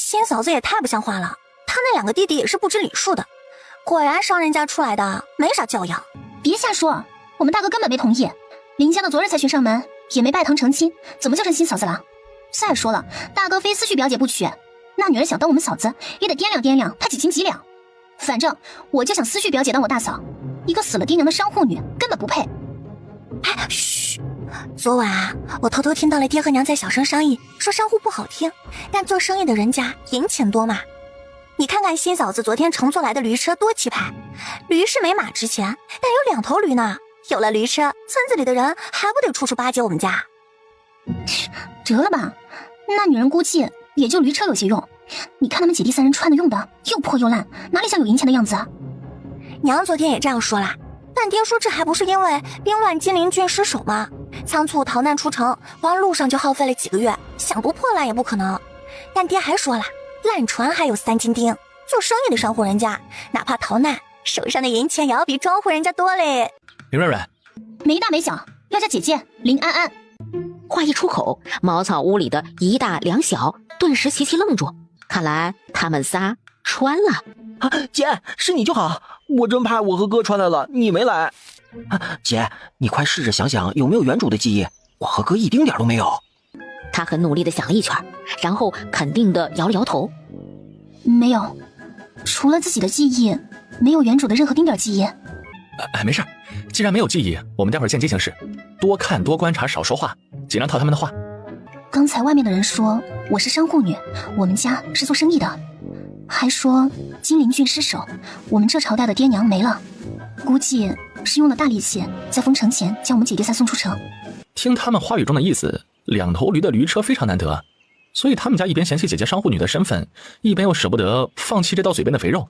新嫂子也太不像话了，她那2个弟弟也是不知礼数的，果然商人家出来的，没啥教养。别瞎说，我们大哥根本没同意，林家的昨日才寻上门，也没拜堂成亲，怎么就成新嫂子了？再说了，大哥非思绪表姐不娶，那女人想当我们嫂子，也得掂量掂量她几斤几两。反正我就想思绪表姐当我大嫂，一个死了爹娘的商户女根本不配。哎，嘘！昨晚啊，我偷偷听到了爹和娘在小声商议，说商户不好听，但做生意的人家银钱多嘛。你看看新嫂子昨天乘坐来的驴车多气派，驴是没马值钱，但有2头驴呢。有了驴车，村子里的人还不得处处巴结我们家？得了吧，那女人估计也就驴车有些用。你看他们姐弟3人穿的用的又破又烂，哪里像有银钱的样子啊？娘昨天也这样说啦，但爹说这还不是因为兵乱金陵郡失守吗？仓促逃难出城，光路上就耗费了几个月，想不破烂也不可能。但爹还说了，烂船还有3斤钉，做生意的商户人家哪怕逃难，手上的银钱也要比庄户人家多嘞。林润润，没大没小，要叫姐姐林安安。话一出口，茅草屋里的一大两小顿时齐齐愣住，看来他们仨穿了。姐，是你就好，我真怕我和哥穿来了，你没来。姐，你快试着想想有没有原主的记忆，我和哥一丁点都没有。他很努力地想了一圈，然后肯定地摇了摇头。没有，除了自己的记忆，没有原主的任何丁点记忆。没事，既然没有记忆，我们待会儿见机行事，多看多观察，少说话，尽量套他们的话。刚才外面的人说我是商户女，我们家是做生意的，还说金陵郡失守，我们这朝代的爹娘没了，估计是用了大力气在封城前将我们姐弟3送出城。听他们话语中的意思，2头驴的驴车非常难得，所以他们家一边嫌弃姐姐商户女的身份，一边又舍不得放弃这到嘴边的肥肉。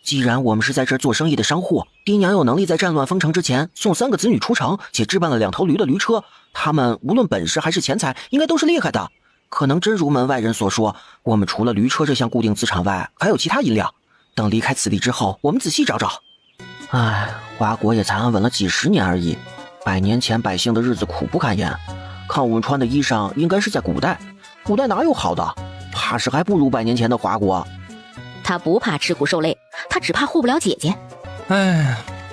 既然我们是在这儿做生意的商户，爹娘有能力在战乱封城之前送3个子女出城，且置办了2头驴的驴车，他们无论本事还是钱财，应该都是厉害的。可能真如门外人所说，我们除了驴车这项固定资产外，还有其他银两。等离开此地之后，我们仔细找找。华国也才安稳了几10年而已，100年前百姓的日子苦不堪言。看我们穿的衣裳，应该是在古代，古代哪有好的？怕是还不如100年前的华国。他不怕吃苦受累，他只怕护不了姐姐。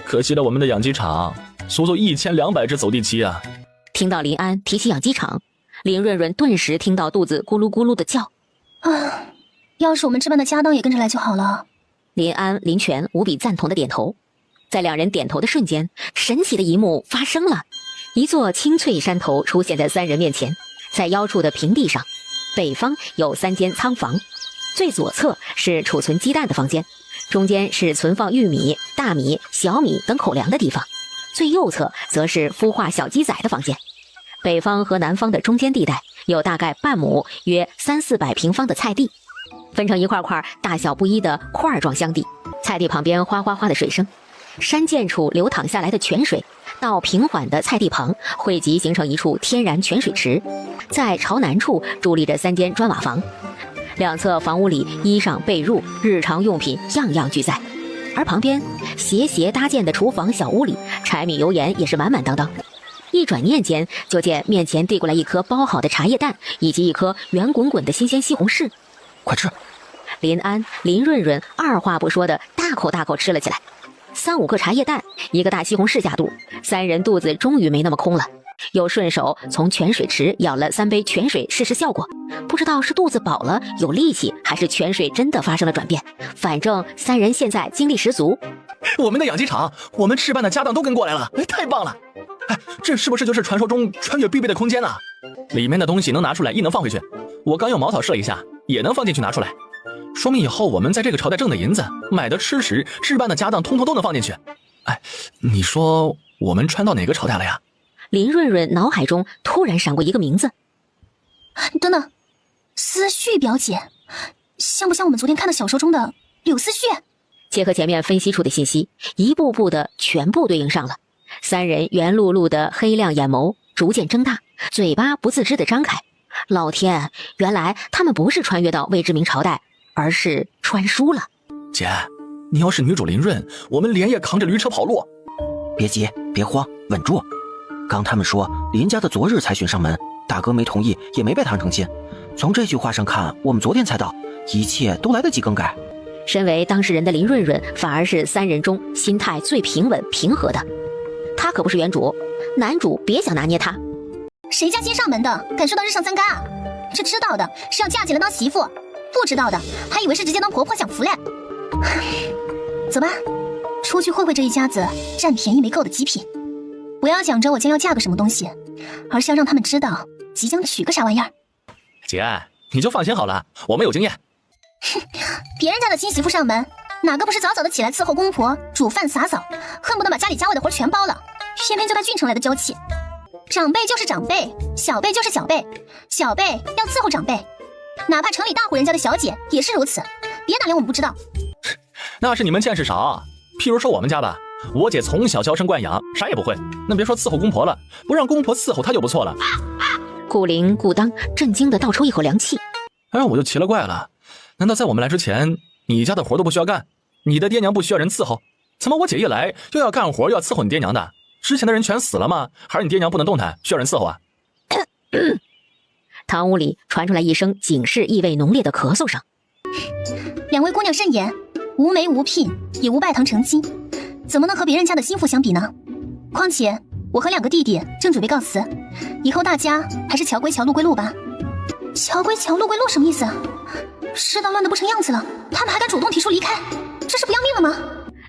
可惜了我们的养鸡场，足足1200只走地鸡啊！听到林安提起养鸡场，林润润顿时听到肚子咕噜咕噜的叫。要是我们置办的家当也跟着来就好了。林安、林泉无比赞同的点头。在2人点头的瞬间，神奇的一幕发生了，一座青翠山头出现在3人面前。在腰处的平地上，北方有3间仓房，最左侧是储存鸡蛋的房间，中间是存放玉米、大米、小米等口粮的地方，最右侧则是孵化小鸡仔的房间。北方和南方的中间地带有大概半亩约300-400平方的菜地，分成一块块大小不一的块状乡地。菜地旁边哗哗哗的水声，山涧处流淌下来的泉水到平缓的菜地旁汇集形成一处天然泉水池。在朝南处伫立着3间砖瓦房，2侧房屋里衣裳被褥、日常用品样样俱在，而旁边斜斜搭建的厨房小屋里，柴米油盐也是满满当当。一转念间，就见面前递过来一颗包好的茶叶蛋，以及一颗圆滚滚的新鲜西红柿。快吃！林安、林润润二话不说的大口大口吃了起来。3-5个茶叶蛋，一个大西红柿下肚，3人肚子终于没那么空了。又顺手从泉水池舀了3杯泉水试试效果，不知道是肚子饱了有力气，还是泉水真的发生了转变，反正3人现在精力十足。我们的养鸡场，我们置办的家当都跟过来了，太棒了！这是不是就是传说中穿越必备的空间啊？里面的东西能拿出来，亦能放回去。我刚用茅草试了一下，也能放进去拿出来，说明以后我们在这个朝代挣的银子、买的吃食、置办的家当，通通都能放进去。你说我们穿到哪个朝代了呀？林润润脑海中突然闪过一个名字。等等，思绪表姐，像不像我们昨天看的小说中的柳思绪？结合前面分析出的信息，一步步的全部对应上了。3人圆碌碌的黑亮眼眸逐渐睁大，嘴巴不自知的张开。老天，原来他们不是穿越到未知名朝代，而是穿书了。姐，你要是女主林润，我们连夜扛着驴车跑路。别急，别慌，稳住。刚他们说林家的昨日才寻上门，大哥没同意，也没拜堂成亲。从这句话上看，我们昨天才到，一切都来得及更改。身为当事人的林润润，反而是三人中心态最平稳平和的。他可不是原主，男主别想拿捏他。谁家新上门的感受到日上三竿啊？这知道的是要嫁进来当媳妇，不知道的还以为是直接当婆婆享福嘞。走吧，出去会会这一家子占便宜没够的极品。不要想着我将要嫁个什么东西，而是要让他们知道即将娶个啥玩意儿。姐，你就放心好了，我们有经验。别人家的新媳妇上门，哪个不是早早的起来伺候公婆、煮饭洒扫，恨不得把家里家外的活全包了，偏偏就他俊成来的娇气。长辈就是长辈，小辈就是小辈，小辈要伺候长辈，哪怕城里大户人家的小姐也是如此，别打量我们不知道。那是你们见识少，譬如说我们家吧，我姐从小娇生惯养，啥也不会，那别说伺候公婆了，不让公婆伺候她就不错了。顾灵、顾当震惊的倒抽一口凉气。哎，我就奇了怪了，难道在我们来之前，你家的活都不需要干？你的爹娘不需要人伺候？怎么我姐一来又要干活又要伺候你爹娘的？之前的人全死了吗？还是你爹娘不能动弹，需要人伺候啊？堂屋里传出来一声警示意味浓烈的咳嗽声。两位姑娘慎言，无媒无聘，也无拜堂成亲，怎么能和别人家的心腹相比呢？况且我和两个弟弟正准备告辞，以后大家还是桥归桥，路归路吧。桥归桥，路归路什么意思？世道乱得不成样子了，他们还敢主动提出离开，这是不要命了吗？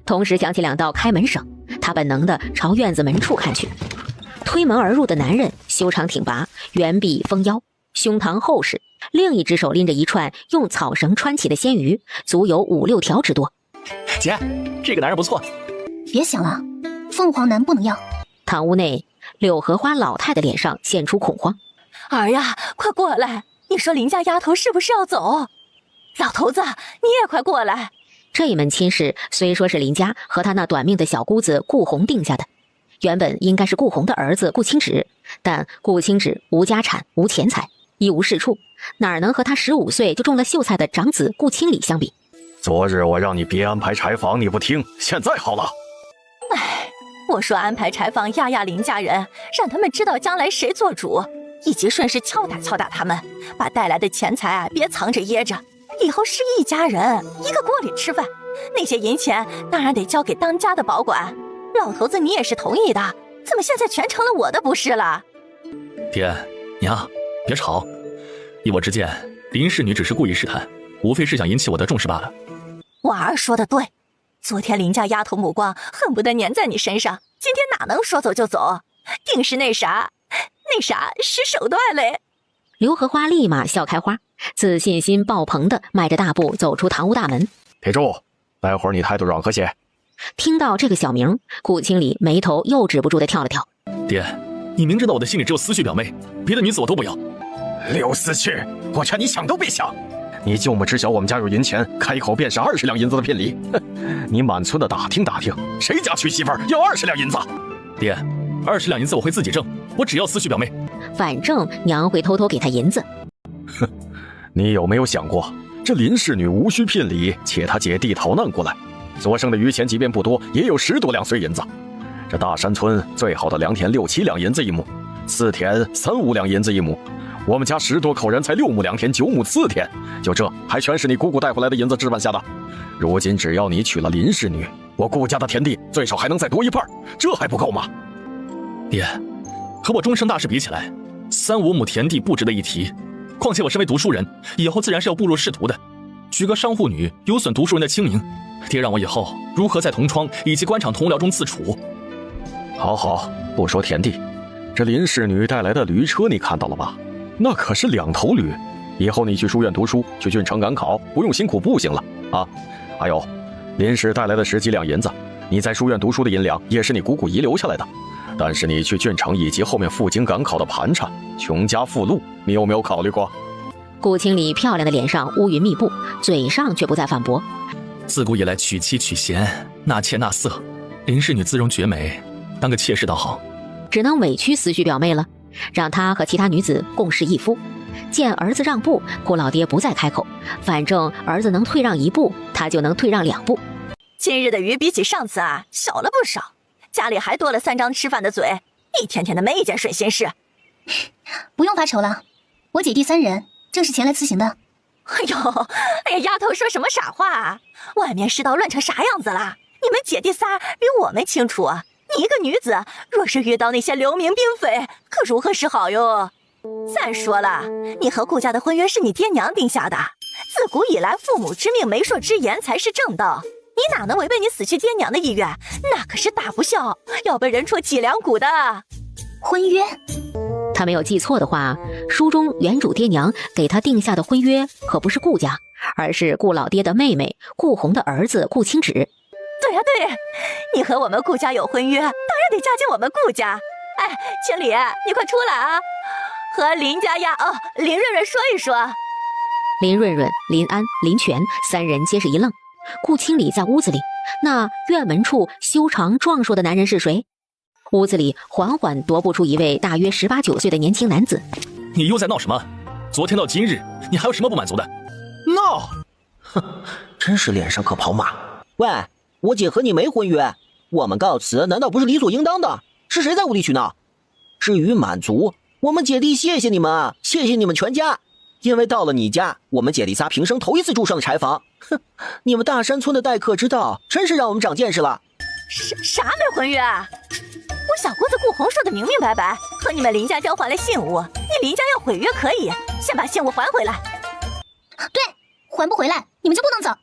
同时响起两道开门声，他本能地朝院子门处看去。推门而入的男人修长挺拔，圆臂丰腰，胸膛厚实，另一只手拎着一串用草绳穿起的鲜鱼，足有5、6条之多。姐，这个男人不错。别想了，凤凰男不能要。堂屋内，柳荷花老太的脸上现出恐慌。儿呀，快过来！你说林家丫头是不是要走？老头子，你也快过来！这一门亲事虽说是林家和他那短命的小姑子顾红定下的，原本应该是顾红的儿子顾清止，但顾清止无家产无钱财，一无是处，哪能和他15岁就中了秀才的长子顾清礼相比？昨日我让你别安排柴房，你不听，现在好了。哎，我说安排柴房压压林家人，让他们知道将来谁做主，以及顺势敲打敲打他们，把带来的钱财别藏着掖着，以后是一家人，一个锅里吃饭，那些银钱当然得交给当家的保管。老头子你也是同意的，怎么现在全成了我的不是了？爹娘，别吵，依我之见，林氏女只是故意试探，无非是想引起我的重视罢了。婉儿说的对，昨天林家丫头目光恨不得粘在你身上，今天哪能说走就走，定是那啥使手段嘞。刘荷花立马笑开花，自信心爆棚的迈着大步走出堂屋大门。铁柱，待会儿你态度软和些。听到这个小名，顾清礼眉头又止不住的跳了跳。爹，你明知道我的心里只有思绪表妹，别的女子我都不要。刘思绪，我劝你想都别想。你舅母知晓我们家有银钱，开口便是20两银子的聘礼。你满村的打听打听，谁家娶媳妇要20两银子？爹，20两银子我会自己挣，我只要思绪表妹。反正娘会偷偷给他银子。哼，你有没有想过，这林氏女无需聘礼，且她姐弟逃难过来，所剩的余钱即便不多，也有10多两碎银子。这大山村最好的良田6、7两银子一亩，次田3、5两银子一亩。我们家10多口人才6亩良田9亩次田，就这还全是你姑姑带回来的银子置办下的。如今只要你娶了林氏女，我顾家的田地最少还能再多一半，这还不够吗？爹，和我终生大事比起来，3、5亩田地不值得一提。况且我身为读书人，以后自然是要步入仕途的。娶个商户女有损读书人的清名，爹让我以后如何在同窗以及官场同僚中自处？好好，不说田地，这林氏女带来的驴车你看到了吧？那可是2头驴，以后你去书院读书，去郡城赶考，不用辛苦步行了啊！还有，林氏带来的10几两银子，你在书院读书的银两也是你姑姑遗留下来的。但是你去郡城以及后面赴京赶考的盘缠，穷家富路，你有没有考虑过？顾清礼漂亮的脸上乌云密布，嘴上却不再反驳。自古以来娶妻娶贤，纳妾纳色，林氏女姿容绝美，当个妾室倒好。只能委屈思绪表妹了，让她和其他女子共侍一夫。见儿子让步，顾老爹不再开口，反正儿子能退让1步，他就能退让2步。今日的鱼比起上次小了不少，家里还多了3张吃饭的嘴，一天天的没一件顺心事。不用发愁了，我姐弟3人正是前来辞行的。哎呀，丫头说什么傻话啊？外面世道乱成啥样子了？你们姐弟仨比我们清楚啊！你一个女子，若是遇到那些流民兵匪，可如何是好哟？再说了，你和顾家的婚约是你爹娘定下的，自古以来父母之命媒妁之言才是正道，你哪能违背你死去爹娘的意愿？那可是大不孝，要被人戳脊梁骨的。婚约？他没有记错的话，书中原主爹娘给他定下的婚约可不是顾家，而是顾老爹的妹妹顾红的儿子顾清止。对呀对呀，你和我们顾家有婚约，当然得嫁进我们顾家。哎，千里，你快出来啊，和林家林润润说一说。林润润、林安、林泉三人皆是一愣。顾清理在屋子里，那院门处修长壮硕的男人是谁？屋子里缓缓踱步出一位大约18、19岁的年轻男子。你又在闹什么？昨天到今日，你还有什么不满足的？闹！哼，真是脸上可跑马。喂，我姐和你没婚约，我们告辞难道不是理所应当的？是谁在无理取闹？至于满足，我们姐弟谢谢你们啊，谢谢你们全家。因为到了你家，我们姐弟仨平生头一次住上了柴房。哼，你们大山村的待客之道，真是让我们长见识了。啥没婚约啊？我小姑子顾红说的明明白白，和你们林家交换了信物，你林家要毁约可以，先把信物还回来。对，还不回来，你们就不能走。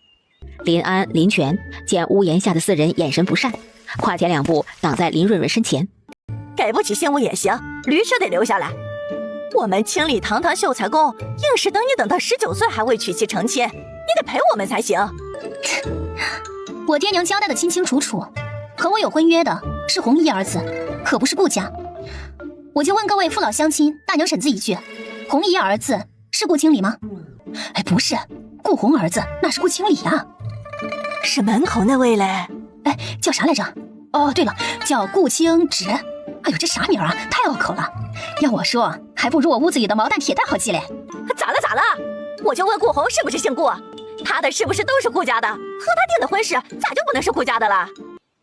林安、林泉见屋檐下的四人眼神不善，跨前2步挡在林润润身前。给不起信物也行，驴车得留下来。我们清理堂堂秀才宫，硬是等你等到19岁还未娶妻成亲，你得陪我们才行。我爹娘交代的清清楚楚，和我有婚约的是红衣儿子，可不是顾家。我就问各位父老乡亲、大娘婶子一句，红衣儿子是顾清理吗？哎，不是，顾红儿子那是顾清理啊。是门口那位嘞？哎，叫啥来着？哦，对了，叫顾清止。哎呦，这啥名啊，太拗口了。要我说，还不如我屋子里的毛蛋铁蛋好记嘞。咋了？我就问顾红是不是姓顾，他的是不是都是顾家的？和他订的婚事咋就不能是顾家的了？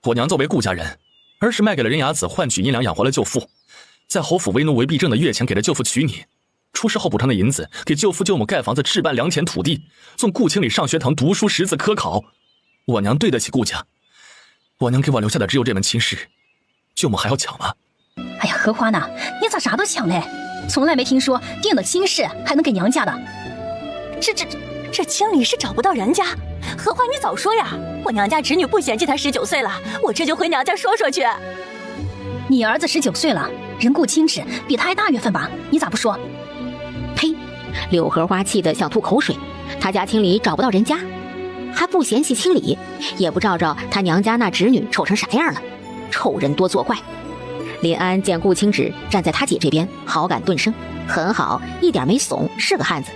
我娘作为顾家人，儿时卖给了人牙子换取银两养活了舅父，在侯府为奴为婢挣的月钱给了舅父娶你，出事后补偿的银子给舅父舅母盖房子置办良田土地，送顾清理上学堂读书识字科考。我娘对得起顾家，我娘给我留下的只有这门亲事，舅母还要抢吗？哎呀，荷花呢？你咋啥都抢嘞？从来没听说定了亲事还能给娘家的。这清理是找不到人家，荷花你早说呀！我娘家侄女不嫌弃她19岁了，我这就回娘家说说去。你儿子19岁了，人顾清止比他还大月份吧？你咋不说？呸！柳荷花气得想吐口水。他家清理找不到人家，还不嫌弃清理，也不照照他娘家那侄女丑成啥样了。丑人多作怪。林安见顾清止站在他姐这边，好感顿生，很好，一点没怂，是个汉子。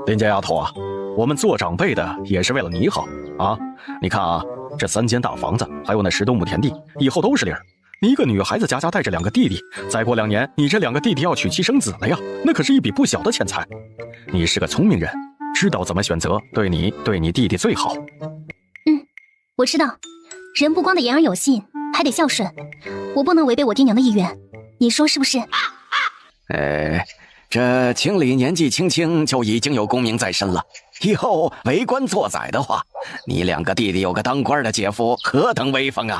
林家丫头啊，我们做长辈的也是为了你好啊！你看啊，这3间大房子，还有那10多亩田地，以后都是理儿。你一个女孩子家带着2个弟弟，再过2年，你这2个弟弟要娶妻生子了呀，那可是一笔不小的钱财。你是个聪明人，知道怎么选择，对你弟弟最好。我知道，人不光得言而有信，还得孝顺，我不能违背我爹娘的意愿，你说是不是？这清理年纪轻轻就已经有功名在身了，以后为官做宰的话，你2个弟弟有个当官的姐夫，何等威风啊！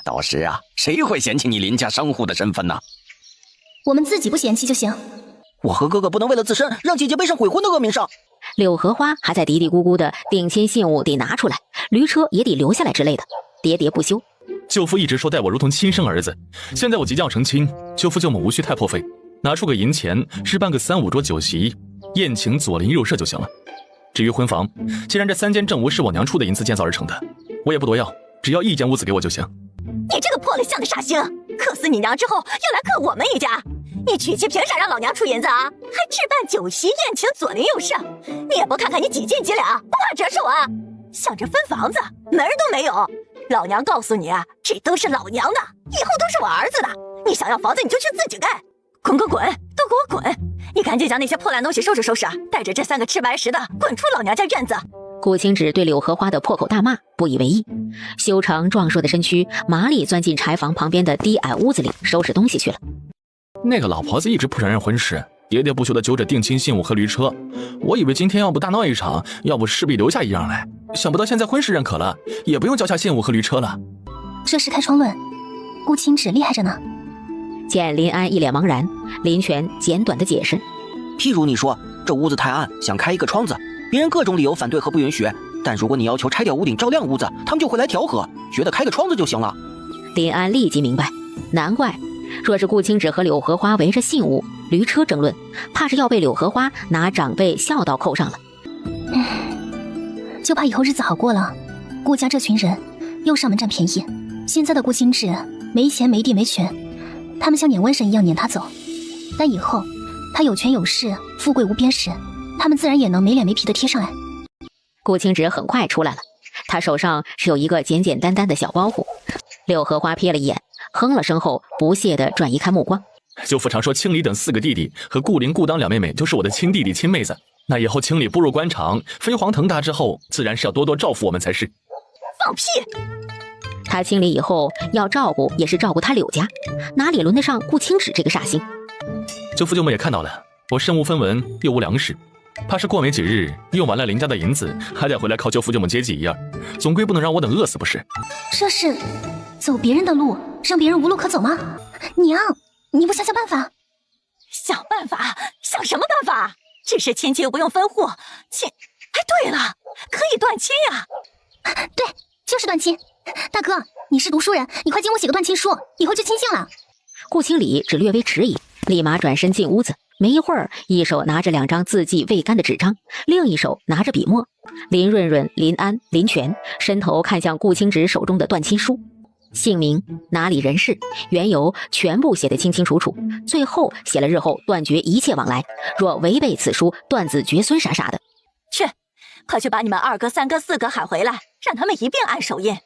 到时啊，谁会嫌弃你林家商户的身份呢？我们自己不嫌弃就行。我和哥哥不能为了自身，让姐姐背上悔婚的恶名上。柳荷花还在嘀嘀咕咕的定亲信物得拿出来，驴车也得留下来之类的，喋喋不休。舅父一直说待我如同亲生儿子，现在我即将成亲，舅父舅母无需太破费，拿出个银钱置办个3、5桌酒席，宴请左邻右舍就行了。至于婚房，既然这3间正屋是我娘出的银子建造而成的，我也不多要，只要1间屋子给我就行。你这个破了相的煞星，克死你娘之后又来克我们一家，你娶妻凭啥让老娘出银子啊？还置办酒席宴请左邻右舍，你也不看看你几斤几两，不怕折寿啊？想着分房子，门儿都没有。老娘告诉你啊，这都是老娘的，以后都是我儿子的。你想要房子你就去自己盖，滚，都给我滚！你赶紧将那些破烂东西收拾收拾，带着这3个吃白食的滚出老娘家院子。顾清止对柳荷花的破口大骂不以为意，修长壮硕的身躯麻利钻进柴房旁边的低矮屋子里收拾东西去了。那个老婆子一直不承认婚事，喋喋不休地揪着定亲信物和驴车。我以为今天要不大闹一场，要不势必留下一样来，想不到现在婚事认可了，也不用交下信物和驴车了。这是开窗论，顾清旨厉害着呢。见林安一脸茫然，林泉简短的解释：譬如你说这屋子太暗，想开一个窗子，别人各种理由反对和不允许，但如果你要求拆掉屋顶照亮屋子，他们就会来调和，觉得开个窗子就行了。林安立即明白，难怪若是顾清旨和柳荷花围着信物、驴车争论，怕是要被柳荷花拿长辈孝道扣上了。就怕以后日子好过了，顾家这群人又上门占便宜。现在的顾清旨没钱没地没权，他们像撵瘟神一样撵他走，但以后他有权有势，富贵无边时，他们自然也能没脸没皮的贴上来。顾清旨很快出来了，他手上是有一个简简单单的小包袱。柳荷花瞥了一眼，哼了声后不屑地转移开目光。舅父常说清理等4个弟弟和顾灵、顾当2妹妹就是我的亲弟弟亲妹子，那以后清理步入官场，飞黄腾达之后，自然是要多多照顾我们才是。放屁！他清理以后要照顾，也是照顾他柳家，哪里轮得上顾清旨这个煞星？舅父舅母也看到了，我身无分文，又无粮食，怕是过没几日用完了林家的银子，还得回来靠舅父舅母接济一样，总归不能让我等饿死不是？这是走别人的路，让别人无路可走吗？娘，你不想想办法？想办法？想什么办法？只是亲戚又不用分户，亲……哎，对了，可以断亲呀！对，就是断亲。大哥，你是读书人，你快经我写个断亲书，以后就亲信了。顾清礼只略微迟疑，立马转身进屋子。没一会儿，一手拿着2张字迹未干的纸张，另一手拿着笔墨。林润润、林安、林泉伸头看向顾清旨手中的断亲书，姓名、哪里人士、缘由全部写得清清楚楚，最后写了日后断绝一切往来，若违背此书，断子绝孙啥啥的。去，快去把你们2哥、3哥、4哥喊回来，让他们一并按手印。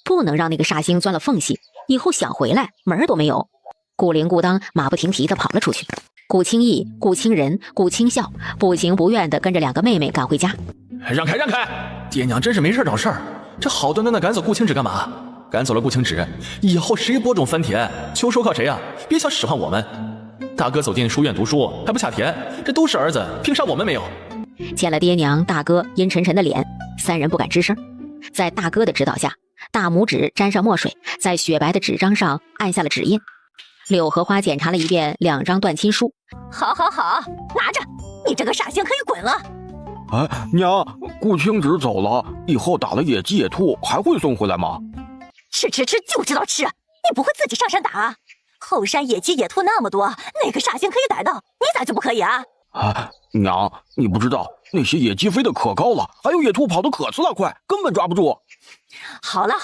不能让那个煞星钻了缝隙，以后想回来门儿都没有。顾灵、顾当马不停蹄地跑了出去，顾清义、顾清仁、顾清孝不情不愿地跟着2个妹妹赶回家。让开让开！爹娘真是没事找事儿，这好端端的赶走顾清旨干嘛？赶走了顾清旨，以后谁播种翻田，秋收靠谁啊？别想使唤我们。大哥走进书院读书还不下田，这都是儿子，凭啥我们没有？见了爹娘、大哥阴沉沉的脸，3人不敢吱声。在大哥的指导下，大拇指沾上墨水，在雪白的纸张上按下了指印。柳荷花检查了一遍2张断亲书。好，拿着，你这个煞星可以滚了。哎，娘，顾清旨走了，以后打了野鸡野兔还会送回来吗？吃就知道吃，你不会自己上山打啊？后山野鸡野兔那么多，哪个煞星可以逮到？你咋就不可以啊？哎，娘，你不知道那些野鸡飞得可高了，还有野兔跑得可呲啦快，根本抓不住。好了，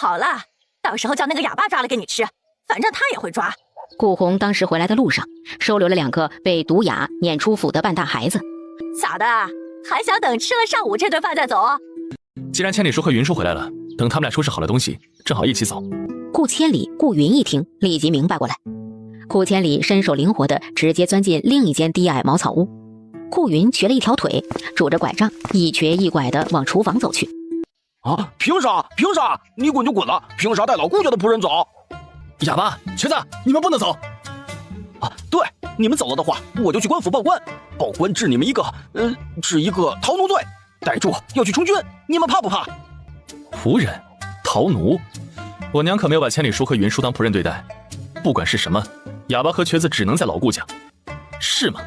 到时候叫那个哑巴抓了给你吃，反正他也会抓。顾红当时回来的路上，收留了2个被毒哑撵出府的半大孩子。咋的？还想等吃了上午这顿饭再走？既然千里叔和云叔回来了，等他们俩收拾好了东西，正好一起走。顾千里、顾云一听，立即明白过来。顾千里身手灵活的直接钻进另一间低矮茅草屋。顾云瘸了一条腿，拄着拐杖，一瘸一拐的往厨房走去。啊！凭啥？你滚就滚了，凭啥带老顾家的仆人走？哑巴、瘸子，你们不能走！啊，对，你们走了的话，我就去官府报官，治你们一个逃奴罪，逮住要去充军，你们怕不怕？仆人、逃奴，我娘可没有把千里叔和云叔当仆人对待。不管是什么，哑巴和瘸子只能在老顾家，是吗？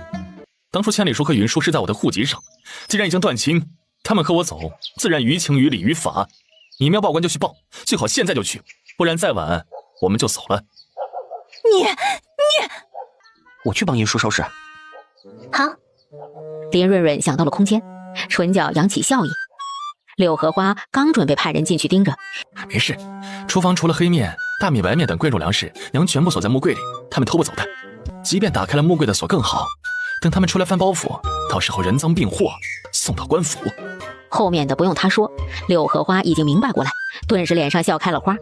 当初千里叔和云叔是在我的户籍上，既然已经断亲，他们和我走，自然于情于理于法。你们要报官就去报，最好现在就去，不然再晚我们就走了。你，我去帮云叔收拾。好。林润润想到了空间，唇角扬起笑意。柳荷花刚准备派人进去盯着，没事，厨房除了黑面、大米、白面等贵重粮食，娘全部锁在木柜里，他们偷不走的。即便打开了木柜的锁更好，等他们出来翻包袱，到时候人赃并获，送到官府。后面的不用他说，柳荷花已经明白过来，顿时脸上笑开了花。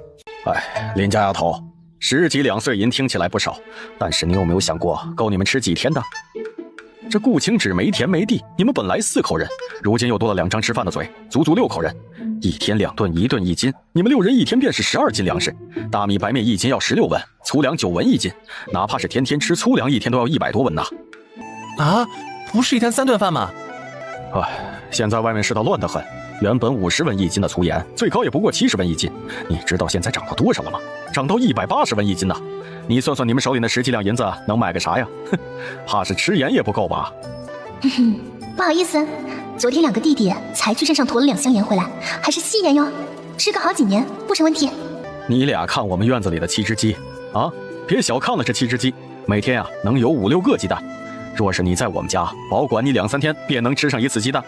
哎，林家丫头，10几2岁银听起来不少，但是你有没有想过够你们吃几天的？这顾清旨没田没地，你们本来4口人，如今又多了2张吃饭的嘴，足足6口人，1天2顿，1顿1斤，你们6人1天便是12斤粮食，大米白面1斤要16文，粗粮9文1斤，哪怕是天天吃粗粮，1天都要100多文呐。啊，不是一天3顿饭吗？哎，现在外面世道乱得很，原本50文一斤的粗盐，最高也不过70文一斤。你知道现在涨到多少了吗？涨到180文一斤呐！你算算你们手里那10几两银子能买个啥呀？哼，怕是吃盐也不够吧？不好意思，昨天2个弟弟才去镇上驮了2箱盐回来，还是稀盐哟，吃个好几年不成问题。你俩看我们院子里的7只鸡啊，别小看了这7只鸡，每天啊能有5、6个鸡蛋。若是你在我们家，保管你2、3天便能吃上1次鸡蛋。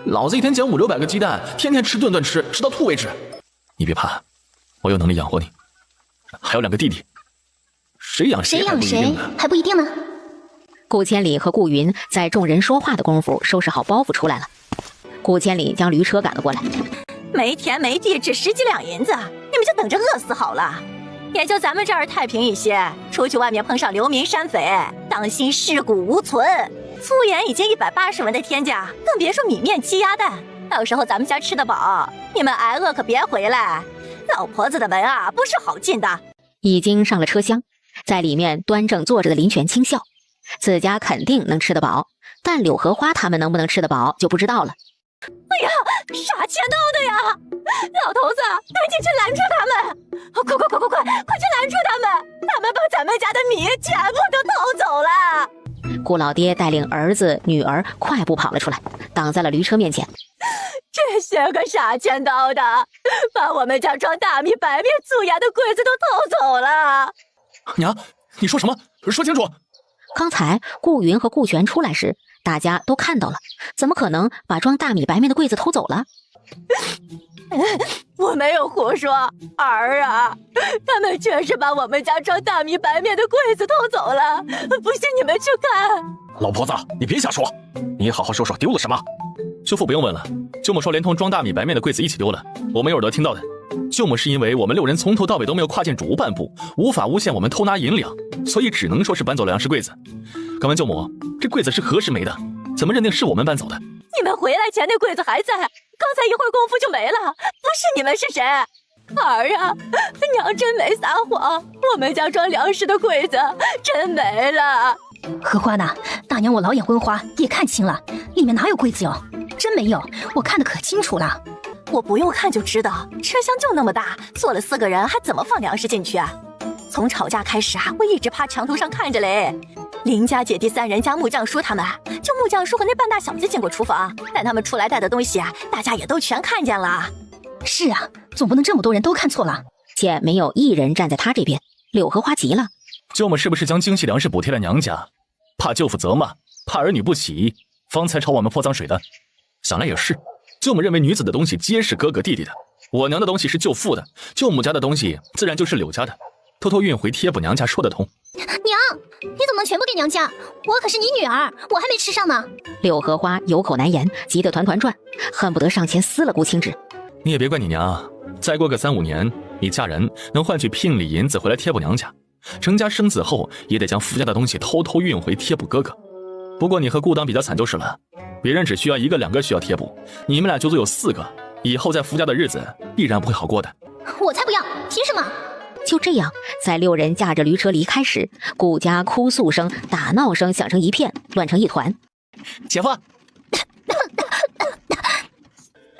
老子一天捡5、600个鸡蛋，天天吃顿顿吃，吃到吐为止。你别怕，我有能力养活你。还有2个弟弟，谁养谁还不一定呢。顾千里和顾云在众人说话的功夫收拾好包袱出来了。顾千里将驴车赶了过来。没田没地，只10几两银子，你们就等着饿死好了。也就咱们这儿太平一些，出去外面碰上流民山匪，当心尸骨无存。粗盐已经180文的天价，更别说米面鸡鸭蛋。到时候咱们家吃得饱，你们挨饿可别回来。老婆子的门啊，不是好进的。已经上了车厢，在里面端正坐着的林泉轻笑，自家肯定能吃得饱，但柳荷花他们能不能吃得饱就不知道了。哎呀，啥钱闹的呀！老头子，赶紧去拦住他们！快去拦住他们！他们把咱们家的米全部都偷走了！顾老爹带领儿子女儿快步跑了出来，挡在了驴车面前。这些个傻欠刀的，把我们家装大米、白面、粗盐的柜子都偷走了！娘，你说什么？说清楚！刚才顾云和顾全出来时，大家都看到了，怎么可能把装大米白面的柜子偷走了？我没有胡说，儿啊，他们确实把我们家装大米白面的柜子偷走了，不信你们去看。老婆子，你别瞎说，你好好说说丢了什么。舅父不用问了，舅母说连同装大米白面的柜子一起丢了，我没有耳朵听到的。舅母是因为我们6人从头到尾都没有跨进主屋半步，无法诬陷我们偷拿银两，所以只能说是搬走了粮食柜子。敢问舅母，这柜子是何时没的？怎么认定是我们搬走的？你们回来前那柜子还在，刚才一会儿功夫就没了，不是你们是谁？儿啊，娘真没撒谎，我们家装粮食的柜子真没了。荷花呢？大娘我老眼昏花，也看清了，里面哪有柜子哟？真没有，我看得可清楚了。我不用看就知道，车厢就那么大，坐了4个人，还怎么放粮食进去啊？从吵架开始啊，我一直趴墙头上看着嘞。林家姐弟3人加木匠叔他们，就木匠叔和那半大小子进过厨房，但他们出来带的东西啊，大家也都全看见了。是啊，总不能这么多人都看错了。见没有一人站在他这边，柳荷花急了。舅母是不是将精细粮食补贴了娘家？怕舅父责骂，怕儿女不喜，方才朝我们泼脏水的。想来也是，舅母认为女子的东西皆是哥哥弟弟的，我娘的东西是舅父的，舅母家的东西自然就是柳家的，偷偷运回贴补娘家说得通。娘，你怎么能全部给娘家？我可是你女儿，我还没吃上呢。柳荷花有口难言，急得团团转，恨不得上前撕了顾青芷。你也别怪你娘，再过个3、5年，你嫁人能换取聘礼银子回来贴补娘家，成家生子后也得将夫家的东西偷偷运回贴补哥哥。不过你和顾当比较惨就是了，别人只需要1个、2个需要贴补，你们俩足足有4个，以后在夫家的日子必然不会好过的。我才不要，凭什么？就这样，在6人驾着驴车离开时，顾家哭诉声、打闹声响成一片，乱成一团。姐夫，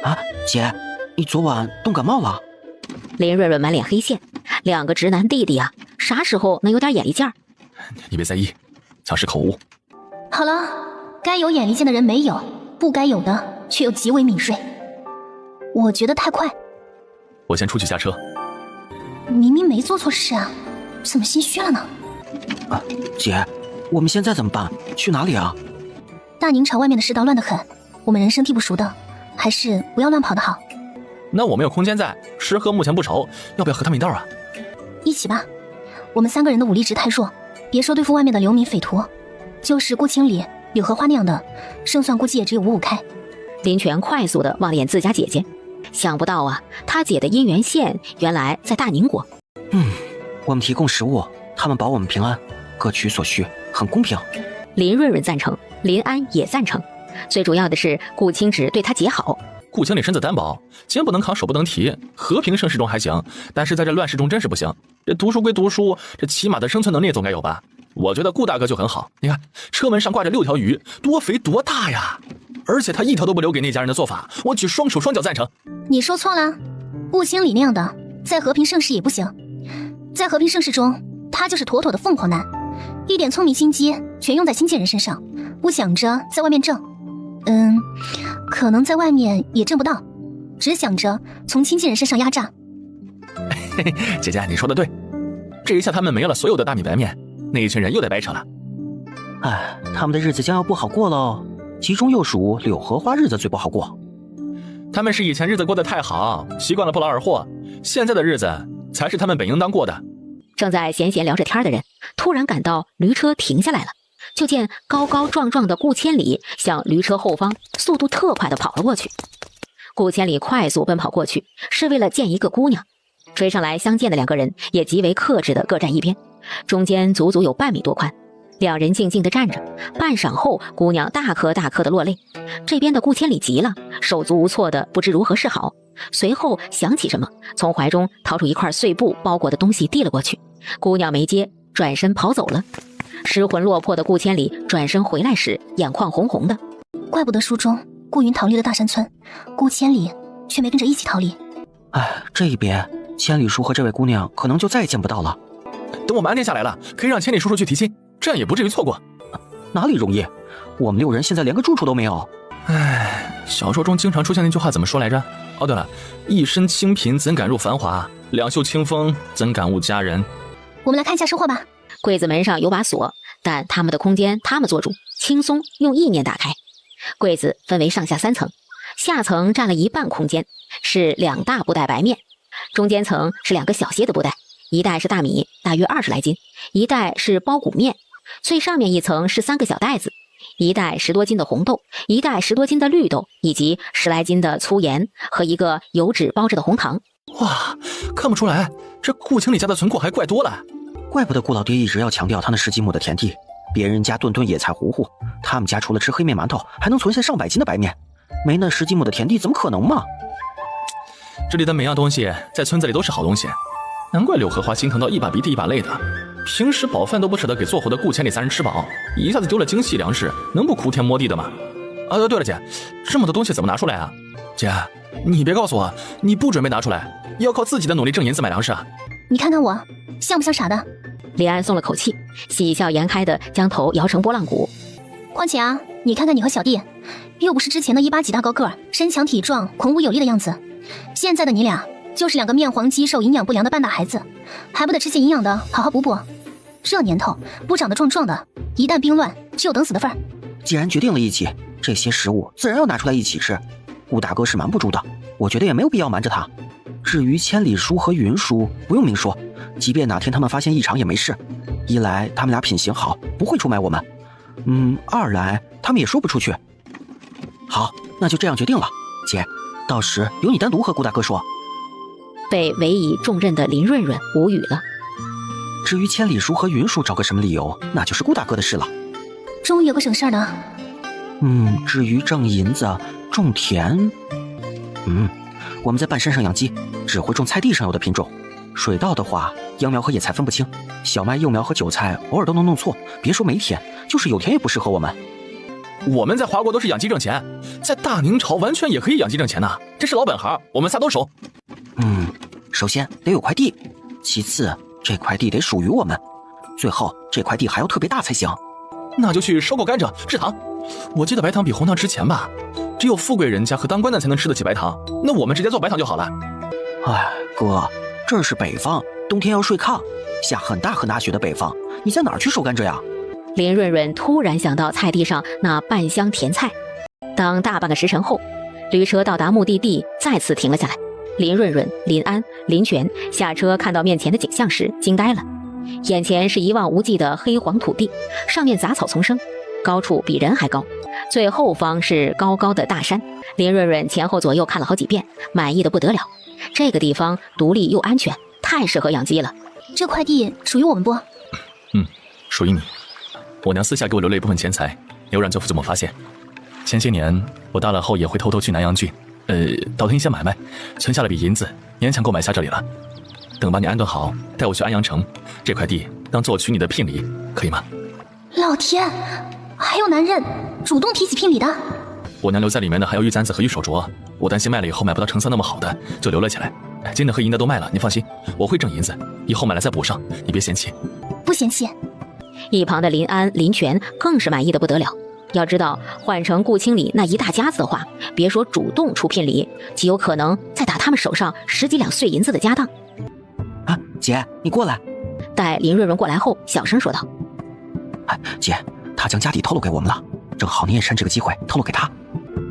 啊，姐，你昨晚冻感冒了？林瑞瑞满脸黑线，2个直男弟弟啊，啥时候能有点眼力劲儿？你别在意，像是口误。好了，该有眼力见的人没有，不该有的却又极为敏锐。我觉得太快。我先出去下车。明明没做错事啊，怎么心虚了呢？啊，姐，我们现在怎么办？去哪里啊？大宁朝外面的世道乱得很，我们人生地不熟的，还是不要乱跑的好。那我们有空间在，石河目前不愁，要不要和他们一道啊？一起吧，我们3个人的武力值太弱，别说对付外面的流民匪徒，就是顾清理、柳荷花那样的，胜算估计也只有5-5开。林泉快速地望了眼自家姐姐，想不到啊，他姐的姻缘线原来在大宁国。我们提供食物，他们保我们平安，各取所需，很公平。林润润赞成，林安也赞成，最主要的是顾清芷对他姐好。顾经理身子单薄，肩不能扛，手不能提，和平盛世中还行，但是在这乱世中真是不行。这读书归读书，这起码的生存能力总该有吧？我觉得顾大哥就很好。你看，车门上挂着6条鱼，多肥多大呀！而且他一条都不留给那家人的做法，我举双手双脚赞成。你说错了，顾千里那样的，在和平盛世也不行。在和平盛世中，他就是妥妥的凤凰男，一点聪明心机全用在新晋人身上，不想着在外面挣。可能在外面也挣不到，只想着从新晋人身上压榨。姐姐，你说的对，这一下他们没了所有的大米白面，那一群人又得掰扯了。哎，他们的日子将要不好过喽，其中又属柳荷花日子最不好过。他们是以前日子过得太好，习惯了不劳而获，现在的日子才是他们本应当过的。正在闲聊着天的人，突然感到驴车停下来了，就见高高壮壮的顾千里向驴车后方速度特快地跑了过去。顾千里快速奔跑过去，是为了见一个姑娘。追上来相见的2个人也极为克制地各站一边，中间足足有半米多宽。2人静静地站着，半晌后，姑娘大颗大颗地落泪。这边的顾千里急了，手足无措的不知如何是好。随后想起什么，从怀中掏出一块碎布包裹的东西递了过去。姑娘没接，转身跑走了。失魂落魄的顾千里转身回来时，眼眶红红的。怪不得书中顾云逃离了大山村，顾千里却没跟着一起逃离。哎，这一别，千里叔和这位姑娘可能就再也见不到了。等我们安定下来了，可以让千里叔叔去提亲，这样也不至于错过。哪里容易？我们6人现在连个住处都没有。唉，小说中经常出现那句话怎么说来着？哦，对了，一身清贫怎敢入繁华，两袖清风怎敢误佳人。我们来看一下收货吧。柜子门上有把锁，但他们的空间他们做主，轻松用意念打开。柜子分为上下3层，下层占了一半空间，是2大布袋白面，中间层是2个小些的布袋，一袋是大米，大约20来斤，一袋是包谷面，最上面一层是3个小袋子，一袋10多斤的红豆，一袋10多斤的绿豆，以及10来斤的粗盐和一个油纸包着的红糖。哇，看不出来，这顾经理家的存库还怪多了。怪不得顾老爹一直要强调他那10几亩的田地，别人家顿顿野菜糊糊，他们家除了吃黑面馒头，还能存下上百斤的白面，没那10几亩的田地怎么可能嘛？这里的每样东西在村子里都是好东西，难怪柳荷花心疼到一把鼻涕一把泪的。平时饱饭都不舍得给做活的顾千里3人吃饱，一下子丢了精细粮食，能不哭天摸地的吗？啊，对了姐，这么多东西怎么拿出来啊？姐，你别告诉我你不准备拿出来，要靠自己的努力挣银子买粮食啊？你看看我像不像傻的？李安松了口气，喜笑颜开的将头摇成拨浪鼓。况且啊，你看看你和小弟，又不是之前的1.8几大高个儿，身强体壮，孔武有力的样子，现在的你俩就是2个面黄肌瘦、营养不良的半大孩子，还不得吃些营养的，好好补补。这年头不长得壮壮的，一旦兵乱，只有等死的份儿。既然决定了一起，这些食物自然要拿出来一起吃。顾大哥是瞒不住的，我觉得也没有必要瞒着他。至于千里叔和云叔，不用明说，即便哪天他们发现异常也没事。一来他们俩品行好，不会出卖我们；二来他们也说不出去。好，那就这样决定了。姐，到时由你单独和顾大哥说。被委以重任的林润润无语了。至于千里叔和云叔找个什么理由，那就是顾大哥的事了。终于有个省事儿的。至于挣银子、种田，我们在半山上养鸡，只会种菜地上有的品种。水稻的话，秧苗和野菜分不清，小麦、幼苗和韭菜偶尔都能弄错。别说没田，就是有田也不适合我们。我们在华国都是养鸡挣钱，在大明朝完全也可以养鸡挣钱呐，这是老本行，我们仨都熟。首先得有块地，其次这块地得属于我们，最后这块地还要特别大才行。那就去收购甘蔗制糖。我记得白糖比红糖值钱吧？只有富贵人家和当官的才能吃得起白糖，那我们直接做白糖就好了。哥，这儿是北方，冬天要睡炕，下很大很大雪的北方，你在哪儿去收甘蔗呀？林润润突然想到菜地上那半箱甜菜。当大半个时辰后，驴车到达目的地，再次停了下来。林润润、林安、林泉下车看到面前的景象时惊呆了，眼前是一望无际的黑黄土地，上面杂草丛生，高处比人还高，最后方是高高的大山。林润润前后左右看了好几遍，满意的不得了。这个地方独立又安全，太适合养鸡了。这块地属于我们不？属于你。我娘私下给我留了一部分钱财，有让舅父怎么发现。前些年我大了后也会偷偷去南阳郡倒腾一些买卖，存下了笔银子，勉强购买下这里了。等把你安顿好，带我去安阳城，这块地当做娶你的聘礼，可以吗？老天，还有男人主动提起聘礼的。我娘留在里面的还有玉簪子和玉手镯，我担心卖了以后买不到成色那么好的，就留了起来。金的和银的都卖了，你放心，我会挣银子，以后买了再补上，你别嫌弃。不嫌弃。一旁的林安、林泉更是满意的不得了。要知道，换成顾清理那一大家子的话，别说主动出聘礼，极有可能再打他们手上10几两碎银子的家当。啊，姐，你过来。待林润润过来后，小声说道：“姐，他将家底透露给我们了，正好你也趁这个机会透露给他。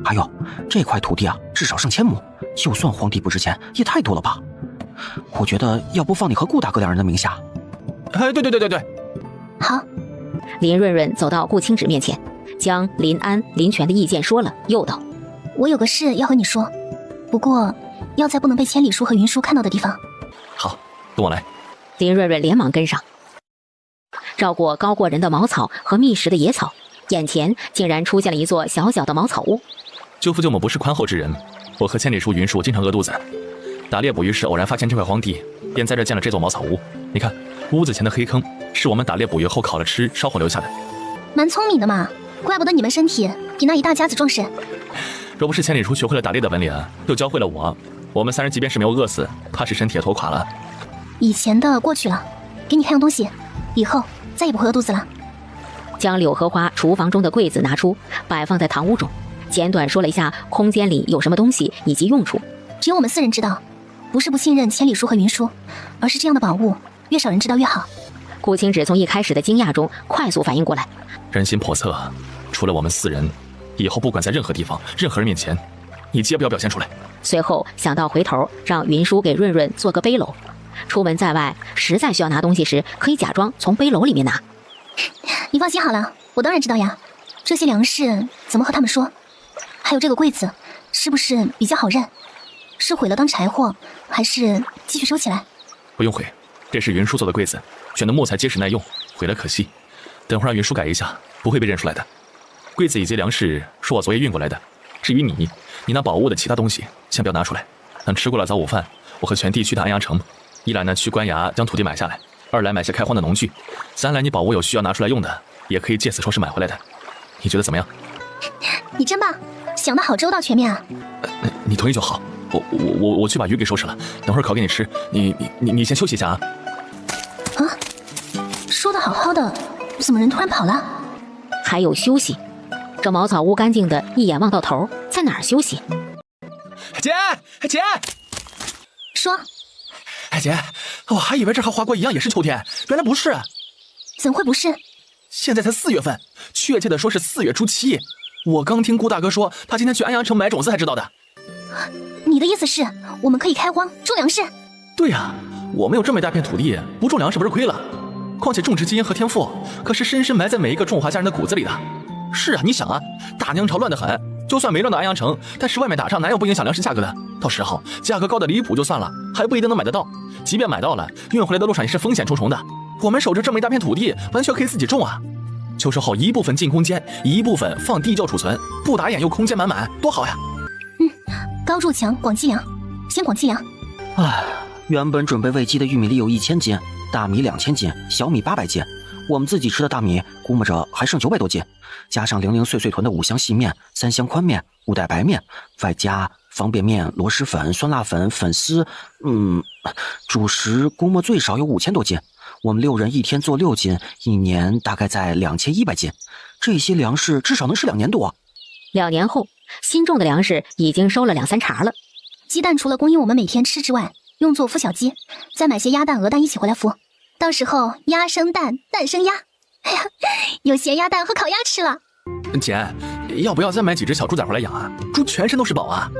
还有这块土地啊，至少上1000亩，就算荒地不值钱，也太多了吧？我觉得要不放你和顾大哥两人的名下。”对。好。林润润走到顾清芷面前，将林安、林泉的意见说了，又道：“我有个事要和你说，不过要在不能被千里叔和云叔看到的地方。”好，跟我来。林润润连忙跟上，绕过高过人的茅草和密实的野草，眼前竟然出现了一座小小的茅草屋。舅父舅母不是宽厚之人，我和千里叔、云叔经常饿肚子，打猎捕鱼时偶然发现这块荒地，便在这建了这座茅草屋。你看，屋子前的黑坑是我们打猎捕鱼后烤了吃，烧火留下的。蛮聪明的嘛，怪不得你们身体比那一大家子壮实。若不是千里叔学会了打猎的本领，又教会了我们3人即便是没有饿死，怕是身体也拖垮了。以前的过去了，给你看样东西，以后再也不会饿肚子了。将柳荷花厨房中的柜子拿出，摆放在堂屋中，简短说了一下空间里有什么东西以及用处。只有我们4人知道，不是不信任千里叔和云叔，而是这样的宝物越少人知道越好。顾清芷从一开始的惊讶中快速反应过来，人心叵测，除了我们4人，以后不管在任何地方、任何人面前，你皆不要表现出来。随后想到回头让云叔给润润做个背篓，出门在外实在需要拿东西时，可以假装从背篓里面拿。你放心好了，我当然知道呀。这些粮食怎么和他们说？还有这个柜子，是不是比较好认？是毁了当柴火，还是继续收起来？不用毁，这是云叔做的柜子，选的木材结实耐用，毁了可惜。等会让云叔改一下，不会被认出来的。柜子以及粮食是我昨夜运过来的。至于你那宝物的其他东西，先不要拿出来。等吃过了早午饭，我和全弟去趟安阳城，一来呢去官衙将土地买下来，二来买些开荒的农具，三来你宝物有需要拿出来用的，也可以借此收拾买回来的。你觉得怎么样？你真棒，想得好周到全面啊！你同意就好。我去把鱼给收拾了，等会儿烤给你吃。你先休息一下啊。啊，说的好好的，怎么人突然跑了？还有休息？这茅草屋干净的一眼望到头，在哪儿休息？姐，说。姐，我还以为这和华国一样也是秋天，原来不是。怎会不是？现在才4月份，确切的说是4月初7。我刚听顾大哥说，他今天去安阳城买种子才知道的。你的意思是，我们可以开荒种粮食？对呀，我们有这么一大片土地，不种粮食不是亏了？况且种植基因和天赋可是深深埋在每一个种华家人的骨子里的。是啊，你想啊，大娘朝乱得很，就算没乱到安阳城，但是外面打仗哪有不影响粮食价格的？到时候价格高的离谱就算了，还不一定能买得到。即便买到了，运回来的路上也是风险重重的。我们守着这么一大片土地，完全可以自己种啊。秋收后一部分进空间，一部分放地窖储存，不打眼又空间满满，多好呀！高筑墙，广积粮，先广积粮。唉，原本准备喂鸡的玉米粒有1000斤，大米2000斤，小米800斤。我们自己吃的大米估摸着还剩900多斤，加上零零碎碎囤的5箱细面、3箱宽面、5袋白面，外加方便面、螺蛳粉、酸辣粉、粉丝，主食估摸最少有5000多斤。我们6人一天做6斤，一年大概在2100斤。这些粮食至少能吃2年多。2年后，新种的粮食已经收了2、3茬了。鸡蛋除了供应我们每天吃之外，用作孵小鸡，再买些鸭蛋、鹅蛋一起回来孵。到时候鸭生蛋，蛋生鸭，哎呀，有咸鸭蛋和烤鸭吃了。姐，要不要再买几只小猪仔回来养啊？猪全身都是宝啊，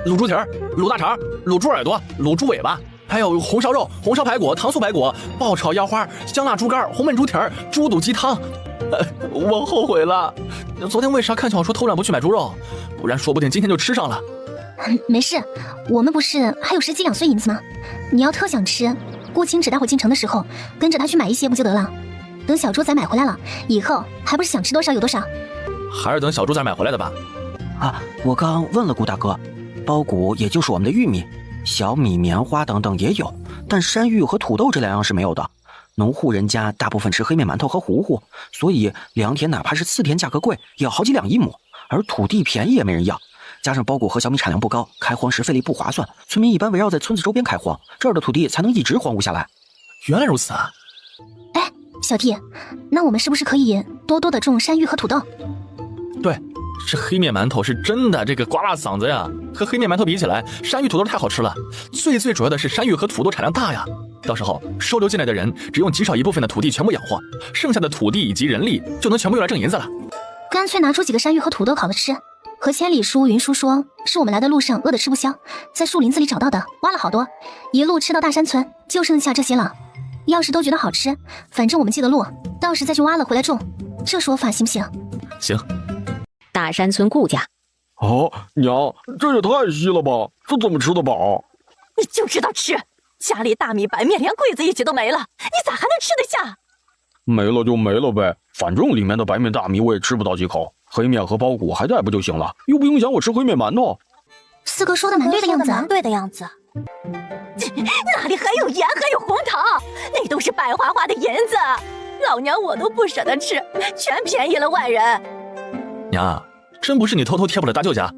卤猪蹄儿、卤大肠、卤猪耳朵、卤猪尾巴，还有红烧肉、红烧排骨、糖醋排骨、爆炒腰花、香辣猪肝、红焖猪蹄儿、猪肚鸡汤。我后悔了，昨天为啥看小说偷懒不去买猪肉？不然说不定今天就吃上了。没事，我们不是还有10几两碎银子吗？你要特想吃，顾清芷待会进城的时候，跟着他去买一些不就得了？等小猪仔买回来了，以后还不是想吃多少有多少？还是等小猪仔买回来的吧。啊，我刚问了顾大哥，包谷也就是我们的玉米、小米、棉花等等也有，但山芋和土豆这2样是没有的。农户人家大部分吃黑面馒头和糊糊，所以良田哪怕是4天价格贵，也要好几两一亩，而土地便宜也没人要。加上包谷和小米产量不高，开荒时费力不划算，村民一般围绕在村子周边开荒，这儿的土地才能一直荒芜下来。原来如此啊！哎，小弟，那我们是不是可以多多的种山芋和土豆？对，这黑面馒头是真的，这个刮辣嗓子呀！和黑面馒头比起来，山芋土豆太好吃了。最主要的是山芋和土豆产量大呀，到时候收留进来的人只用极少一部分的土地全部养活，剩下的土地以及人力就能全部用来挣银子了。干脆拿出几个山芋和土豆烤着吃。和千里叔、云叔说，是我们来的路上饿得吃不消，在树林子里找到的，挖了好多，一路吃到大山村，就剩下这些了。要是都觉得好吃，反正我们记得路，到时再去挖了回来种，这说法行不行？行。大山村顾家。哦，娘，这也太稀了吧，这怎么吃得饱？你就知道吃，家里大米白面连柜子一起都没了，你咋还能吃得下？没了就没了呗，反正里面的白面大米我也吃不到几口，黑面和包谷还带不就行了，又不影响我吃灰面馒头。四哥说的蛮对的样子，对的样子。哪里还有盐还有红糖？那都是白花花的银子，老娘我都不舍得吃，全便宜了外人。娘，真不是你偷偷贴补了大舅家？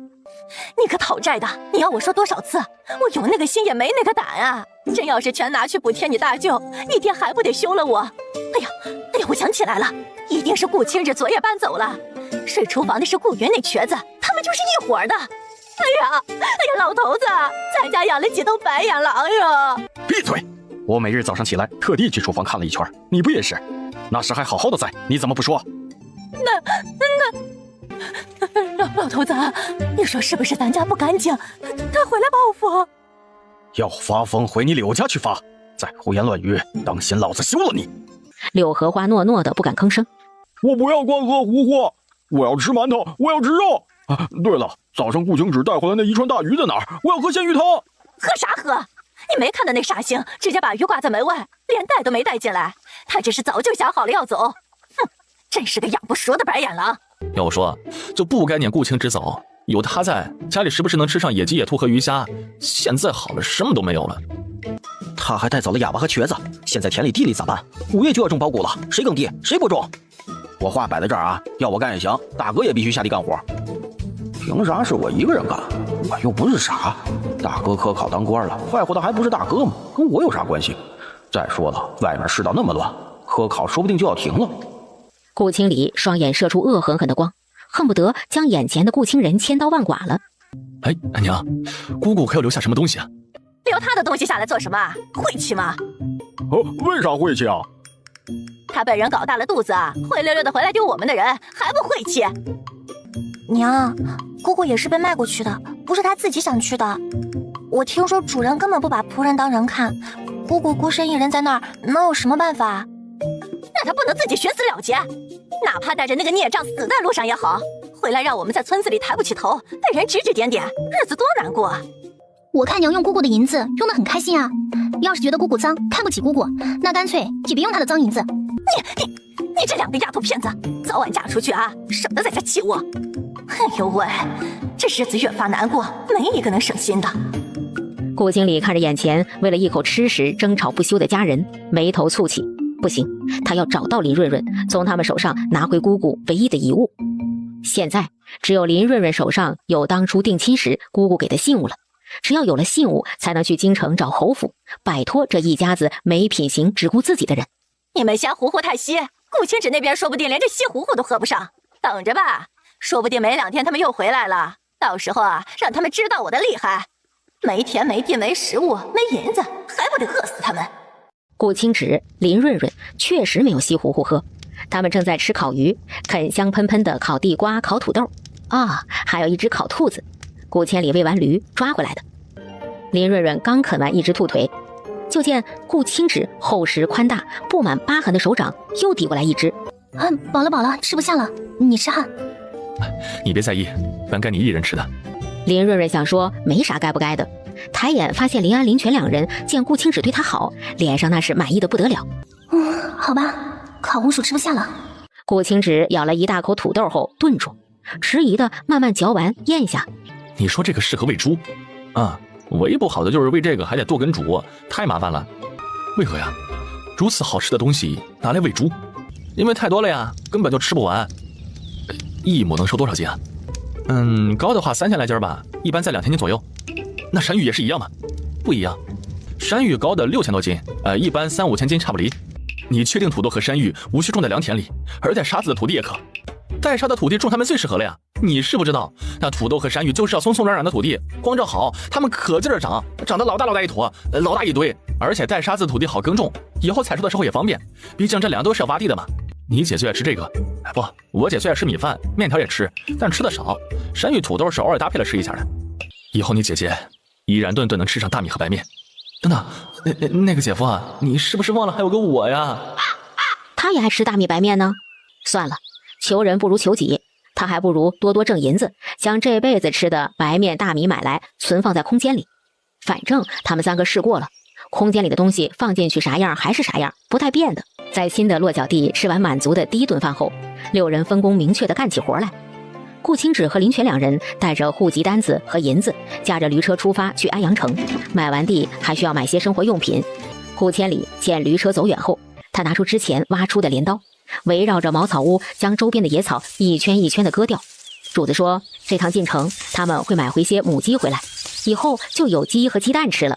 你个讨债的，你要我说多少次？我有那个心也没那个胆啊！真要是全拿去补贴你大舅，你爹还不得休了我？哎呀，我想起来了，一定是顾青日昨夜搬走了。睡厨房的是顾云那瘸子，他们就是一伙的。哎呀，老头子，咱家养了几头白眼狼呀！闭嘴！我每日早上起来特地去厨房看了一圈，你不也是？那时还好好的在，你怎么不说？老头子，你说是不是咱家不干净，他回来报复？要发疯回你柳家去发，再胡言乱语，当心老子休了你！柳荷花诺诺的不敢吭声。我不要光喝糊糊，我要吃馒头，我要吃肉。啊，对了，早上顾青只带回来那一串大鱼在哪儿？我要喝鲜鱼汤。喝啥喝？你没看到那傻星直接把鱼挂在门外，连带都没带进来。他这是早就想好了要走。哼，真是个养不熟的白眼狼。要我说，就不该撵顾青直走，有他在，家里时不时能吃上野鸡、野兔和鱼虾。现在好了，什么都没有了。他还带走了哑巴和瘸子，现在田里地里咋办？5月就要种包谷了，谁耕地谁不种？我话摆在这儿啊，要我干也行，大哥也必须下地干活。凭啥是我一个人干？我又不是傻。大哥科考当官了，坏乎的还不是大哥吗？跟我有啥关系？再说了，外面世道那么乱，科考说不定就要停了。顾青里双眼射出恶狠狠的光，恨不得将眼前的顾青人千刀万剐了。哎，娘，姑姑可有留下什么东西啊？留他的东西下来做什么？晦气吗？为啥晦气啊？他被人搞大了肚子，灰溜溜的回来丢我们的人，还不晦气？娘，姑姑也是被卖过去的，不是她自己想去的。我听说主人根本不把仆人当人看，姑姑孤身一人在那儿，能有什么办法？那他不能自己寻死了结，哪怕带着那个孽障死在路上也好，回来让我们在村子里抬不起头，被人指指点点，日子多难过啊！我看娘用姑姑的银子用得很开心啊，要是觉得姑姑脏，看不起姑姑，那干脆也别用她的脏银子。你这两个丫头片子，早晚嫁出去啊，省得在这气我。哎呦喂，这日子越发难过，没一个能省心的。顾经理看着眼前为了一口吃食争吵不休的家人，眉头蹙起。不行，他要找到林润润，从他们手上拿回姑姑唯一的遗物。现在只有林润润手上有当初定亲时姑姑给的信物了，只要有了信物，才能去京城找侯府，摆脱这一家子没品行只顾自己的人。你们嫌糊糊太稀，顾青芷那边说不定连这稀糊糊都喝不上，等着吧，说不定没2天他们又回来了，到时候啊，让他们知道我的厉害。没田没地没食物没银子，还不得饿死他们？顾青芷、林润润确实没有稀糊糊喝，他们正在吃烤鱼，啃香喷喷的烤地瓜、烤土豆啊，还有一只烤兔子。顾千里喂完驴抓回来的。林润润刚啃完一只兔腿，就见顾青芷厚实宽大、布满疤痕的手掌又递过来一只。饱了，吃不下了，你吃哈。你别在意，本该你一人吃的。林润润想说没啥该不该的，抬眼发现林安、林泉两人见顾青芷对他好，脸上那是满意的不得了。好吧，烤红薯吃不下了。顾青芷咬了一大口土豆后顿住，迟疑的慢慢嚼完咽下。你说这个适合喂猪啊？唯不好的就是喂这个还得剁跟煮，太麻烦了。为何呀？如此好吃的东西拿来喂猪，因为太多了呀，根本就吃不完。一亩能收多少斤啊？高的话3000来斤吧，一般在2000斤左右。那山芋也是一样吗？不一样，山芋高的6000多斤，一般3、5千斤差不离。你确定土豆和山芋无需种在良田里，而带沙子的土地也可。带沙的土地种它们最适合了呀。你是不知道，那土豆和山芋就是要松松软软的土地，光照好，它们可劲儿长，长得老大一坨，老大一堆。而且带沙子的土地好耕种，以后采收的时候也方便。毕竟这2都是要挖地的嘛。你姐最爱吃这个，不，我姐最爱吃米饭，面条也吃，但吃的少。山芋土豆是偶尔搭配了吃一下的。以后你姐姐依然顿顿能吃上大米和白面。等等，那个姐夫啊，你是不是忘了还有个我呀？他也爱吃大米白面呢。算了，求人不如求己，他还不如多多挣银子，将这辈子吃的白面大米买来存放在空间里。反正他们3个试过了，空间里的东西放进去啥样还是啥样，不带变的。在新的落脚地吃完满足的第1顿饭后，6人分工明确地干起活来。顾清芷和林泉2人带着户籍单子和银子，驾着驴车出发去安阳城。买完地还需要买些生活用品。顾千里见驴车走远后，他拿出之前挖出的镰刀，围绕着茅草屋将周边的野草一圈一圈地割掉。主子说，这趟进城他们会买回些母鸡回来，以后就有鸡和鸡蛋吃了。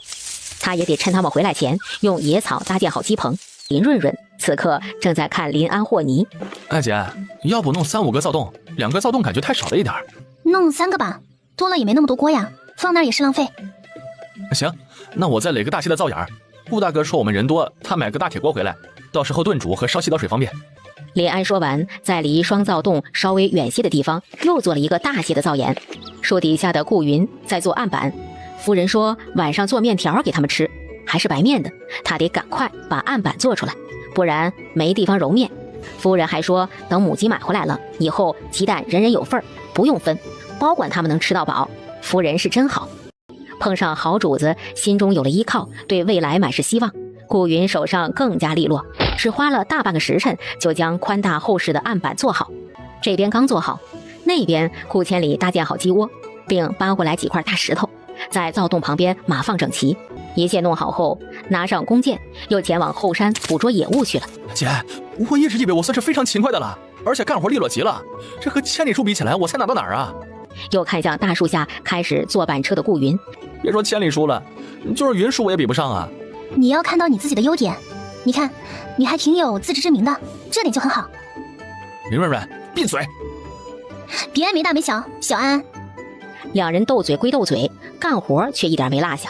他也得趁他们回来前用野草搭建好鸡棚。林润润此刻正在看林安和泥。姐，要不弄3、5个灶洞，2个灶洞感觉太少了一点。弄3个吧，多了也没那么多锅呀，放那儿也是浪费。行，那我再垒个大些的灶眼儿。顾大哥说我们人多，他买个大铁锅回来，到时候炖煮和烧洗澡水方便。林安说完，在离双灶洞稍微远些的地方又做了一个大些的灶眼。树底下的顾云在做案板，夫人说晚上做面条给他们吃，还是白面的，他得赶快把案板做出来，不然没地方揉面。夫人还说，等母鸡买回来了以后，鸡蛋人人有份儿，不用分，保管他们能吃到饱。夫人是真好，碰上好主子，心中有了依靠，对未来满是希望。顾云手上更加利落，只花了大半个时辰就将宽大厚实的案板做好。这边刚做好，那边顾千里搭建好鸡窝，并搬回来几块大石头，在灶洞旁边码放整齐。一切弄好后，拿上弓箭，又前往后山捕捉野物去了。姐，我一直以为我算是非常勤快的了，而且干活利落极了，这和千里叔比起来，我才哪到哪儿啊？又看向大树下开始坐板车的顾云，别说千里叔了，就是云叔我也比不上啊。你要看到你自己的优点，你看你还挺有自知之明的，这点就很好。林润润，闭嘴！别爱没大没小，小安安。2人斗嘴归斗嘴，干活却一点没落下。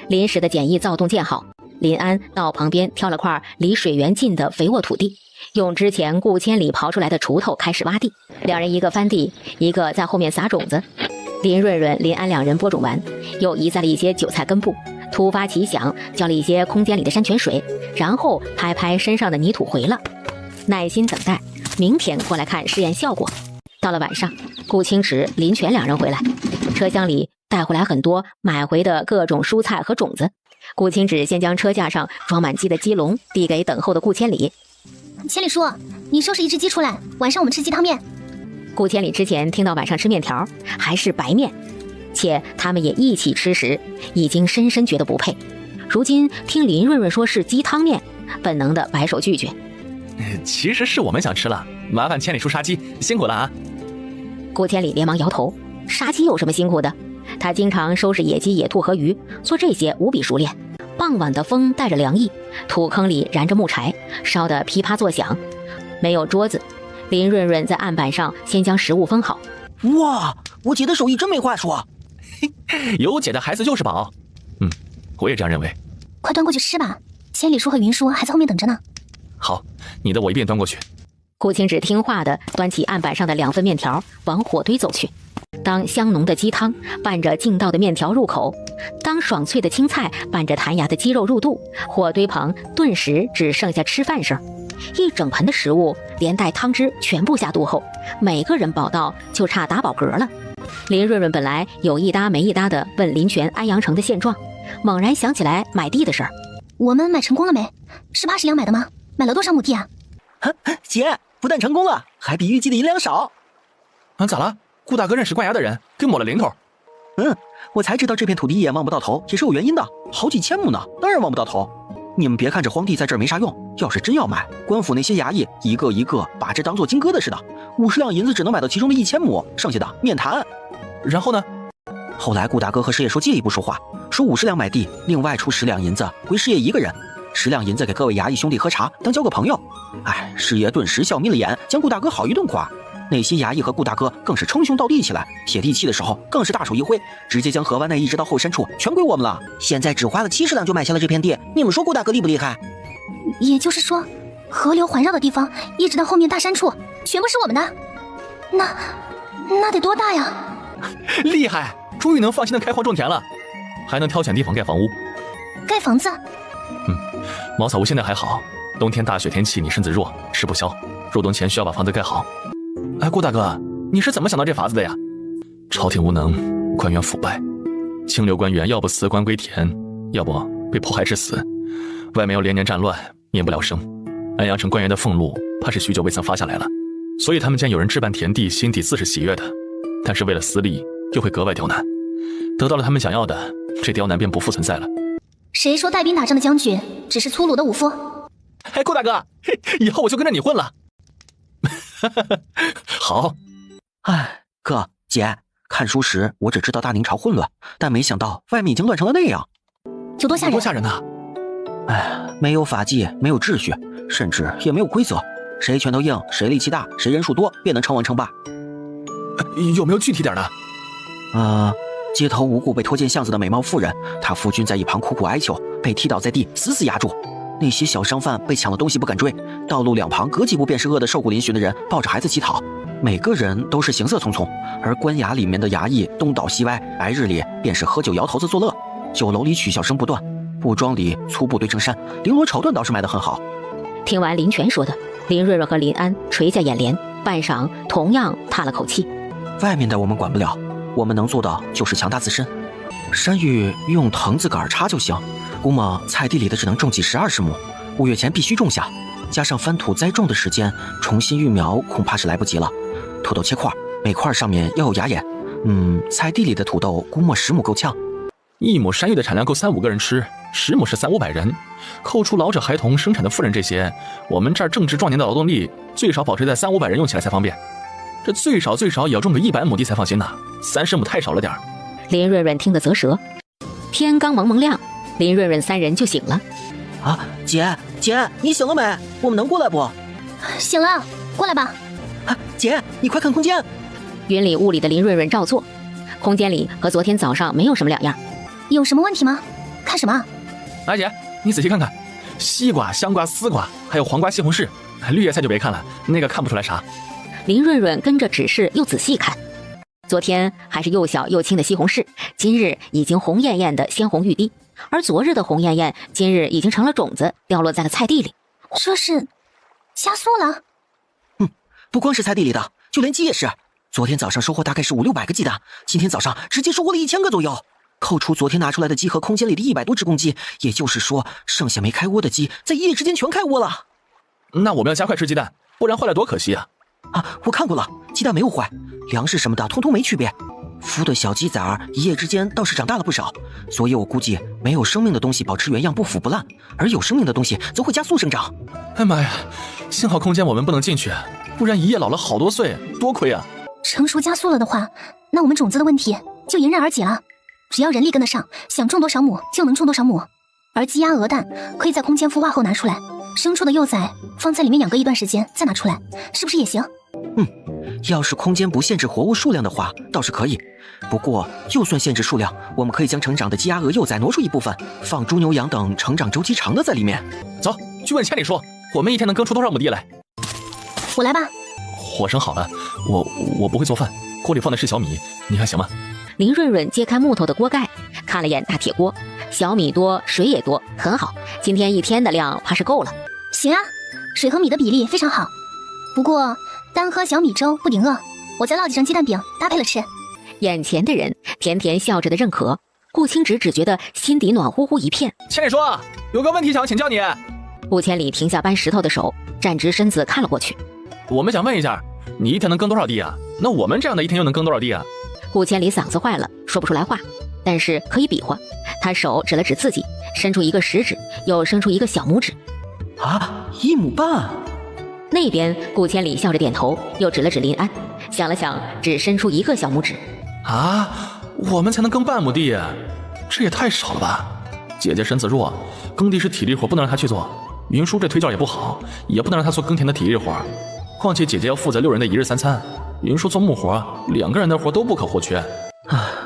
临时的简易灶洞建好，林安到旁边挑了块离水源近的肥沃土地，用之前顾千里刨出来的锄头开始挖地。2人一个翻地，一个在后面撒种子。林润润、林安2人播种完，又移栽了一些韭菜根部。突发奇想，浇了一些空间里的山泉水，然后拍拍身上的泥土回了。耐心等待，明天过来看试验效果。到了晚上，顾清池、林泉2人回来，车厢里带回来很多买回的各种蔬菜和种子。顾清芷先将车架上装满鸡的鸡笼递给等候的顾千里。千里叔，你收拾1只鸡出来，晚上我们吃鸡汤面。顾千里之前听到晚上吃面条还是白面，且他们也一起吃时，已经深深觉得不配。如今听林润润说是鸡汤面，本能的摆手拒绝。其实是我们想吃了，麻烦千里叔杀鸡，辛苦了啊。顾千里连忙摇头，杀鸡有什么辛苦的？他经常收拾野鸡、野兔和鱼，做这些无比熟练。傍晚的风带着凉意，土坑里燃着木柴，烧得噼啪作响。没有桌子，林润润在案板上先将食物分好。哇，我姐的手艺真没话说。有姐的孩子就是宝。我也这样认为。快端过去吃吧，千里叔和云叔还在后面等着呢。好，你的我一并端过去。顾清芷听话的端起案板上的2份面条往火堆走去。当香浓的鸡汤伴着劲道的面条入口，当爽脆的青菜伴着弹牙的鸡肉入肚，火堆旁顿时只剩下吃饭声。一整盆的食物连带汤汁全部下肚后，每个人饱到就差打饱嗝了。林润润本来有一搭没一搭的问林泉安阳城的现状，猛然想起来买地的事儿。我们买成功了没？是80两买的吗？买了多少亩地啊？姐，不但成功了，还比预计的银两少。咋了？顾大哥认识冠牙的人，给抹了零头。我才知道这片土地一眼望不到头，也是有原因的，好几千亩呢，当然望不到头。你们别看这皇帝在这儿没啥用，要是真要买，官府那些衙役一个一个把这当做金疙瘩似的，50两银子只能买到其中的1000亩，剩下的免谈。然后呢？后来顾大哥和师爷说借一步说话，说50两买地，另外出10两银子归师爷一个人，10两银子给各位衙役兄弟喝茶，当交个朋友。哎，师爷顿时笑眯了眼，将顾大哥好一顿夸。那些衙役和顾大哥更是称兄道弟起来，写地契的时候更是大手一挥，直接将河湾内一直到后山处全归我们了。现在只花了70两就买下了这片地，你们说顾大哥厉不厉害？也就是说，河流环绕的地方一直到后面大山处全部是我们的，那得多大呀？厉害，终于能放心的开荒种田了，还能挑选地方盖房屋。盖房子？茅草屋现在还好，冬天大雪天气你身子弱，吃不消，入冬前需要把房子盖好。哎，顾大哥，你是怎么想到这法子的呀？朝廷无能，官员腐败，清流官员要不辞官归田，要不被迫害致死，外面又连年战乱，免不了生。安阳城官员的俸禄怕是许久未曾发下来了，所以他们见有人置办田地，心底自是喜悦的，但是为了私利，又会格外刁难。得到了他们想要的，这刁难便不复存在了。谁说带兵打仗的将军只是粗鲁的武夫？哎，顾大哥，以后我就跟着你混了。好。哎，哥姐，看书时我只知道大明朝混乱，但没想到外面已经乱成了那样。有多吓人？多吓人呐！哎，没有法纪，没有秩序，甚至也没有规则，谁拳头硬，谁力气大，谁人数多，便能称王称霸。有没有具体点的？街头无故被拖进巷子的美貌妇人，她夫君在一旁苦苦哀求，被踢倒在地，死死压住。那些小商贩被抢了东西不敢追，道路两旁隔几步便是饿得瘦骨嶙峋的人抱着孩子乞讨，每个人都是行色匆匆。而官衙里面的衙役东倒西歪，白日里便是喝酒摇头子作乐，酒楼里取笑声不断，布庄里粗布堆成山，绫罗绸缎倒是卖得很好。听完林泉说的，林瑞瑞和林安垂下眼帘，半晌同样叹了口气。外面的我们管不了，我们能做的就是强大自身。山芋用藤子杆插就行，估摸菜地里的只能种几10、20亩，5月前必须种下，加上翻土栽种的时间，重新育苗恐怕是来不及了。土豆切块，每块上面要有芽眼。菜地里的土豆估摸10亩够呛。1亩山芋的产量够3、5个人吃，10亩是300-500人，扣除老者、孩童、生产的妇人这些，我们这儿正值壮年的劳动力最少保持在3、500人用起来才方便。这最少也要种个100亩地才放心呐，30亩太少了点儿。林润润听得啧舌。天刚蒙蒙亮，林润润3人就醒了。啊，姐，你醒了没？我们能过来不？醒了，过来吧。啊，姐，你快看空间。云里雾里的林润润照做，空间里和昨天早上没有什么两样。有什么问题吗？看什么？哎姐，你仔细看看，西瓜、香瓜、丝瓜，还有黄瓜、西红柿，绿叶菜就别看了，那个看不出来啥。林润润跟着指示又仔细看，昨天还是又小又青的西红柿，今日已经红艳艳的鲜红欲滴，而昨日的红艳艳，今日已经成了种子，掉落在了菜地里。这是加速了？不光是菜地里的，就连鸡也是。昨天早上收获大概是500-600个鸡蛋，今天早上直接收获了1000个左右。扣除昨天拿出来的鸡和空间里的100多只公鸡，也就是说，剩下没开窝的鸡在一夜之间全开窝了。那我们要加快吃鸡蛋，不然坏了多可惜啊！我看过了，鸡蛋没有坏，粮食什么的通通没区别。孵的小鸡仔儿一夜之间倒是长大了不少，所以我估计没有生命的东西保持原样不腐不烂，而有生命的东西则会加速生长。哎妈呀，幸好空间我们不能进去，不然一夜老了好多岁，多亏啊！成熟加速了的话，那我们种子的问题就迎刃而解了。只要人力跟得上，想种多少亩就能种多少亩。而鸡鸭鹅蛋可以在空间孵化后拿出来，生出的幼崽放在里面养个一段时间再拿出来，是不是也行？要是空间不限制活物数量的话，倒是可以。不过，就算限制数量，我们可以将成长的鸡鸭鹅幼崽挪出一部分，放猪牛羊等成长周期长的在里面。走，去问千里说，我们一天能耕出多少亩地来？我来吧。火生好了，我不会做饭，锅里放的是小米，你看行吗？林润润揭开木头的锅盖，看了眼大铁锅，小米多，水也多，很好。今天一天的量怕是够了。行啊，水和米的比例非常好。不过单喝小米粥不顶饿，我再烙几张鸡蛋饼搭配了吃。眼前的人甜甜笑着的认可，顾清直只觉得心底暖乎乎一片。千里说，有个问题想请教你。顾千里停下搬石头的手，站直身子看了过去。我们想问一下，你一天能耕多少地啊？那我们这样的一天又能耕多少地啊？顾千里嗓子坏了，说不出来话，但是可以比划。他手指了指自己，伸出一个食指，又伸出一个小拇指。啊，1亩半！那边顾千里笑着点头，又指了指林安，想了想，只伸出一个小拇指。啊，我们才能耕半亩地，这也太少了吧？姐姐身子弱，耕地是体力活，不能让她去做。云舒这腿脚也不好，也不能让她做耕田的体力活。况且姐姐要负责6人的1日3餐，云舒做木活，2个人的活都不可或缺。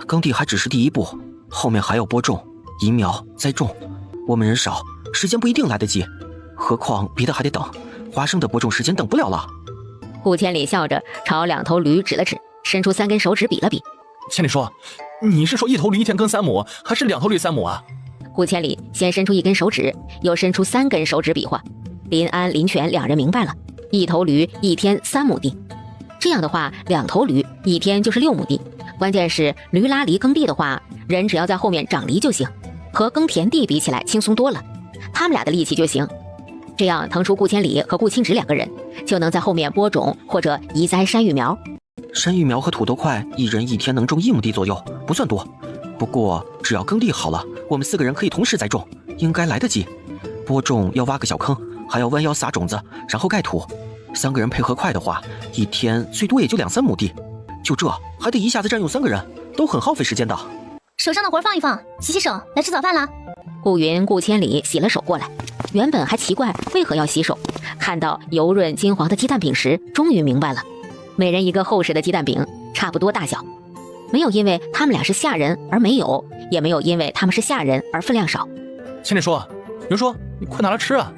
耕地还只是第一步，后面还要播种、移苗、栽种。我们人少，时间不一定来得及，何况别的还得等。花生的播种时间等不了了。顾千里笑着朝2头驴指了指，伸出3根手指比了比。千里说，你是说1头驴1天耕3亩，还是2头驴3亩啊？顾千里先伸出1根手指，又伸出3根手指比划。林安、林泉2人明白了，1头驴1天3亩地。这样的话，2头驴1天就是6亩地。关键是驴拉犁耕地的话，人只要在后面长犁就行，和耕田地比起来轻松多了。他们俩的力气就行。这样腾出顾千里和顾清直2个人，就能在后面播种或者移栽山芋苗。山芋苗和土豆块，1人1天能种1亩地左右，不算多。不过只要耕地好了，我们4个人可以同时栽种，应该来得及。播种要挖个小坑，还要弯腰撒种子，然后盖土。3个人配合快的话，1天最多也就2、3亩地。就这还得一下子占用3个人，都很耗费时间的。手上的活放一放，洗洗手，来吃早饭啦。顾云、顾千里洗了手过来，原本还奇怪为何要洗手，看到油润金黄的鸡蛋饼时，终于明白了。每人1个厚实的鸡蛋饼，差不多大小。没有因为他们俩是下人而没有，也没有因为他们是下人而分量少。千里说，云舒，你快拿来吃啊！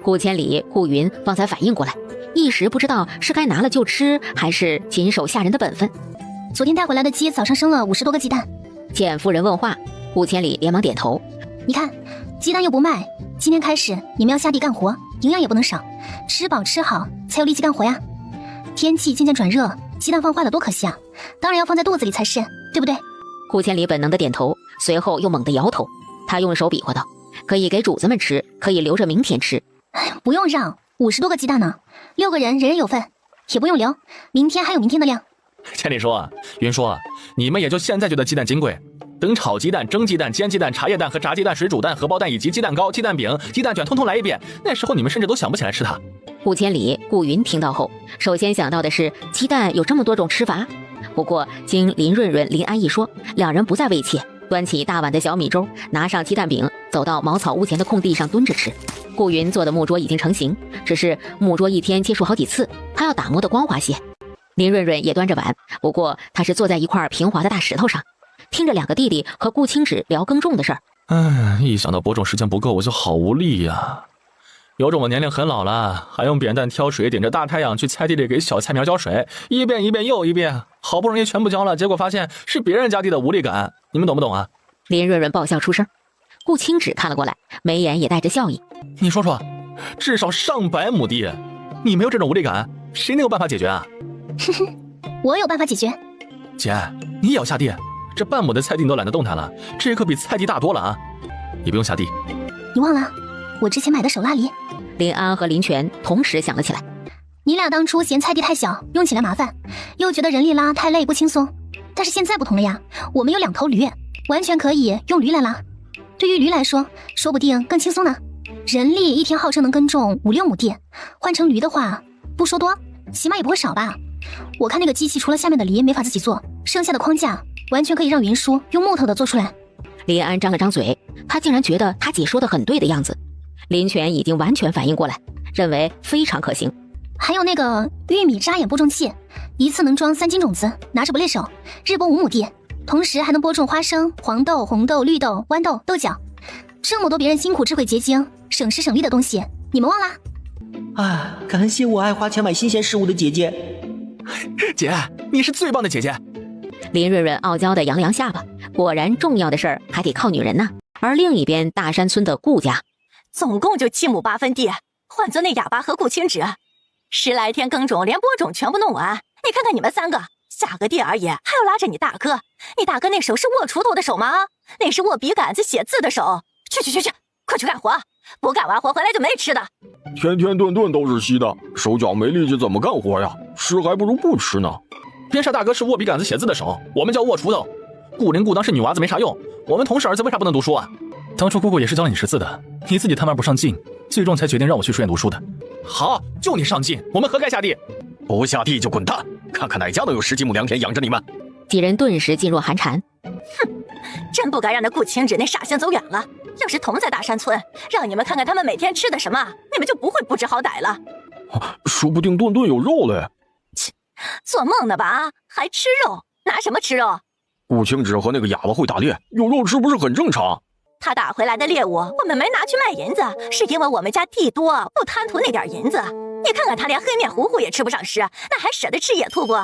顾千里、顾云方才反应过来，一时不知道是该拿了就吃，还是谨守下人的本分。昨天带回来的鸡早上生了50多个鸡蛋。见夫人问话，顾千里连忙点头。你看，鸡蛋又不卖，今天开始你们要下地干活，营养也不能少，吃饱吃好才有力气干活呀。天气渐渐转热，鸡蛋放坏了多可惜啊，当然要放在肚子里才是，对不对？顾千里本能的点头，随后又猛地摇头。他用手比划道，可以给主子们吃，可以留着明天吃。不用让，50多个鸡蛋呢，6个人人人有份，也不用留，明天还有明天的量。千里说，云说，你们也就现在觉得鸡蛋金贵，等炒鸡蛋、蒸鸡蛋、煎鸡蛋、茶叶蛋和炸鸡蛋、水煮蛋、荷包蛋以及鸡蛋糕、鸡蛋饼、鸡蛋卷通通来一遍，那时候你们甚至都想不起来吃它。顾千里、顾云听到后，首先想到的是鸡蛋有这么多种吃法。不过经林润润、林安一说，2人不再畏怯，端起大碗的小米粥，拿上鸡蛋饼，走到茅草屋前的空地上蹲着吃。顾云做的木桌已经成型，只是木桌1天切数好几次，他要打磨的光滑些。林润润也端着碗，不过他是坐在一块平滑的大石头上，听着2个弟弟和顾清芷聊耕种的事儿。一想到播种时间不够，我就好无力呀。有种我年龄很老了，还用扁担挑水，顶着大太阳去菜地里给小菜苗浇水，一遍一遍又一遍，好不容易全部浇了，结果发现是别人家地的无力感，你们懂不懂啊？林润润爆笑出声，顾清芷看了过来，眉眼也带着笑意。你说说，至少上百亩地，你没有这种无力感，谁能有办法解决啊？我有办法解决。姐，你也要下地？这半亩的菜地你都懒得动弹了，这可比菜地大多了啊！你不用下地。你忘了我之前买的手拉犁？林安和林泉同时想了起来。你俩当初嫌菜地太小，用起来麻烦，又觉得人力拉太累不轻松，但是现在不同了呀，我们有2头驴，完全可以用驴来拉。对于驴来说，说不定更轻松呢。人力1天号称能耕种5、6亩地，换成驴的话，不说多，起码也不会少吧。我看那个机器除了下面的犁没法自己做，剩下的框架完全可以让云舒用木头的做出来。林安张了张嘴，他竟然觉得他姐说的很对的样子。林泉已经完全反应过来，认为非常可行。还有那个玉米扎眼播种器，一次能装3斤种子，拿着不累手，日播5亩地，同时还能播种花生、黄豆、红豆、绿豆、豌豆、豆角，这么多别人辛苦智慧结晶、省时省力的东西，你们忘啦？感谢我爱花钱买新鲜事物的姐姐。姐，你是最棒的姐姐。林润润傲娇的扬了扬下巴，果然重要的事儿还得靠女人呢。而另一边大山村的顾家，总共就7亩8分地，换做那哑巴和顾清芷，10来天耕种，连播种全部弄完。你看看你们3个，下个地而已，还要拉着你大哥。你大哥那手是握锄头的手吗？那是握笔杆子写字的手。去，快去干活，不干完活回来就没吃的。天天顿顿都是稀的，手脚没力气怎么干活呀？吃还不如不吃呢。边上大哥是握笔杆子写字的手，我们叫握锄头。顾铃顾当是女娃子没啥用，我们同事儿子为啥不能读书啊？当初姑姑也是教了你识字的，你自己贪玩不上进，最终才决定让我去书院读书的。好，就你上进，我们何该下地？不下地就滚蛋！看看哪家能有10几亩良田养着你们。几人顿时噤若寒蝉。真不该让那顾青芷那傻仙走远了。要是同在大山村，让你们看看他们每天吃的什么，你们就不会不知好歹了。说不定顿顿有肉嘞。切，做梦呢吧？还吃肉？拿什么吃肉？顾青芷和那个哑巴会打猎，有肉吃不是很正常？他打回来的猎物，我们没拿去卖银子，是因为我们家地多，不贪图那点银子。你看看他连黑面糊糊也吃不上吃，那还舍得吃野兔不？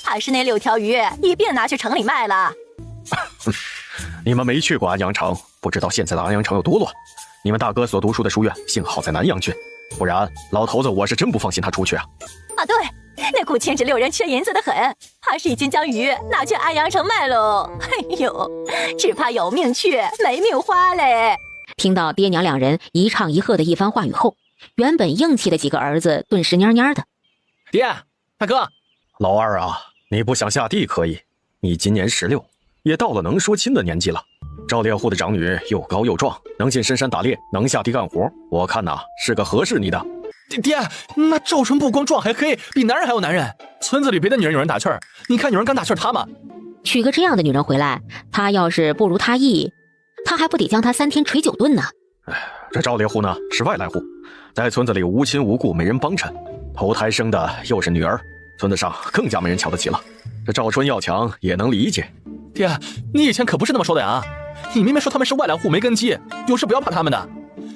还是那6条鱼一并拿去城里卖了。你们没去过安阳城，不知道现在的安阳城有多乱。你们大哥所读书的书院，幸好在南阳郡，不然老头子我是真不放心他出去啊。啊，对，那顾青芷6人缺银子的很，怕是已经将鱼拿去安阳城卖喽。哎呦，只怕有命去，没命花嘞。听到爹娘2人一唱一和的一番话语后，原本硬气的几个儿子顿时蔫蔫的。爹，大哥，老二啊，你不想下地可以，你今年16，也到了能说亲的年纪了。赵猎户的长女又高又壮，能进深山打猎，能下地干活，我看呐是个合适你的。爹，那赵春不光壮还黑，比男人还有男人。村子里别的女人有人打趣儿，你看有人敢打趣儿他吗？娶个这样的女人回来，他要是不如他意，他还不得将她3天捶9顿呢？这赵猎户呢是外来户，在村子里无亲无故，没人帮衬，头胎生的又是女儿，村子上更加没人瞧得起了。这赵春要强也能理解。爹，你以前可不是那么说的呀！你明明说他们是外来户没根基，有事不要怕他们的。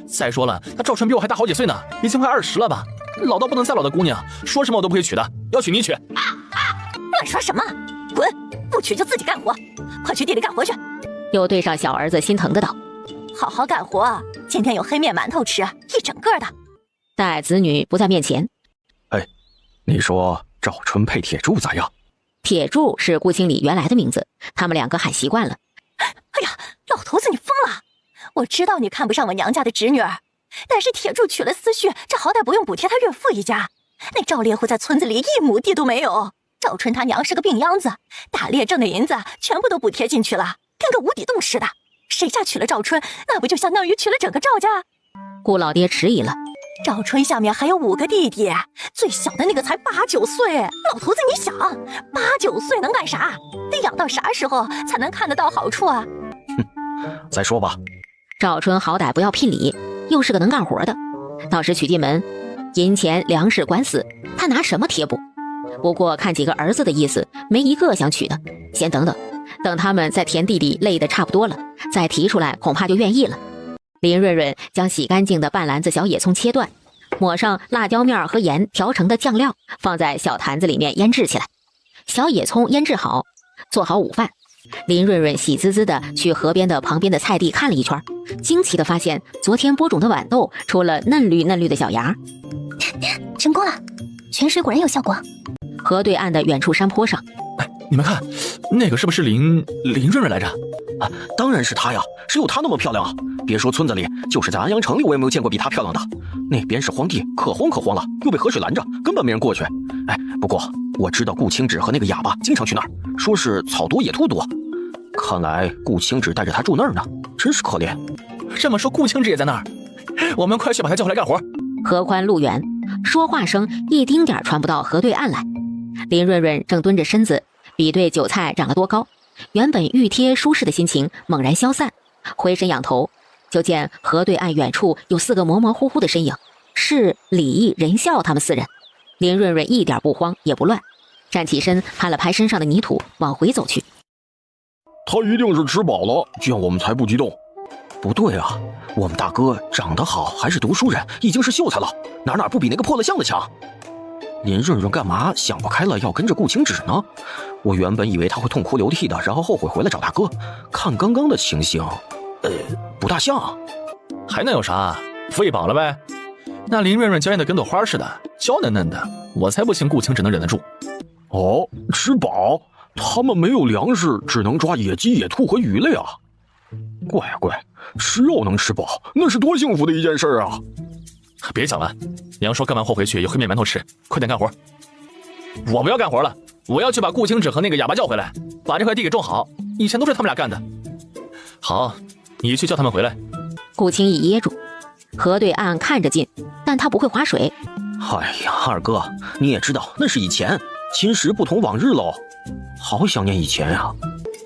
再说了，那赵春比我还大好几岁呢，已经快20了吧？老到不能再老的姑娘，说什么我都不会娶的，要娶你娶。乱说什么？滚！不娶就自己干活，快去地里干活去。又对上小儿子心疼的道：“好好干活，今天有黑面馒头吃，一整个的。”待子女不在面前，你说赵春配铁柱咋样？铁柱是顾经理原来的名字，他们2个喊习惯了。哎呀，老头子你疯了！我知道你看不上我娘家的侄女儿，但是铁柱娶了思绪，这好歹不用补贴他岳父一家。那赵猎户在村子里1亩地都没有，赵春他娘是个病秧子，打猎挣的银子全部都补贴进去了，跟个无底洞似的。谁家娶了赵春，那不就相当于娶了整个赵家？顾老爹迟疑了。赵春下面还有5个弟弟，最小的那个才8、9岁。老头子你想，8、9岁能干啥？得养到啥时候才能看得到好处啊？再说吧。赵春好歹不要聘礼，又是个能干活的，到时娶进门，银钱粮食管死，他拿什么贴补？不过看几个儿子的意思，没一个想娶的。先等等，等他们在田地里累得差不多了，再提出来恐怕就愿意了。林润润将洗干净的半篮子小野葱切断，抹上辣椒面和盐调成的酱料，放在小坛子里面腌制起来。小野葱腌制好，做好午饭。林润润喜滋滋的去河边的旁边的菜地看了一圈，惊奇的发现昨天播种的豌豆出了嫩绿嫩绿的小芽。成功了，泉水果然有效果。河对岸的远处山坡上，你们看，那个是不是林润润来着？啊，当然是她呀，只有她那么漂亮啊！别说村子里，就是在安阳城里，我也没有见过比她漂亮的。那边是荒地，可荒了，又被河水拦着，根本没人过去。哎，不过我知道顾青芷和那个哑巴经常去那儿，说是草多野兔多。看来顾青芷带着他住那儿呢，真是可怜。这么说，顾青芷也在那儿，我们快去把他叫回来干活。河宽路远，说话声一丁点传不到河对岸来。林润润正蹲着身子比对韭菜长了多高，原本熨帖舒适的心情猛然消散，回身仰头，就见河对岸远处有4个模模糊糊的身影，是李仁孝他们4人。林润润一点不慌也不乱，站起身拍了拍身上的泥土，往回走去。他一定是吃饱了，见我们才不激动。不对啊，我们大哥长得好，还是读书人，已经是秀才了，哪不比那个破了相的强。林润润干嘛想不开了要跟着顾青芷呢？我原本以为他会痛哭流涕的，然后后悔回来找大哥。看刚刚的情形，不大像。还能有啥？喂饱了呗。那林润润娇艳的跟朵花似的，娇嫩嫩的，我才不信顾青芷能忍得住。哦，吃饱？他们没有粮食，只能抓野鸡、野兔和鱼类啊。乖，吃肉能吃饱，那是多幸福的一件事啊！别讲了，娘说干完活回去有黑面馒头吃，快点干活。我不要干活了，我要去把顾青芷和那个哑巴叫回来，把这块地给种好，以前都是他们俩干的。好，你去叫他们回来，顾青一噎住。河对岸看着近，但他不会划水。哎呀，二哥，你也知道那是以前，今时不同往日喽。好想念以前呀。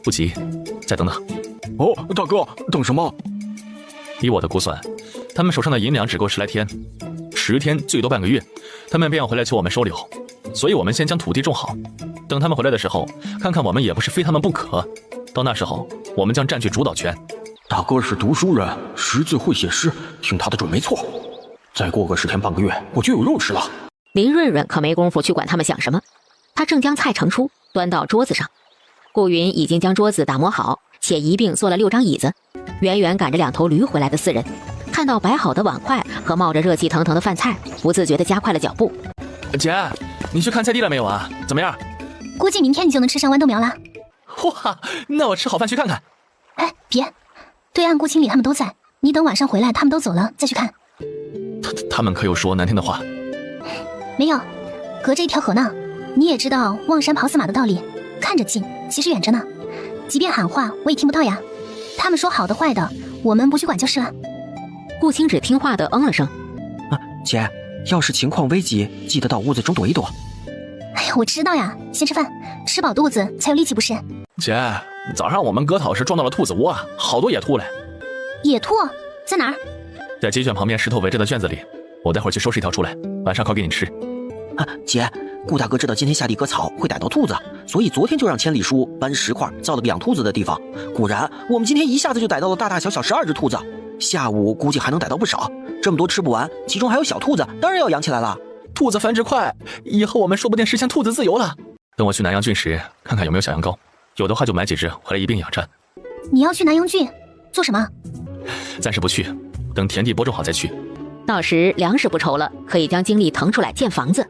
不急，再等等。哦，大哥，等什么？以我的估算，他们手上的银两只够10来天，10天最多半个月，他们便要回来求我们收留。所以我们先将土地种好，等他们回来的时候，看看我们也不是非他们不可。到那时候，我们将占据主导权。大哥是读书人，识字会写诗，听他的准没错。再过个10天半个月，我就有肉吃了。林润润可没工夫去管他们想什么，他正将菜盛出，端到桌子上。顾云已经将桌子打磨好，且一并做了6张椅子。远远赶着2头驴回来的4人，看到摆好的碗筷和冒着热气腾腾的饭菜，不自觉地加快了脚步。姐，你去看菜地了没有啊？怎么样？估计明天你就能吃上豌豆苗了。哇，那我吃好饭去看看。哎，别，对岸顾经理他们都在，你等晚上回来，他们都走了再去看。他们可有说难听的话？没有，隔着一条河呢。你也知道望山跑死马的道理，看着近，其实远着呢。即便喊话，我也听不到呀。他们说好的坏的，我们不去管就是了。顾青只听话的嗯了声。姐，要是情况危急，记得到屋子中躲一躲。哎呀，我知道呀，先吃饭，吃饱肚子才有力气不是？姐，早上我们割草时撞到了兔子窝，好多野兔嘞。野兔在哪儿？在鸡圈旁边石头围着的圈子里，我待会儿去收拾一条出来，晚上烤给你吃。姐，顾大哥知道今天下地割草会逮到兔子，所以昨天就让千里叔搬石块造了个养兔子的地方。果然，我们今天一下子就逮到了大大小小12只兔子，下午估计还能逮到不少。这么多吃不完，其中还有小兔子，当然要养起来了。兔子繁殖快，以后我们说不定实现兔子自由了。等我去南阳郡时，看看有没有小羊羔，有的话就买几只回来一并养着。你要去南阳郡做什么？暂时不去，等田地播种好再去。到时粮食不愁了，可以将精力腾出来建房子。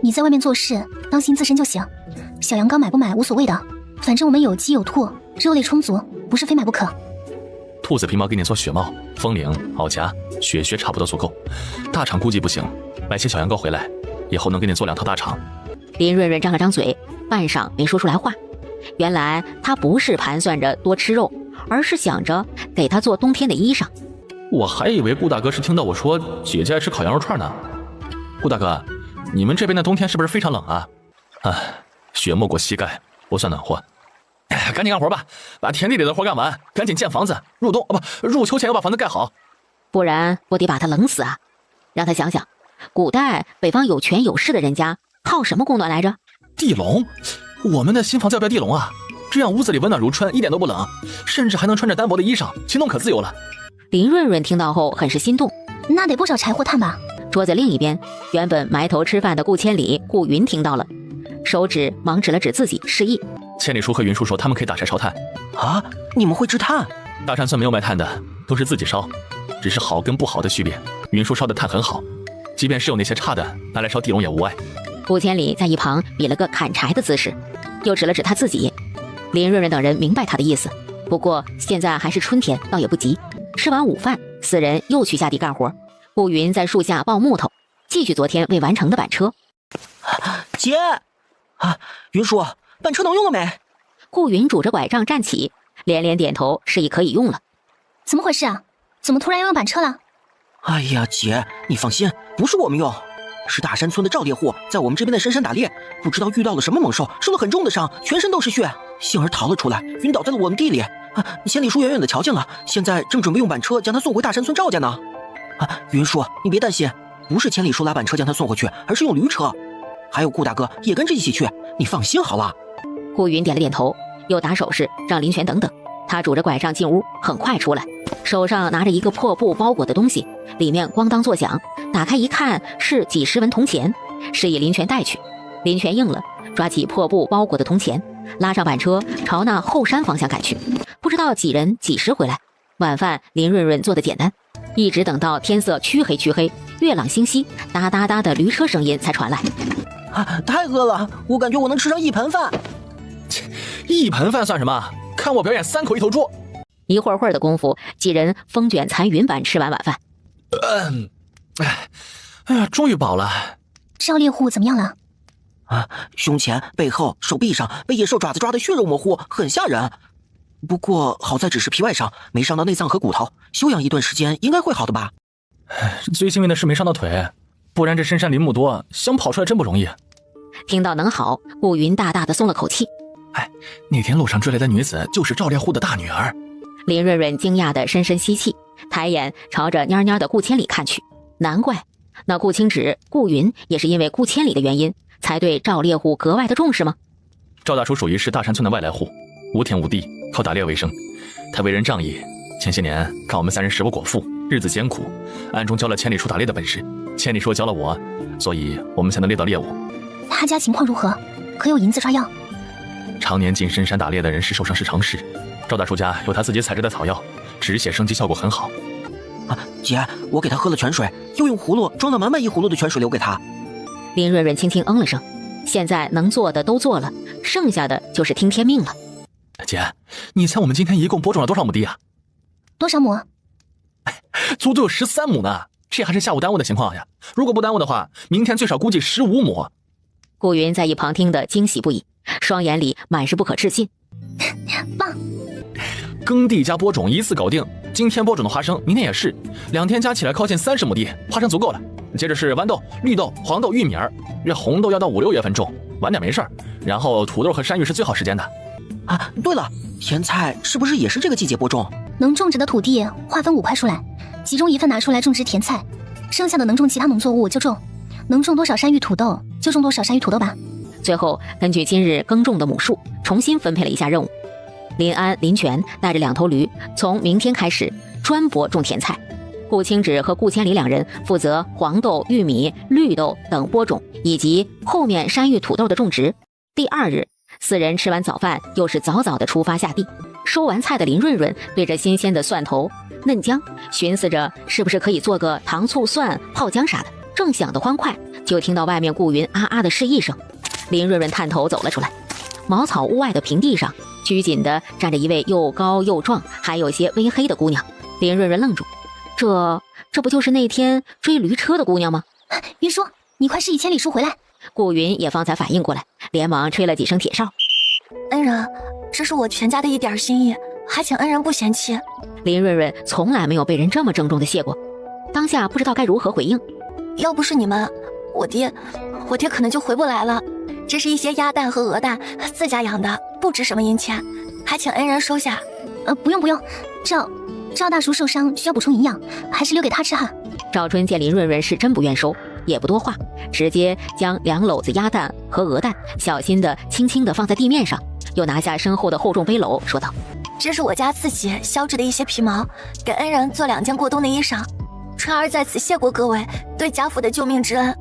你在外面做事，当心自身就行。小羊羔买不买无所谓的，反正我们有鸡有兔，肉类充足，不是非买不可。兔子皮毛给你做雪帽、风铃、袄夹、雪靴差不多足够，大氅估计不行。买些小羊羔回来，以后能给你做2套大氅。林润润张了张嘴，半晌没说出来话。原来他不是盘算着多吃肉，而是想着给他做冬天的衣裳。我还以为顾大哥是听到我说姐姐爱吃烤羊肉串呢。顾大哥，你们这边的冬天是不是非常冷啊？雪没过膝盖，不算暖和。赶紧干活吧，把田地里的活干完，赶紧建房子。入秋前要把房子盖好，不然我得把他冷死啊！让他想想，古代北方有权有势的人家靠什么供暖来着？地笼。我们的新房子要不要地笼啊？这样屋子里温暖如春，一点都不冷，甚至还能穿着单薄的衣裳，行动可自由了。林润润听到后很是心动，那得不少柴火炭吧？桌子另一边，原本埋头吃饭的顾千里、顾云听到了，手指忙指了指自己，示意。千里叔和云叔说他们可以打柴烧炭。啊，你们会制炭？大山村没有卖炭的，都是自己烧，只是好跟不好的区别。云叔烧的炭很好，即便是有那些差的，拿来烧地笼也无碍。顾千里在一旁比了个砍柴的姿势，又指了指他自己。林润润等人明白他的意思，不过现在还是春天，倒也不急。吃完午饭，4人又去下地干活。顾云在树下抱木头，继续昨天未完成的板车。姐，云叔，板车能用了没？顾云拄着拐杖站起，连连点头，示意可以用了。怎么回事啊？怎么突然要用板车了？哎呀，姐，你放心，不是我们用，是大山村的赵猎户在我们这边的深山打猎，不知道遇到了什么猛兽，受了很重的伤，全身都是血，幸而逃了出来，晕倒在了我们地里。千里叔远远的瞧见了，现在正准备用板车将他送回大山村赵家呢。云叔，你别担心，不是千里叔拉板车将他送回去，而是用驴车，还有顾大哥也跟着一起去，你放心好了。顾云点了点头，又打手势让林泉等等。他拄着拐杖进屋，很快出来，手上拿着一个破布包裹的东西，里面咣当作响，打开一看是几十文铜钱，示意林泉带去。林泉应了，抓起破布包裹的铜钱，拉上板车朝那后山方向赶去。不知道几人几时回来。晚饭林润润做的简单，一直等到天色黢黑，月朗星稀，哒哒哒的驴车声音才传来。太饿了，我感觉我能吃上1盆饭。1盆饭算什么？看我表演3口1头猪！一会儿的功夫，几人风卷残云般吃完晚饭。哎呀，终于饱了。赵猎户怎么样了？胸前、背后、手臂上被野兽爪子抓得血肉模糊，很吓人。不过好在只是皮外伤，没伤到内脏和骨头，休养一段时间应该会好的吧。最幸运的是没伤到腿，不然这深山林木多，想跑出来真不容易。听到能好，顾云大大的松了口气。那天路上追来的女子就是赵烈户的大女儿。林润润惊讶的深深吸气，抬眼朝着蔫蔫的顾千里看去。难怪那顾清止、顾云也是因为顾千里的原因，才对赵烈户格外的重视吗？赵大叔属于是大山村的外来户，无田无地，靠打猎为生。他为人仗义，前些年看我们3人食不果腹，日子艰苦，暗中教了千里出打猎的本事。千里说教了我，所以我们才能猎到猎物。他家情况如何？可有银子抓药？常年进深山打猎的人是受伤是常事，赵大叔家有他自己采摘的草药，止血生肌效果很好。姐，我给他喝了泉水，又用葫芦装了满满一葫芦的泉水留给他。林润润轻轻嗯了声，现在能做的都做了，剩下的就是听天命了。姐，你猜我们今天一共播种了多少亩地啊？多少亩？足足有13亩呢，这还是下午耽误的情况呀。如果不耽误的话，明天最少估计15亩。顾云在一旁听得惊喜不已，双眼里满是不可置信。棒！耕地加播种一次搞定，今天播种的花生，明天也是，2天加起来靠近30亩地，花生足够了。接着是豌豆、绿豆、黄豆、玉米儿，这红豆要到5、6月份种，晚点没事儿。然后土豆和山芋是最好时间的。对了，甜菜是不是也是这个季节播种？能种植的土地划分5块出来，其中1份拿出来种植甜菜，剩下的能种其他农作物就种，能种多少山芋土豆就种多少山芋土豆吧。最后根据今日耕种的亩数，重新分配了一下任务。林安、林泉带着2头驴，从明天开始专播种甜菜。顾清止和顾千里2人负责黄豆、玉米、绿豆等播种，以及后面山芋土豆的种植。第2日，4人吃完早饭，又是早早的出发下地。收完菜的林润润对着新鲜的蒜头、嫩姜，寻思着是不是可以做个糖醋蒜泡姜啥的。正想得欢快，就听到外面顾云啊啊的示意声。林润润探头走了出来，茅草屋外的平地上，拘谨地站着一位又高又壮，还有些微黑的姑娘。林润润愣住，这不就是那天追驴车的姑娘吗？云叔，你快示意千里叔回来。顾云也方才反应过来，连忙吹了几声铁哨。恩人，这是我全家的一点心意，还请恩人不嫌弃。林润润从来没有被人这么郑重的谢过，当下不知道该如何回应。要不是你们，我爹可能就回不来了。这是一些鸭蛋和鹅蛋，自家养的，不值什么银钱，还请恩人收下。不用，赵大叔受伤需要补充营养，还是留给他吃哈。赵春见林润润是真不愿收，也不多话，直接将2篓子鸭蛋和鹅蛋小心的、轻轻的放在地面上，又拿下身后的厚重背篓，说道：“这是我家自己削制的一些皮毛，给恩人做2件过冬的衣裳。春儿在此谢过各位对家父的救命之恩。”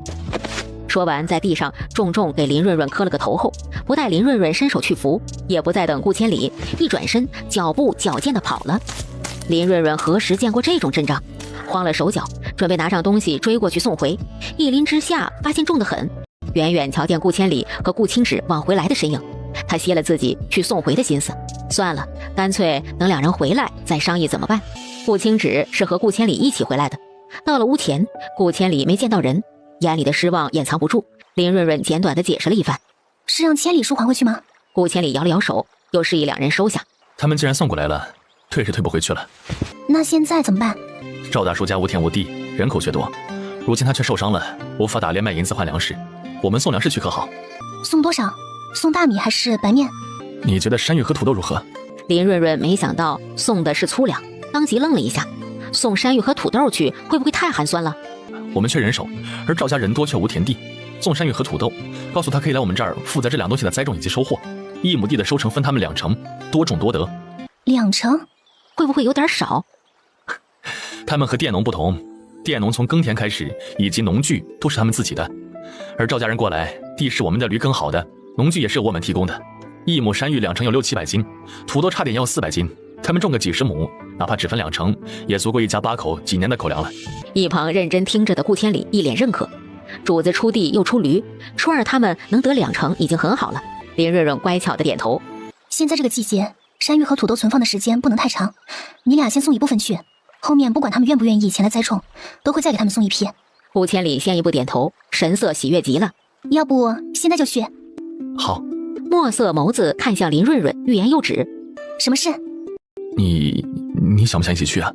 说完，在地上重重给林润润磕了个头后，不待林润润伸手去扶，也不再等顾千里，一转身，脚步矫健的跑了。林润润何时见过这种阵仗，慌了手脚，准备拿上东西追过去送回，一拎之下发现重得很，远远瞧见顾千里和顾清止往回来的身影，他歇了自己去送回的心思，算了，干脆等2人回来再商议怎么办。顾清止是和顾千里一起回来的，到了屋前，顾千里没见到人，眼里的失望掩藏不住，林润润简短的解释了一番。是让千里叔还回去吗？顾千里摇了摇手，又示意2人收下。他们既然送过来了，退是退不回去了。那现在怎么办？赵大叔家无田无地，人口却多，如今他却受伤了，无法打猎卖银子换粮食，我们送粮食去可好？送多少？送大米还是白面？你觉得山芋和土豆如何？林润润没想到送的是粗粮，当即愣了一下，送山芋和土豆去会不会太寒酸了？我们缺人手，而赵家人多却无田地，送山芋和土豆，告诉他可以来我们这儿负责这2东西的栽种以及收获，1亩地的收成分他们2成，多种多得。2成？会不会有点少？他们和佃农不同，佃农从耕田开始以及农具都是他们自己的，而赵家人过来，地是我们的驴耕好的，农具也是由我们提供的，1亩山芋2成有600-700斤，土豆差点要400斤，他们种个几十亩，哪怕只分2成，也足够一家8口几年的口粮了。一旁认真听着的顾千里一脸认可，主子出地又出驴，春儿他们能得2成已经很好了。林润润乖巧的点头。现在这个季节，山芋和土豆存放的时间不能太长，你俩先送一部分去，后面不管他们愿不愿意前来栽种，都会再给他们送一批。顾千里先一步点头，神色喜悦极了。要不现在就去？好。墨色眸子看向林润润，欲言又止。什么事？你想不想一起去啊？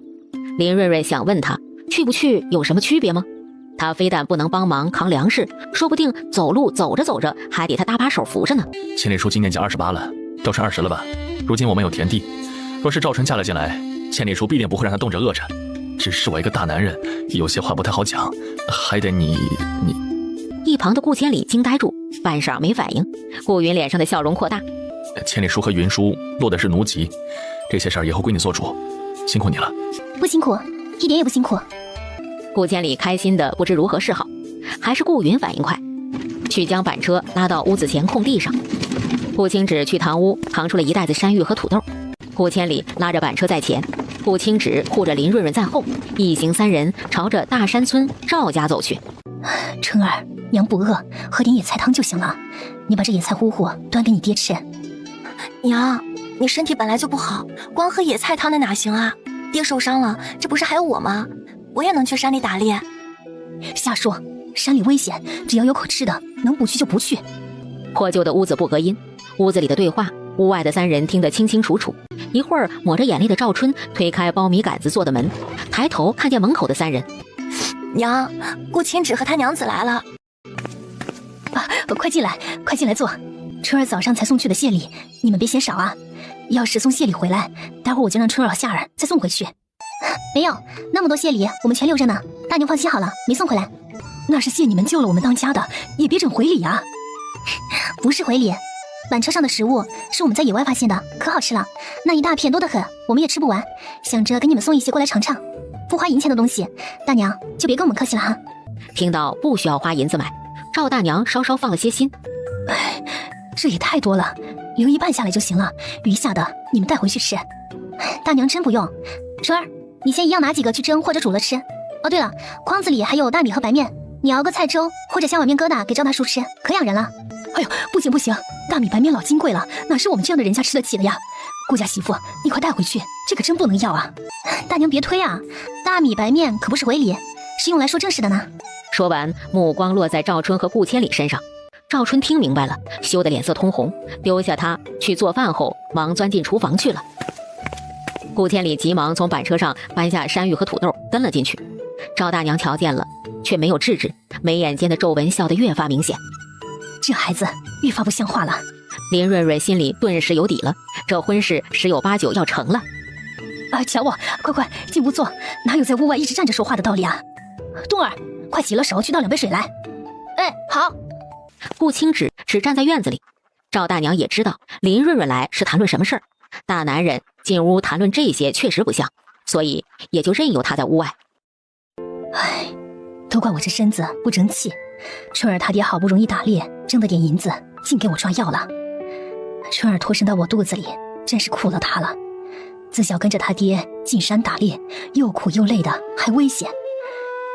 林润润想问他去不去有什么区别吗？他非但不能帮忙扛粮食，说不定走路走着走着还得他搭把手扶着呢。千里叔今年已经28了，赵春20了吧？如今我们有田地，若是赵春嫁了进来，千里叔必定不会让他冻着饿着。只是我一个大男人，有些话不太好讲，还得你。一旁的顾千里惊呆住，半晌没反应。顾云脸上的笑容扩大，千里叔和云叔落的是奴籍，这些事儿以后归你做主，辛苦你了。不辛苦，一点也不辛苦。顾千里开心的不知如何是好，还是顾云反应快，去将板车拉到屋子前空地上。顾清芷去堂屋扛出了一袋子山芋和土豆，顾千里拉着板车在前，顾清芷护着林润润在后，一行3人朝着大山村赵家走去。春儿，娘不饿，喝点野菜汤就行了。你把这野菜糊糊端给你爹吃。娘，你身体本来就不好，光喝野菜汤的哪行啊？爹受伤了，这不是还有我吗？我也能去山里打猎。瞎说，山里危险，只要有口吃的，能不去就不去。破旧的屋子不隔音，屋子里的对话，屋外的3人听得清清楚楚。一会儿，抹着眼泪的赵春推开苞米杆子做的门，抬头看见门口的3人。娘，顾清芷和他娘子来了。快进来，快进来坐。春儿早上才送去的谢礼，你们别嫌少啊。要是送谢礼回来，待会儿我就让春儿老下儿再送回去。没有，那么多谢礼我们全留着呢。大娘放心好了，没送回来。那是谢你们救了我们当家的，也别整回礼啊。不是回礼，板车上的食物是我们在野外发现的，可好吃了，那一大片多得很，我们也吃不完，想着给你们送一些过来尝尝。不花银钱的东西，大娘就别跟我们客气了哈。听到不需要花银子买，赵大娘稍稍放了些心。这也太多了，留一半下来就行了，余下的你们带回去吃。大娘真不用。春儿，你先一样拿几个去蒸或者煮了吃。哦对了，筐子里还有大米和白面，你熬个菜粥或者下碗面疙瘩给赵大叔吃，可养人了。哎呦，不行不行，大米白面老金贵了，哪是我们这样的人家吃得起的呀？顾家媳妇，你快带回去，这可真不能要啊！大娘别推啊，大米白面可不是回礼，是用来说正事的呢。说完，目光落在赵春和顾千里身上。赵春听明白了，羞得脸色通红，丢下他去做饭后，忙钻进厨房去了。顾千里急忙从板车上搬下山芋和土豆，跟了进去。赵大娘瞧见了，却没有制止，眉眼间的皱纹笑得越发明显。这孩子越发不像话了。林润润心里顿时有底了，这婚事10有8九要成了。瞧我，快进屋坐，哪有在屋外一直站着说话的道理啊？冬儿，快洗了手，去倒2杯水来。哎，好。顾清芷只站在院子里，赵大娘也知道林润润来是谈论什么事儿，大男人进屋谈论这些确实不像，所以也就任由他在屋外。都怪我这身子不争气，春儿他爹好不容易打猎挣的点银子，竟给我抓药了。春儿脱身到我肚子里，真是苦了他了。自小跟着他爹进山打猎，又苦又累的，还危险。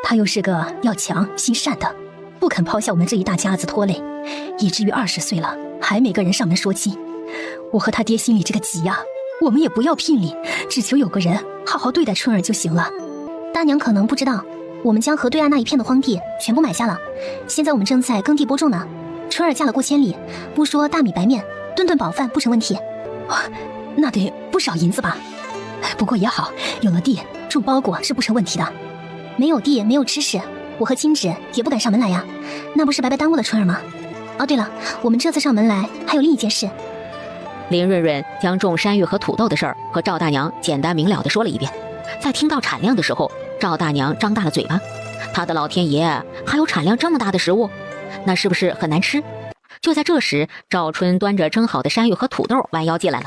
他又是个要强心善的，不肯抛下我们这一大家子拖累，以至于20岁了还没个人上门说亲。我和他爹心里这个急呀，我们也不要聘礼，只求有个人好好对待春儿就行了。大娘可能不知道，我们将河对岸那一片的荒地全部买下了，现在我们正在耕地播种呢。春儿嫁了过千里，不说大米白面，顿顿饱饭不成问题。那得不少银子吧？不过也好，有了地种包裹是不成问题的。没有地没有吃食，我和清芷也不敢上门来呀，那不是白白耽误了春儿吗？哦对了，我们这次上门来还有另一件事。林润润将种山芋和土豆的事儿和赵大娘简单明了地说了一遍。在听到产量的时候，赵大娘张大了嘴巴，她的老天爷，还有产量这么大的食物，那是不是很难吃？就在这时，赵春端着蒸好的山芋和土豆弯腰进来了。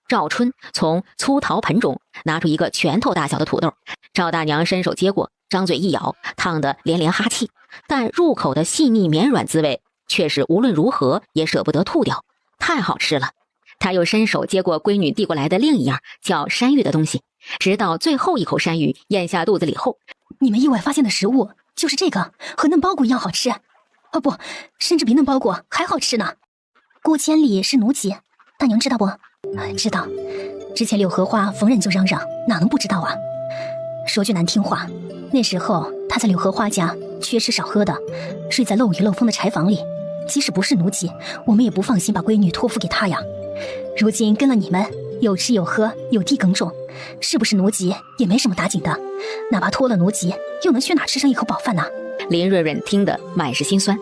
赵春从粗陶盆中拿出一个拳头大小的土豆，赵大娘伸手接过，张嘴一咬，烫得连连哈气，但入口的细腻绵软滋味却是无论如何也舍不得吐掉，太好吃了。她又伸手接过闺女递过来的另一样叫山芋的东西，直到最后一口山芋咽下肚子里后，你们意外发现的食物就是这个，和嫩包谷一样好吃。哦不，甚至比嫩包谷还好吃呢。顾千里是奴籍，大娘知道不？知道，之前柳荷花逢人就嚷嚷，哪能不知道啊？说句难听话，那时候他在柳荷花家缺吃少喝的，睡在漏雨漏风的柴房里，即使不是奴籍，我们也不放心把闺女托付给他呀。如今跟了你们，有吃有喝，有地耕种，是不是奴籍也没什么打紧的。哪怕脱了奴籍，又能去哪吃上一口饱饭呢？林润润听得满是心酸，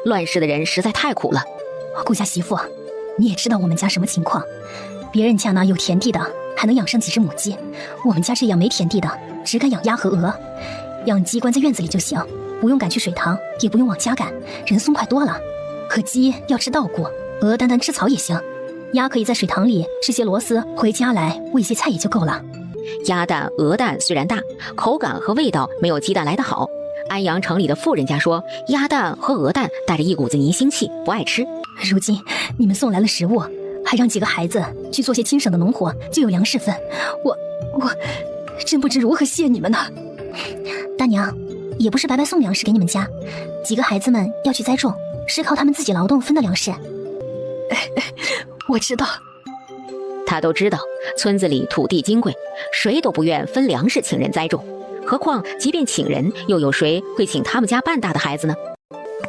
乱世的人实在太苦了。顾家媳妇，你也知道我们家什么情况，别人家呢有田地的，还能养上几只母鸡，我们家这样没田地的，只敢养鸭和鹅。养鸡关在院子里就行，不用赶去水塘，也不用往家赶，人松快多了。可鸡要吃稻谷，鹅单单吃草也行，鸭可以在水塘里吃些螺丝，回家来喂些菜也就够了。鸭蛋、鹅蛋虽然大，口感和味道没有鸡蛋来得好。安阳城里的富人家说，鸭蛋和鹅蛋带着一股子泥腥气，不爱吃。如今你们送来了食物，还让几个孩子去做些轻省的农活，就有粮食分。我真不知如何谢你们呢。大娘，也不是白白送粮食给你们家，几个孩子们要去栽种，是靠他们自己劳动分的粮食。我知道。他都知道村子里土地金贵，谁都不愿分粮食请人栽种，何况即便请人，又有谁会请他们家半大的孩子呢？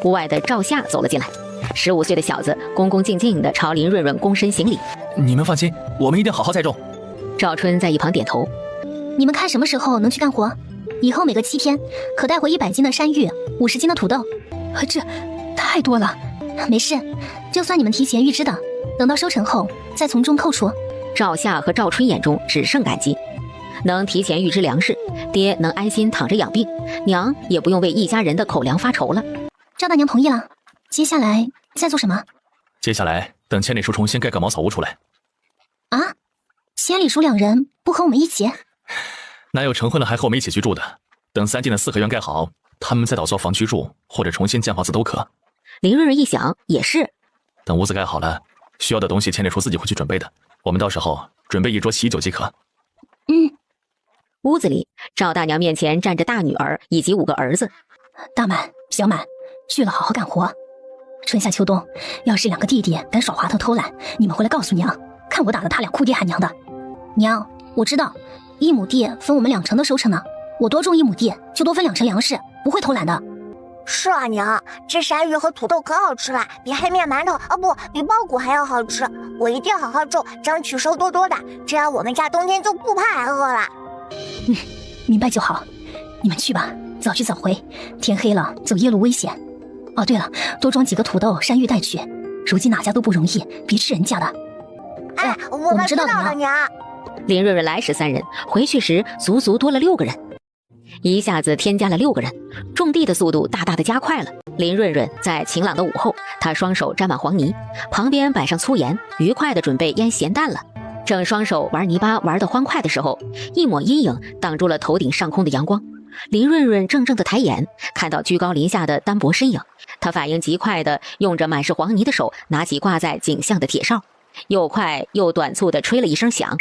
屋外的赵夏走了进来，15岁的小子恭恭敬敬地朝林润润躬身行礼。你们放心，我们一定好好栽种。赵春在一旁点头。你们看什么时候能去干活？以后每个7天可带回100斤的山芋，50斤的土豆。这太多了。没事，就算你们提前预支的，等到收成后再从中扣除。赵夏和赵春眼中只剩感激，能提前预支粮食，爹能安心躺着养病，娘也不用为一家人的口粮发愁了。赵大娘同意了，接下来再做什么？接下来等千里叔重新盖个茅草屋出来。啊？千里叔2人不和我们一起？哪有成婚了还和我们一起居住的？等3进的4合院盖好，他们再倒作房居住，或者重新建房子都可。林润润一想，也是。等屋子盖好了，需要的东西千里叔自己会去准备的，我们到时候准备1桌喜酒即可。屋子里，赵大娘面前站着大女儿以及5个儿子。大满、小满，去了好好干活。春夏秋冬，要是2个弟弟敢耍滑头偷懒，你们回来告诉娘，看我打得他俩哭爹喊娘的。娘，我知道，1亩地分我们2成的收成呢，我多种1亩地就多分2成粮食，不会偷懒的。是啊，娘，这山芋和土豆可好吃了，比黑面馒头比包谷还要好吃。我一定好好种，争取收多多的，这样我们家冬天就不怕挨饿了。明白就好。你们去吧，早去早回，天黑了走夜路危险。哦，对了，多装几个土豆、山芋带去。如今哪家都不容易，别吃人家的。哎，我们知道了，娘。林润润来时3人，回去时足足多了6个人，一下子添加了6个人，种地的速度大大的加快了。林润润在晴朗的午后，他双手沾满黄泥，旁边摆上粗盐，愉快地准备腌咸蛋了。正双手玩泥巴玩得欢快的时候，一抹阴影挡住了头顶上空的阳光。林润润怔怔地抬眼，看到居高临下的单薄身影，他反应极快地用着满是黄泥的手拿起挂在颈项的铁哨，又快又短促地吹了一声响，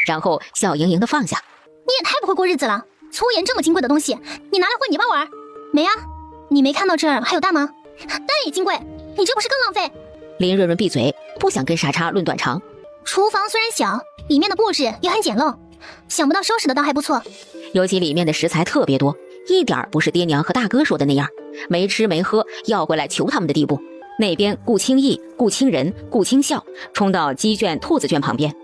然后笑盈盈地放下。你也太不会过日子了，粗盐这么金贵的东西，你拿来混泥巴玩？没啊，你没看到这儿还有蛋吗？蛋也金贵，你这不是更浪费？林润润闭嘴，不想跟傻叉论短长。厨房虽然小，里面的布置也很简陋，想不到收拾的倒还不错。尤其里面的食材特别多，一点不是爹娘和大哥说的那样，没吃没喝要回来求他们的地步。那边顾清义、顾清仁、顾清孝冲到鸡圈、兔子圈旁边。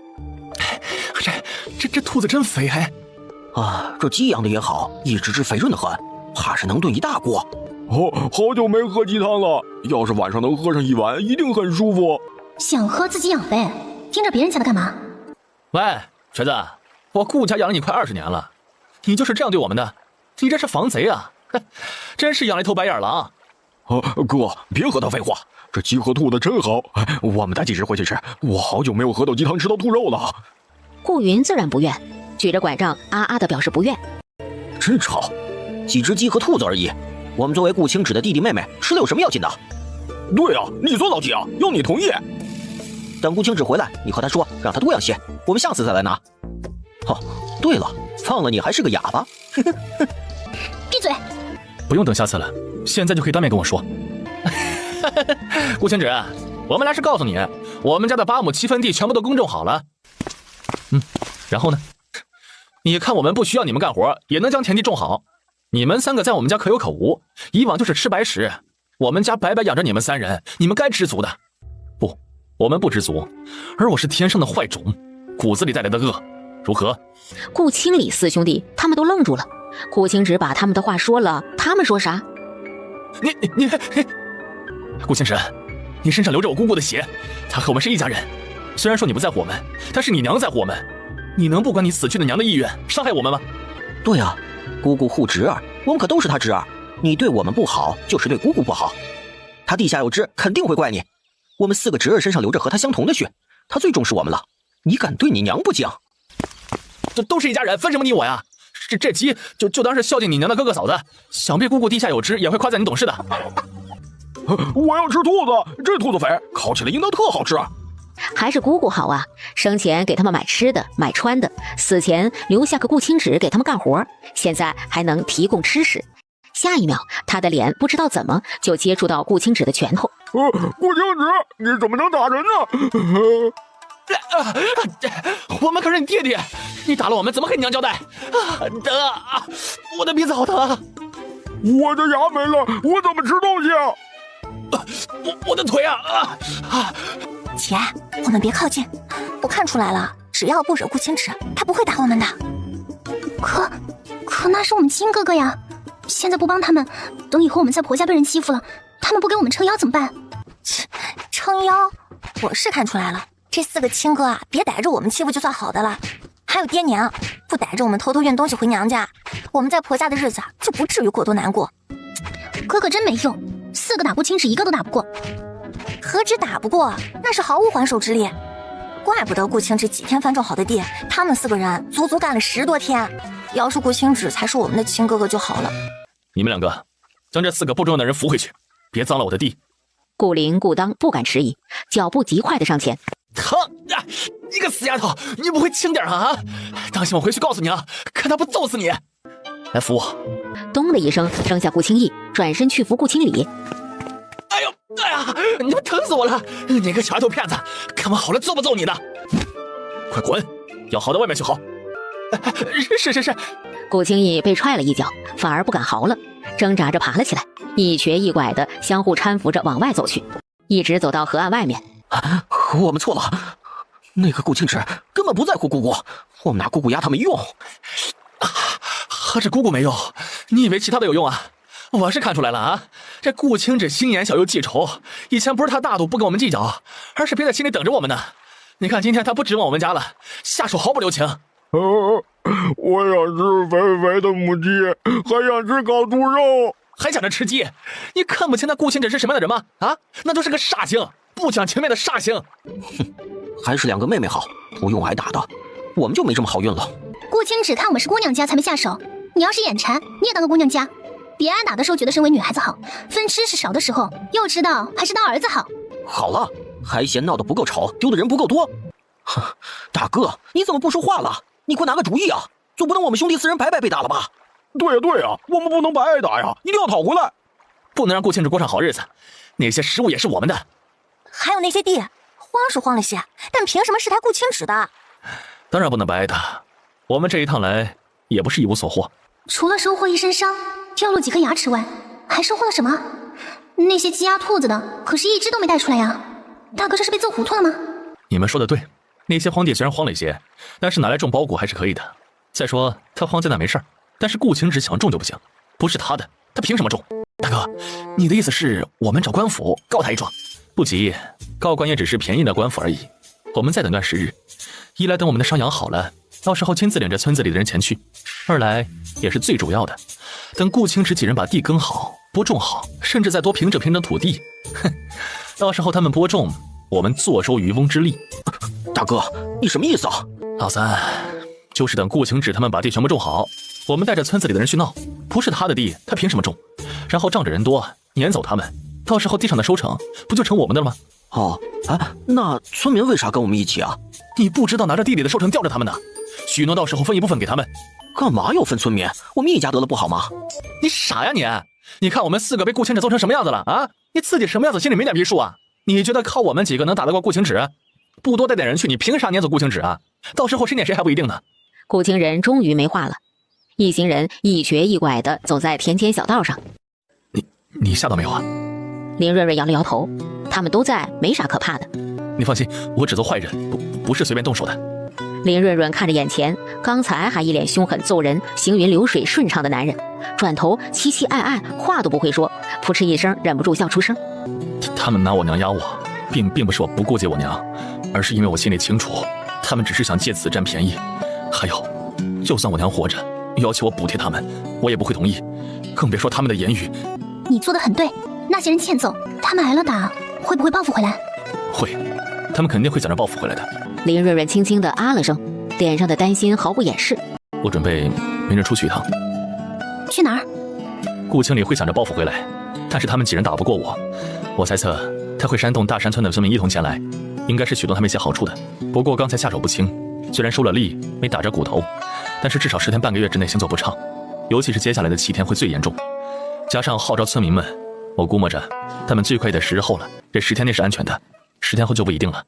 这兔子真肥还。啊，这鸡养的也好，一只只肥润的很，怕是能炖一大锅。好久没喝鸡汤了，要是晚上能喝上1碗，一定很舒服。想喝自己养呗，听着别人家的干嘛？喂，瘸子，我顾家养了你快20年了，你就是这样对我们的？你这是防贼啊！真是养了一头白眼狼。哥，别和他废话，这鸡和兔子真好，我们带几只回去吃。我好久没有喝到鸡汤，吃到兔肉了。顾云自然不愿，举着拐杖啊啊的表示不愿。真吵，几只鸡和兔子而已，我们作为顾清芷的弟弟妹妹，吃了有什么要紧的？对啊，你做老几啊？要你同意。等顾清芷回来，你和他说，让他多养些，我们下次再来拿。哦，对了，放了你还是个哑巴。闭嘴！不用等下次了，现在就可以当面跟我说。顾清芷，我们来是告诉你，我们家的8亩7分地全部都耕种好了。然后呢？你看我们不需要你们干活，也能将田地种好。你们3个在我们家可有可无，以往就是吃白食，我们家白白养着你们3人，你们该知足的。不，我们不知足，而我是天生的坏种，骨子里带来的恶，如何？顾清理四兄弟他们都愣住了。顾清直把他们的话说了，他们说啥？你，顾清直，你身上流着我姑姑的血，她和我们是一家人。虽然说你不在乎我们，但是你娘在乎我们。你能不管你死去的娘的意愿，伤害我们吗？对啊，姑姑护侄儿，我们可都是她侄儿。你对我们不好，就是对姑姑不好。她地下有知，肯定会怪你。我们4个侄儿身上流着和她相同的血，她最重视我们了。你敢对你娘不敬？这都是一家人，分什么你我呀？这鸡就当是孝敬你娘的哥哥嫂子，想必姑姑地下有知，也会夸赞你懂事的。我要吃兔子，这兔子肥烤起来应当特好吃。还是姑姑好啊，生前给他们买吃的买穿的，死前留下个顾清直给他们干活，现在还能提供吃食。下一秒，他的脸不知道怎么就接触到顾清直的拳头。顾清直，你怎么能打人呢？我们可是你弟弟，你打了我们怎么跟你娘交代？疼啊！我的鼻子好疼啊！我的牙没了，我怎么吃东西啊？我的腿啊！姐，我们别靠近。我看出来了，只要不惹顾清直，他不会打我们的。可那是我们亲哥哥呀！现在不帮他们，等以后我们在婆家被人欺负了，他们不给我们撑腰怎么办？撑腰？我是看出来了，这4个亲哥啊，别逮着我们欺负就算好的了。还有爹娘，不逮着我们偷偷运东西回娘家，我们在婆家的日子就不至于过多难过。哥哥真没用，4个打顾清直，1个都打不过。何止打不过，那是毫无还手之力。怪不得顾清直几天翻种好的地，他们4个人足足干了10多天。要是顾清直才是我们的亲哥哥就好了。你们2个将这4个不重要的人扶回去，别脏了我的地。顾灵、顾当不敢迟疑，脚步极快的上前。疼呀！你个死丫头，你不会轻点啊？当心我回去告诉娘，看他不揍死你！来扶我！咚的一声扔下顾清义，转身去扶顾清理。哎呦，哎呀，你们疼死我了！你个小丫头片子，看我好了揍不揍你的！快滚，要好到外面去嚎！是。顾清义被踹了一脚，反而不敢嚎了，挣扎着爬了起来，一瘸一拐的相互搀扶着往外走去，一直走到河岸外面。我们错了，那个顾清直根本不在乎姑姑，我们拿姑姑压他没用。何止姑姑没用，你以为其他的有用啊？我是看出来了啊，这顾清直心眼小又记仇，以前不是他大度不跟我们计较，而是憋在心里等着我们呢。你看今天他不指望我们家了，下手毫不留情。我想吃肥肥的母鸡，还想吃烤猪肉，还想着吃鸡？你看不清那顾清直是什么样的人吗？啊，那就是个煞星，不讲情面的煞星。哼，还是2个妹妹好，不用挨打的，我们就没这么好运了。顾清直看我们是姑娘家才没下手，你要是眼馋，你也当个姑娘家。别挨打的时候觉得身为女孩子好，分吃食少的时候又知道还是当儿子好。好了，还嫌闹得不够吵，丢的人不够多。哼，大哥，你怎么不说话了？你快拿个主意啊！总不能我们兄弟4人白白被打了吧？对呀，我们不能白挨打呀，一定要讨回来，不能让顾清直过上好日子。那些食物也是我们的，还有那些地，慌是慌了些，但凭什么是他顾清直的？当然不能白挨打。我们这一趟来也不是一无所获，除了收获一身伤，掉落几颗牙齿外，还收获了什么？那些鸡鸭兔子的，可是一只都没带出来呀！大哥这是被揍糊涂了吗？你们说的对，那些荒地虽然荒了一些，但是拿来种包谷还是可以的。再说他荒在那没事儿，但是顾清直想种就不行，不是他的，他凭什么种？大哥，你的意思是我们找官府告他一状？不急，告官也只是便宜的官府而已。我们再等段时日，一来等我们的伤养好了，到时候亲自领着村子里的人前去；二来也是最主要的，等顾清直几人把地耕好、播种好，甚至再多平整平整土地，哼，到时候他们播种，我们坐收渔翁之利。大哥，你什么意思啊？老三，就是等顾清直他们把地全部种好，我们带着村子里的人去闹，不是他的地，他凭什么种？然后仗着人多撵走他们，到时候地上的收成不就成我们的了吗？哦，那村民为啥跟我们一起啊？你不知道拿着地里的收成吊着他们呢？许诺到时候分一部分给他们。干嘛要分村民？我们一家得了不好吗？你傻呀你！你看我们4个被顾清直揍成什么样子了啊？你自己什么样子心里没点逼数啊？你觉得靠我们几个能打得过顾清直？不多带点人去，你凭啥撵走顾清直啊？到时候谁撵谁还不一定呢。顾清人终于没话了，一行人一瘸一拐地走在田间小道上。你吓到没有啊？林瑞瑞摇了摇头，他们都在，没啥可怕的。你放心，我只做坏人，不是随便动手的。林润润看着眼前刚才还一脸凶狠揍人、行云流水顺畅的男人，转头凄凄爱爱，话都不会说，扑哧一声忍不住笑出声。他们拿我娘压我，并不是我不顾及我娘，而是因为我心里清楚，他们只是想借此占便宜。还有，就算我娘活着，要求我补贴他们，我也不会同意，更别说他们的言语。你做得很对，那些人欠揍，他们挨了打，会不会报复回来？会，他们肯定会想着报复回来的。林润润轻轻地啊了声，脸上的担心毫不掩饰。我准备明日出去一趟。去哪儿？顾清理会想着报复回来，但是他们几人打不过我，我猜测他会煽动大山村的村民一同前来，应该是许诺他们一些好处的。不过刚才下手不轻，虽然收了力，没打着骨头，但是至少10天半个月之内行走不畅，尤其是接下来的7天会最严重。加上号召村民们，我估摸着他们最快的10日后了，这10天内是安全的，10天后就不一定了。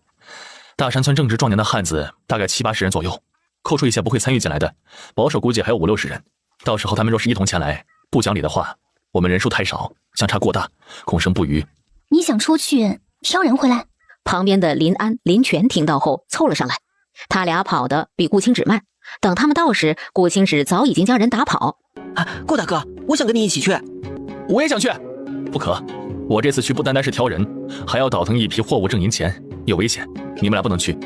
大山村正值壮年的汉子大概70、80人左右，扣除一些不会参与进来的，保守估计还有50、60人。到时候他们若是一同前来，不讲理的话，我们人数太少，相差过大，恐生不虞。你想出去挑人回来？旁边的林安、林泉听到后凑了上来，他俩跑得比顾清芷慢。等他们到时，顾清芷早已经将人打跑。顾大哥，我想跟你一起去。我也想去。不可，我这次去不单单是挑人，还要倒腾一批货物挣银钱，有危险，你们俩不能去。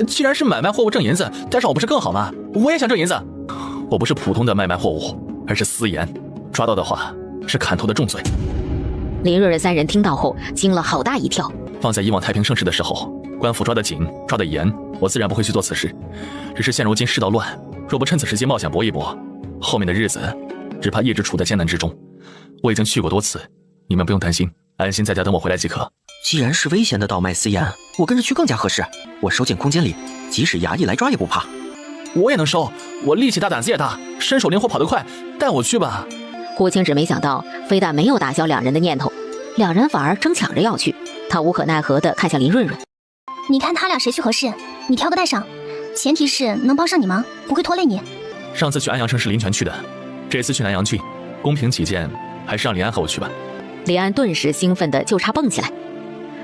既然是买卖货物挣银子，带上我不是更好吗？我也想挣银子。我不是普通的卖货物，而是私盐，抓到的话是砍头的重罪。林润润3人听到后惊了好大一跳。放在以往太平盛世的时候，官府抓得紧，抓得严，我自然不会去做此事。只是现如今世道乱，若不趁此时机冒险搏一搏，后面的日子只怕一直处在艰难之中。我已经去过多次，你们不用担心，安心在家等我回来即可。既然是危险的倒卖私盐，我跟着去更加合适。我收进空间里，即使衙役来抓也不怕。我也能收，我力气大，胆子也大，身手灵活，跑得快，带我去吧。顾清芷没想到，非但没有打消2人的念头，2人反而争抢着要去。他无可奈何地看向林润润，你看他俩谁去合适，你挑个带上，前提是能帮上你忙，不会拖累你。上次去安阳城是林泉去的，这次去南阳郡，公平起见，还是让林安和我去吧。林安顿时兴奋的就差蹦起来。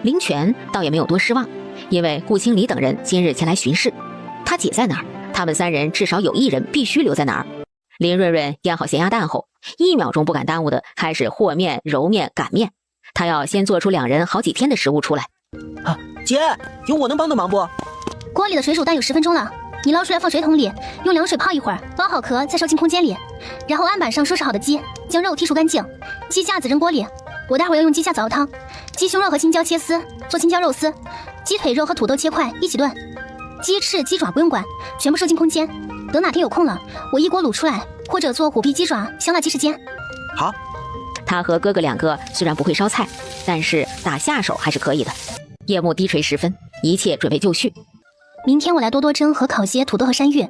林泉倒也没有多失望，因为顾清理等人今日前来巡视，他姐在哪儿，他们3人至少有1人必须留在哪儿。林润润腌好咸鸭蛋后，1秒钟不敢耽误的开始和面、揉面、擀面。他要先做出2人好几天的食物出来。姐，有我能帮的忙不？锅里的水煮蛋有10分钟了，你捞出来放水桶里，用凉水泡一会儿，包好壳再收进空间里。然后案板上收拾好的鸡，将肉剔除干净，鸡架子扔锅里。我待会儿要用鸡架子熬汤，鸡胸肉和青椒切丝做青椒肉丝，鸡腿肉和土豆切块一起炖。鸡翅、鸡爪不用管，全部收进空间。等哪天有空了，我一锅卤出来，或者做虎皮鸡爪、香辣鸡翅煎。好。他和哥哥2个虽然不会烧菜，但是打下手还是可以的。夜幕低垂时分，一切准备就绪。明天我来多多蒸和烤些土豆和山芋，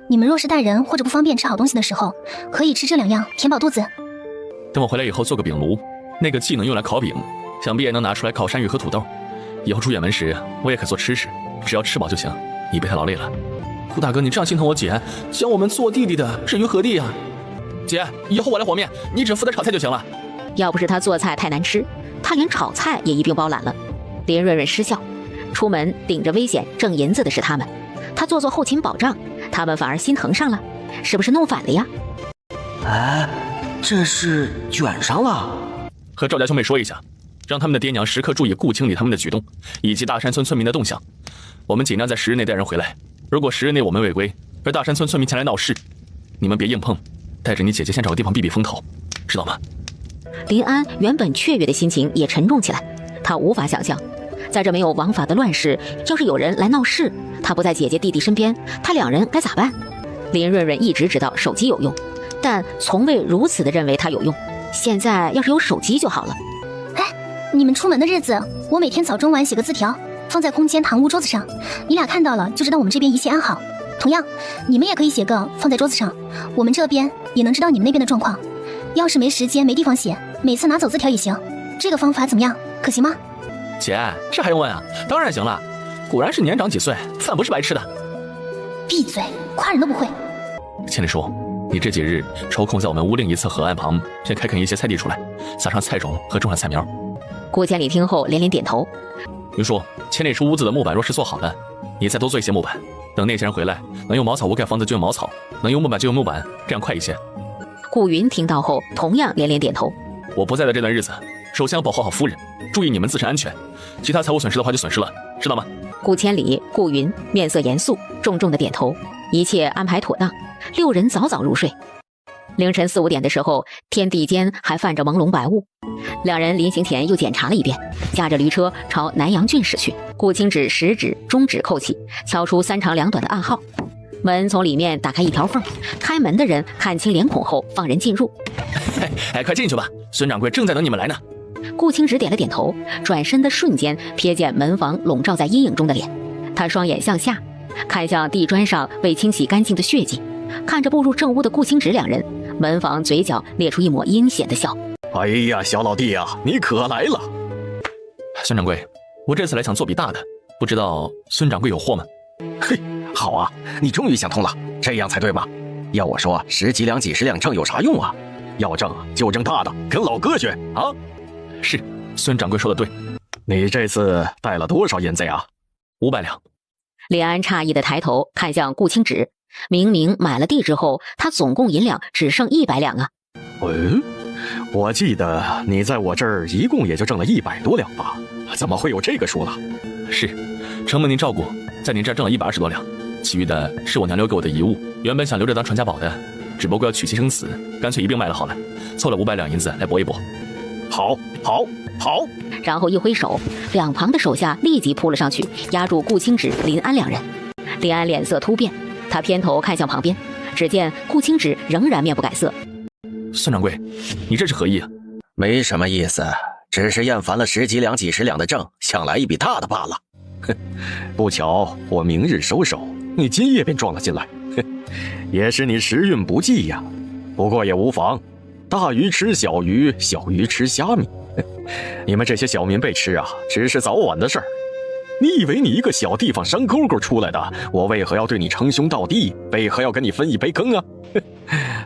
你们若是带人或者不方便吃好东西的时候，可以吃这2样填饱肚子。等我回来以后做个饼炉，那个既能用来烤饼，想必也能拿出来烤山芋和土豆。以后出远门时我也可做吃食，只要吃饱就行，你别太劳累了。顾大哥，你这样心疼我姐，将我们做弟弟的置于何地啊？姐，以后我来和面，你只负责炒菜就行了。要不是他做菜太难吃，他连炒菜也一并包揽了。林润润失笑，出门顶着危险挣银子的是他们，他做后勤保障，他们反而心疼上了，是不是弄反了呀？这是卷上了。和赵家兄妹说一下，让他们的爹娘时刻注意顾清理他们的举动，以及大山村村民的动向。我们尽量在10日内带人回来，如果10日内我们违规，而大山村村民前来闹事，你们别硬碰，带着你姐姐先找个地方避避风头，知道吗？林安原本雀跃的心情也沉重起来，他无法想象，在这没有王法的乱世，要是有人来闹事，他不在姐姐弟弟身边，他2人该咋办？林润润一直知道手机有用，但从未如此的认为它有用。现在要是有手机就好了。你们出门的日子，我每天早中晚写个字条，放在空间堂屋桌子上，你俩看到了就知道我们这边一切安好。同样，你们也可以写个放在桌子上，我们这边也能知道你们那边的状况。要是没时间没地方写，每次拿走字条也行。这个方法怎么样？可行吗？姐，这还用问啊？当然行了。果然是年长几岁，饭不是白吃的。闭嘴，夸人都不会。千里叔，你这几日抽空在我们屋另一侧河岸旁先开垦一些菜地出来，撒上菜种和种上菜苗。顾千里听后连连点头。云叔，千里叔屋子的木板若是做好了，你再多做一些木板，等那些人回来，能用茅草屋盖房子就用茅草，能用木板就用木板，这样快一些。顾云听到后同样连连点头。我不在的这段日子，首先要保护好夫人，注意你们自身安全，其他财务损失的话就损失了，知道吗？顾千里、顾云面色严肃，重重的点头。一切安排妥当，6人早早入睡。凌晨4、5点的时候，天地间还泛着朦胧白雾。2人临行前又检查了一遍，驾着驴车朝南阳郡驶去。顾清止食指、中指扣起，敲出3长2短的暗号。门从里面打开一条缝，开门的人看清脸孔后放人进入。快进去吧，孙掌柜正在等你们来呢。顾清止点了点头，转身的瞬间瞥见门房笼罩在阴影中的脸，他双眼向下，看向地砖上未清洗干净的血迹，看着步入正屋的顾清止2人，门房嘴角咧出一抹阴险的笑。哎呀，小老弟呀，你可来了！孙掌柜，我这次来想做笔大的，不知道孙掌柜有货吗？嘿，好啊，你终于想通了，这样才对吧？要我说，10几两、几十两挣有啥用啊？要挣就挣大的，跟老哥学啊！是，孙掌柜说的对。你这次带了多少银子呀？500两。李安诧异的抬头看向顾清止，明明买了地之后，他总共银两只剩100两啊。我记得你在我这儿一共也就挣了100多两吧？怎么会有这个数了？是，承蒙您照顾，在您这儿挣了120多两，其余的是我娘留给我的遗物，原本想留着当传家宝的，只不过要娶妻生子，干脆一并卖了好了，凑了500两银子来搏一搏。好，然后一挥手，2旁的手下立即扑了上去，压住顾清止、林安2人。林安脸色突变，他偏头看向旁边，只见顾清止仍然面不改色。孙掌柜，你这是何意啊？没什么意思，只是厌烦了10几两、几十两的挣，想来一笔大的罢了。哼，不巧我明日收手，你今夜便撞了进来，也是你时运不济呀。不过也无妨，大鱼吃小鱼，小鱼吃虾米。你们这些小民被吃啊，只是早晚的事儿。你以为你一个小地方山沟沟出来的，我为何要对你称兄道弟，为何要跟你分一杯羹啊？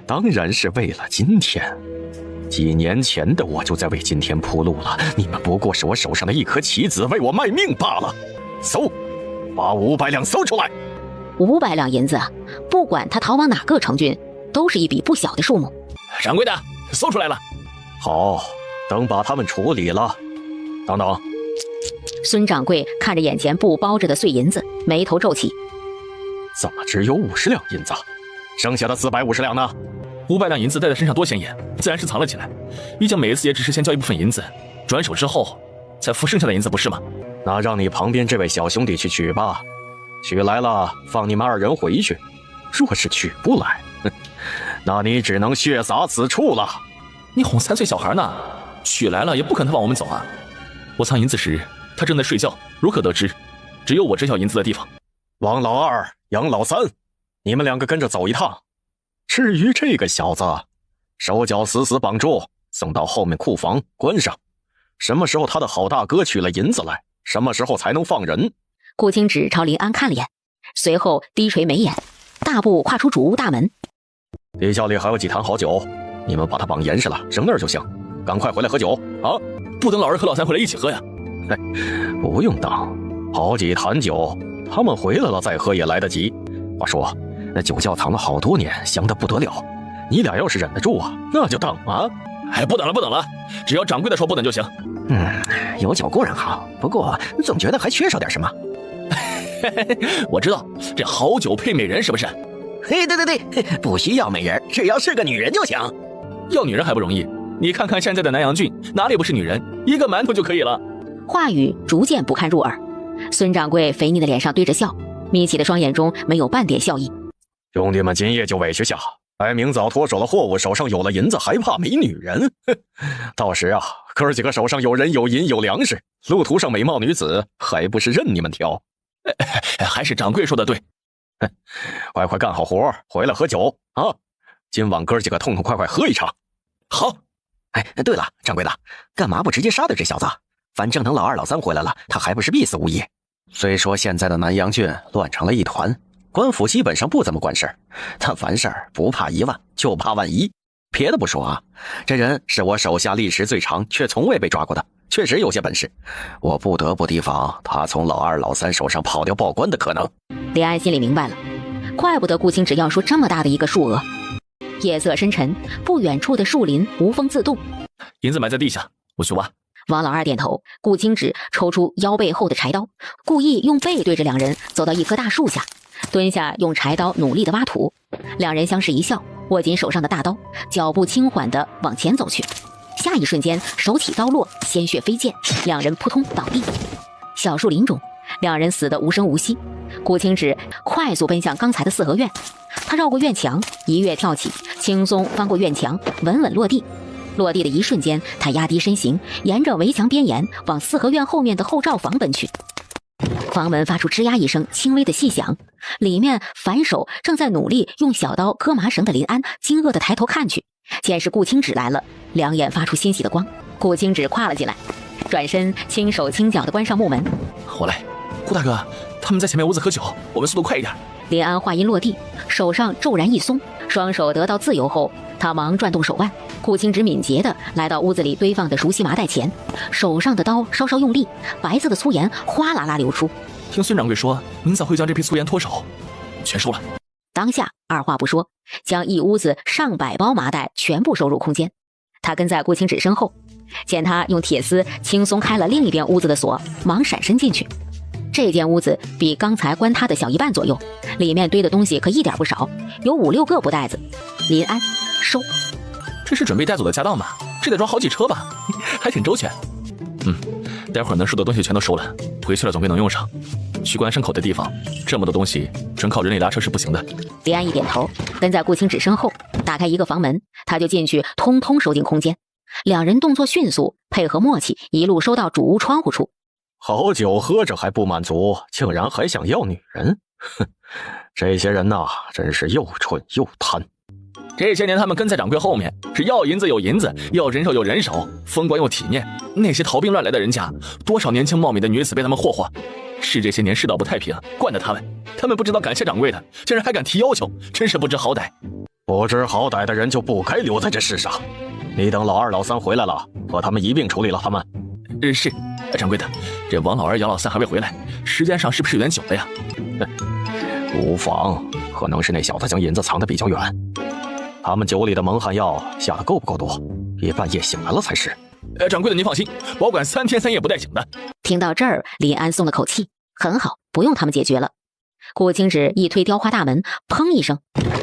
当然是为了今天。几年前的我就在为今天铺路了，你们不过是我手上的一颗棋子，为我卖命罢了。搜，把500两搜出来。500两银子，不管他逃往哪个城郡，都是一笔不小的数目。掌柜的，搜出来了。好，等把他们处理了。等等。孙掌柜看着眼前布包着的碎银子，眉头皱起。怎么只有50两银子？剩下的450两呢？500两银子带在身上多显眼，自然是藏了起来。毕竟每一次也只是先交一部分银子，转手之后再付剩下的银子，不是吗？那让你旁边这位小兄弟去取吧，取来了放你们2人回去。若是取不来，那你只能血洒此处了。你哄3岁小孩呢？取来了也不可能放我们走啊！我藏银子时，他正在睡觉，如何得知？只有我知晓银子的地方。王老2、杨老3，你们2个跟着走一趟。至于这个小子，手脚死死绑住，送到后面库房关上。什么时候他的好大哥取了银子来，什么时候才能放人？顾清止朝林安看了眼，随后低垂眉眼，大步跨出主屋大门。地窖里还有几坛好酒，你们把它绑严实了，扔那儿就行。赶快回来喝酒啊！不等老2和老3回来一起喝呀？不用等，好几坛酒，他们回来了再喝也来得及。话说那酒窖藏了好多年，香得不得了。你俩要是忍得住啊，那就等啊！不等了，只要掌柜的说不等就行。有酒固然好，不过总觉得还缺少点什么。我知道，这好酒配美人是不是？对，不需要美人，只要是个女人就行。要女人还不容易？你看看现在的南阳郡，哪里不是女人？一个馒头就可以了。话语逐渐不堪入耳，孙掌柜肥腻的脸上堆着笑，眯起的双眼中没有半点笑意。兄弟们今夜就委屈下，白明早脱手了货物，手上有了银子，还怕没女人？到时啊，哥几个手上有人有银有粮食，路途上美貌女子还不是任你们挑？还是掌柜说的对。快干好活，回来喝酒啊！今晚哥几个痛痛快快喝一场。好。对了，掌柜的，干嘛不直接杀掉这小子？反正等老2、老3回来了，他还不是必死无疑。虽说现在的南阳郡乱成了一团，官府基本上不怎么管事儿，但凡事不怕1万，就怕万一。别的不说啊，这人是我手下历时最长却从未被抓过的，确实有些本事，我不得不提防他从老二、老三手上跑掉报关的可能。林安心里明白了，怪不得顾青只要说这么大的一个数额。夜色深沉，不远处的树林无风自动，银子埋在地下，我去挖。王老二点头，顾青只抽出腰背后的柴刀，故意用背对着两人走到一棵大树下，蹲下用柴刀努力的挖土。两人相视一笑，握紧手上的大刀，脚步轻缓地往前走去。下一瞬间，手起刀落，鲜血飞溅，两人扑通倒地。小树林中，两人死得无声无息。顾青只快速奔向刚才的四合院，他绕过院墙，一跃跳起，轻松翻过院墙，稳稳落地。落地的一瞬间，他压低身形，沿着围墙边沿往四合院后面的后罩房奔去。房门发出吱呀一声轻微的细响，里面反手正在努力用小刀割麻绳的林安惊愕地抬头看去，见是顾青芷来了，两眼发出欣喜的光。顾青芷跨了进来，转身轻手轻脚地关上木门。我来。顾大哥，他们在前面屋子喝酒，我们速度快一点。林安话音落地，手上骤然一松，双手得到自由后，他忙转动手腕。顾青芷敏捷地来到屋子里堆放的熟悉麻袋前，手上的刀稍稍用力，白色的粗盐哗啦啦流出。听孙掌柜说，明早会将这批粗盐脱手，全收了。当下二话不说，将一屋子上百包麻袋全部收入空间。他跟在顾青芷身后，见他用铁丝轻松开了另一边屋子的锁，忙闪身进去。这间屋子比刚才关他的小一半左右，里面堆的东西可一点不少，有5、6个布袋子。林安收，这是准备带走的家当吧？这得装好几车吧？还挺周全。待会儿能收的东西全都收了，回去了总归能用上。去关牲口的地方，这么多东西纯靠人力拉车是不行的。林安一点头，跟在顾青芷身后，打开一个房门，他就进去，通通收进空间。两人动作迅速，配合默契，一路收到主屋窗户处。好酒喝着还不满足，竟然还想要女人，哼！这些人呐，真是又蠢又贪。这些年他们跟在掌柜后面，是要银子有银子，要人手有人手，风光又体面。那些逃兵乱来的人家，多少年轻貌美的女子被他们霍霍。是这些年世道不太平，惯的他们不知道感谢掌柜的，竟然还敢提要求，真是不知好歹。不知好歹的人就不该留在这世上。你等老二老三回来了，和他们一并处理了他们。是，掌柜的，这王老二杨老三还未回来，时间上是不是有点久了呀？无妨，可能是那小子将银子藏得比较远。他们酒里的蒙汗药下得够不够多？别半夜醒来了才是。掌柜的您放心，保管3天3夜不带醒的。听到这儿，林安松了口气，很好，不用他们解决了。顾青芷一推雕花大门，砰一声，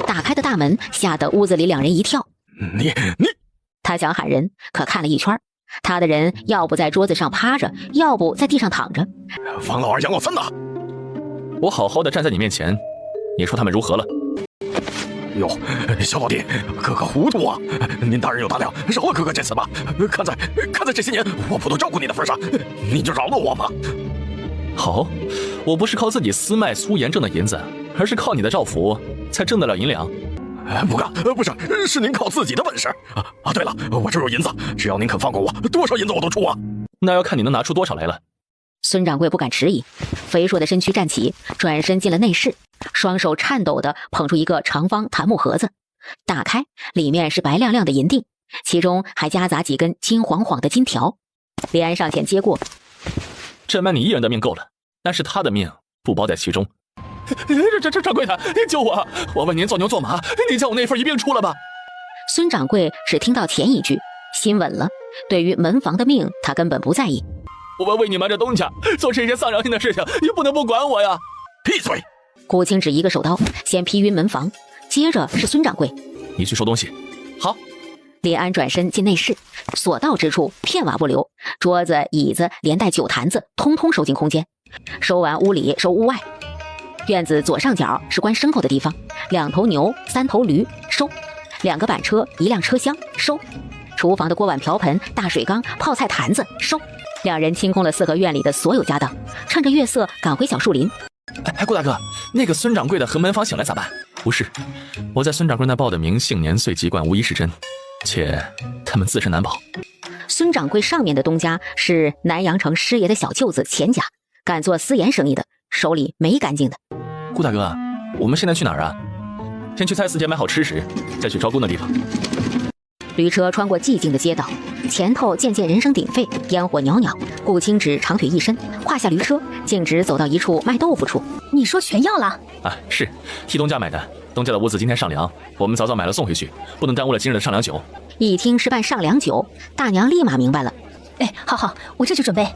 打开的大门吓得屋子里两人一跳。你，他想喊人，可看了一圈，他的人要不在桌子上趴着，要不在地上躺着。王老二杨老三呢？我好好的站在你面前，你说他们如何了？哟，小老弟，哥哥糊涂啊！您大人有大量，饶了哥哥这次吧。看在这些年我不多照顾你的份上，您就饶了我吧。好，我不是靠自己私卖粗盐挣的银子，而是靠你的照拂才挣得了银两。不干，不是您靠自己的本事啊！对了，我这有银子，只要您肯放过我，多少银子我都出啊！那要看你能拿出多少来了。孙掌柜不敢迟疑，肥硕的身躯站起，转身进了内室，双手颤抖地捧出一个长方檀木盒子，打开，里面是白亮亮的银锭，其中还夹杂几根金晃晃的金条。林安上前接过，这卖你一人的命够了，但是他的命不包在其中。这掌柜的，您救我！我为您做牛做马，你将我那份一并出了吧。孙掌柜只听到前一句，心稳了，对于门房的命他根本不在意。我为你瞒着东家做这些丧良心的事情，你不能不管我呀！闭嘴！顾青芷一个手刀先劈晕门房，接着是孙掌柜，你去收东西。好。林安转身进内室，所到之处片瓦不留，桌子椅子连带酒坛子通通收进空间。收完屋里，收屋外。院子左上角是关牲口的地方，2头牛3头驴收，2个板车1辆车厢收，厨房的锅碗瓢盆大水缸泡菜坛子收。两人清空了4合院里的所有家当，趁着月色赶回小树林。顾大哥，那个孙掌柜的和门房醒来咋办？不是，我在孙掌柜那报的名姓年岁籍贯无一是真，且他们自身难保。孙掌柜上面的东家是南阳城师爷的小舅子钱家，敢做私盐生意的，手里没干净的。顾大哥，我们现在去哪儿啊？先去菜市街买好吃食，再去招工的地方。驴车穿过寂静的街道，前头渐渐人声鼎沸，烟火袅袅。顾青芷长腿一伸，跨下驴车，径直走到一处卖豆腐处。你说全要了？啊，是替东家买的。东家的屋子今天上梁，我们早早买了送回去，不能耽误了今日的上梁酒。一听是办上梁酒，大娘立马明白了。哎，好，我这就准备。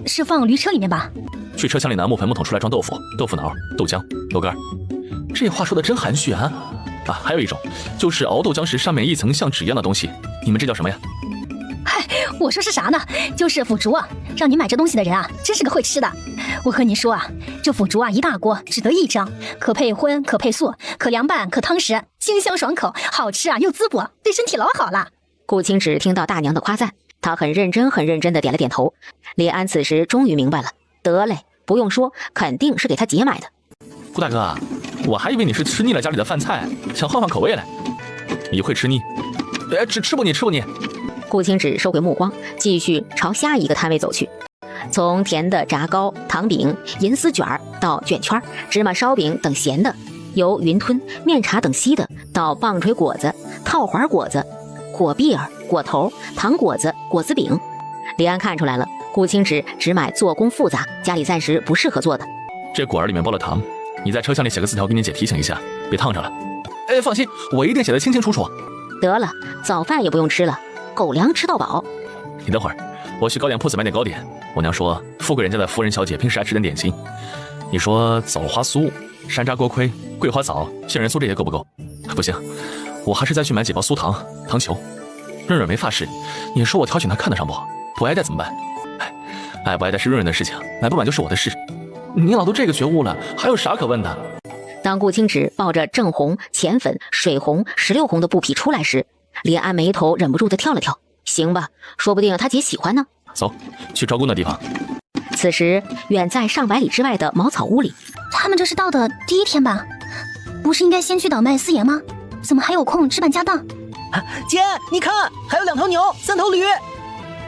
是放驴车里面吧？去车厢里拿木盆木桶出来装豆腐、豆腐脑、豆浆、豆干。这话说的真含蓄啊！啊，还有一种，就是熬豆浆时上面一层像纸一样的东西，你们这叫什么呀？嗨，我说是啥呢？就是腐竹啊！让你买这东西的人啊，真是个会吃的。我和你说啊，这腐竹啊，一大锅只得1张，可配荤，可配素，可凉拌，可汤食，清香爽口，好吃啊又滋补，对身体老好了。顾青芷听到大娘的夸赞，她很认真地点了点头。李安此时终于明白了，得嘞，不用说，肯定是给他姐买的。顾大哥，我还以为你是吃腻了家里的饭菜，想换换口味来。你会吃腻？哎，吃不腻。顾青芷收回目光，继续朝下一个摊位走去。从甜的炸糕、糖饼、银丝卷到卷圈、芝麻烧饼等咸的，由云吞、面茶等稀的，到棒槌果子、套环果子、果篦儿、果头、糖果子、果子饼。李安看出来了，顾青芷只买做工复杂、家里暂时不适合做的。这果儿里面包了糖，你在车厢里写个字条给你姐提醒一下，别烫着了。哎，放心，我一定写得清清楚楚。得了，早饭也不用吃了，狗粮吃到饱。你等会儿，我去糕点铺子买点糕点。我娘说，富贵人家的夫人小姐平时爱吃点点心。你说枣花酥、山楂锅盔、桂花枣、杏仁酥这些够不够？不行，我还是再去买几包酥糖、糖球。润润没发誓，你说我挑选她看得上不？不爱戴怎么办？哎，爱不爱戴是润润的事情，买不买就是我的事。你老都这个觉悟了，还有啥可问的？当顾青芷抱着正红、浅粉、水红、16红的布匹出来时，李安眉头忍不住地跳了跳。行吧，说不定他姐喜欢呢。走，去招工的地方。此时，远在上百里之外的茅草屋里，他们这是到的第一天吧？不是应该先去倒卖私盐吗？怎么还有空置办家当？啊，姐，你看，还有2头牛、3头驴。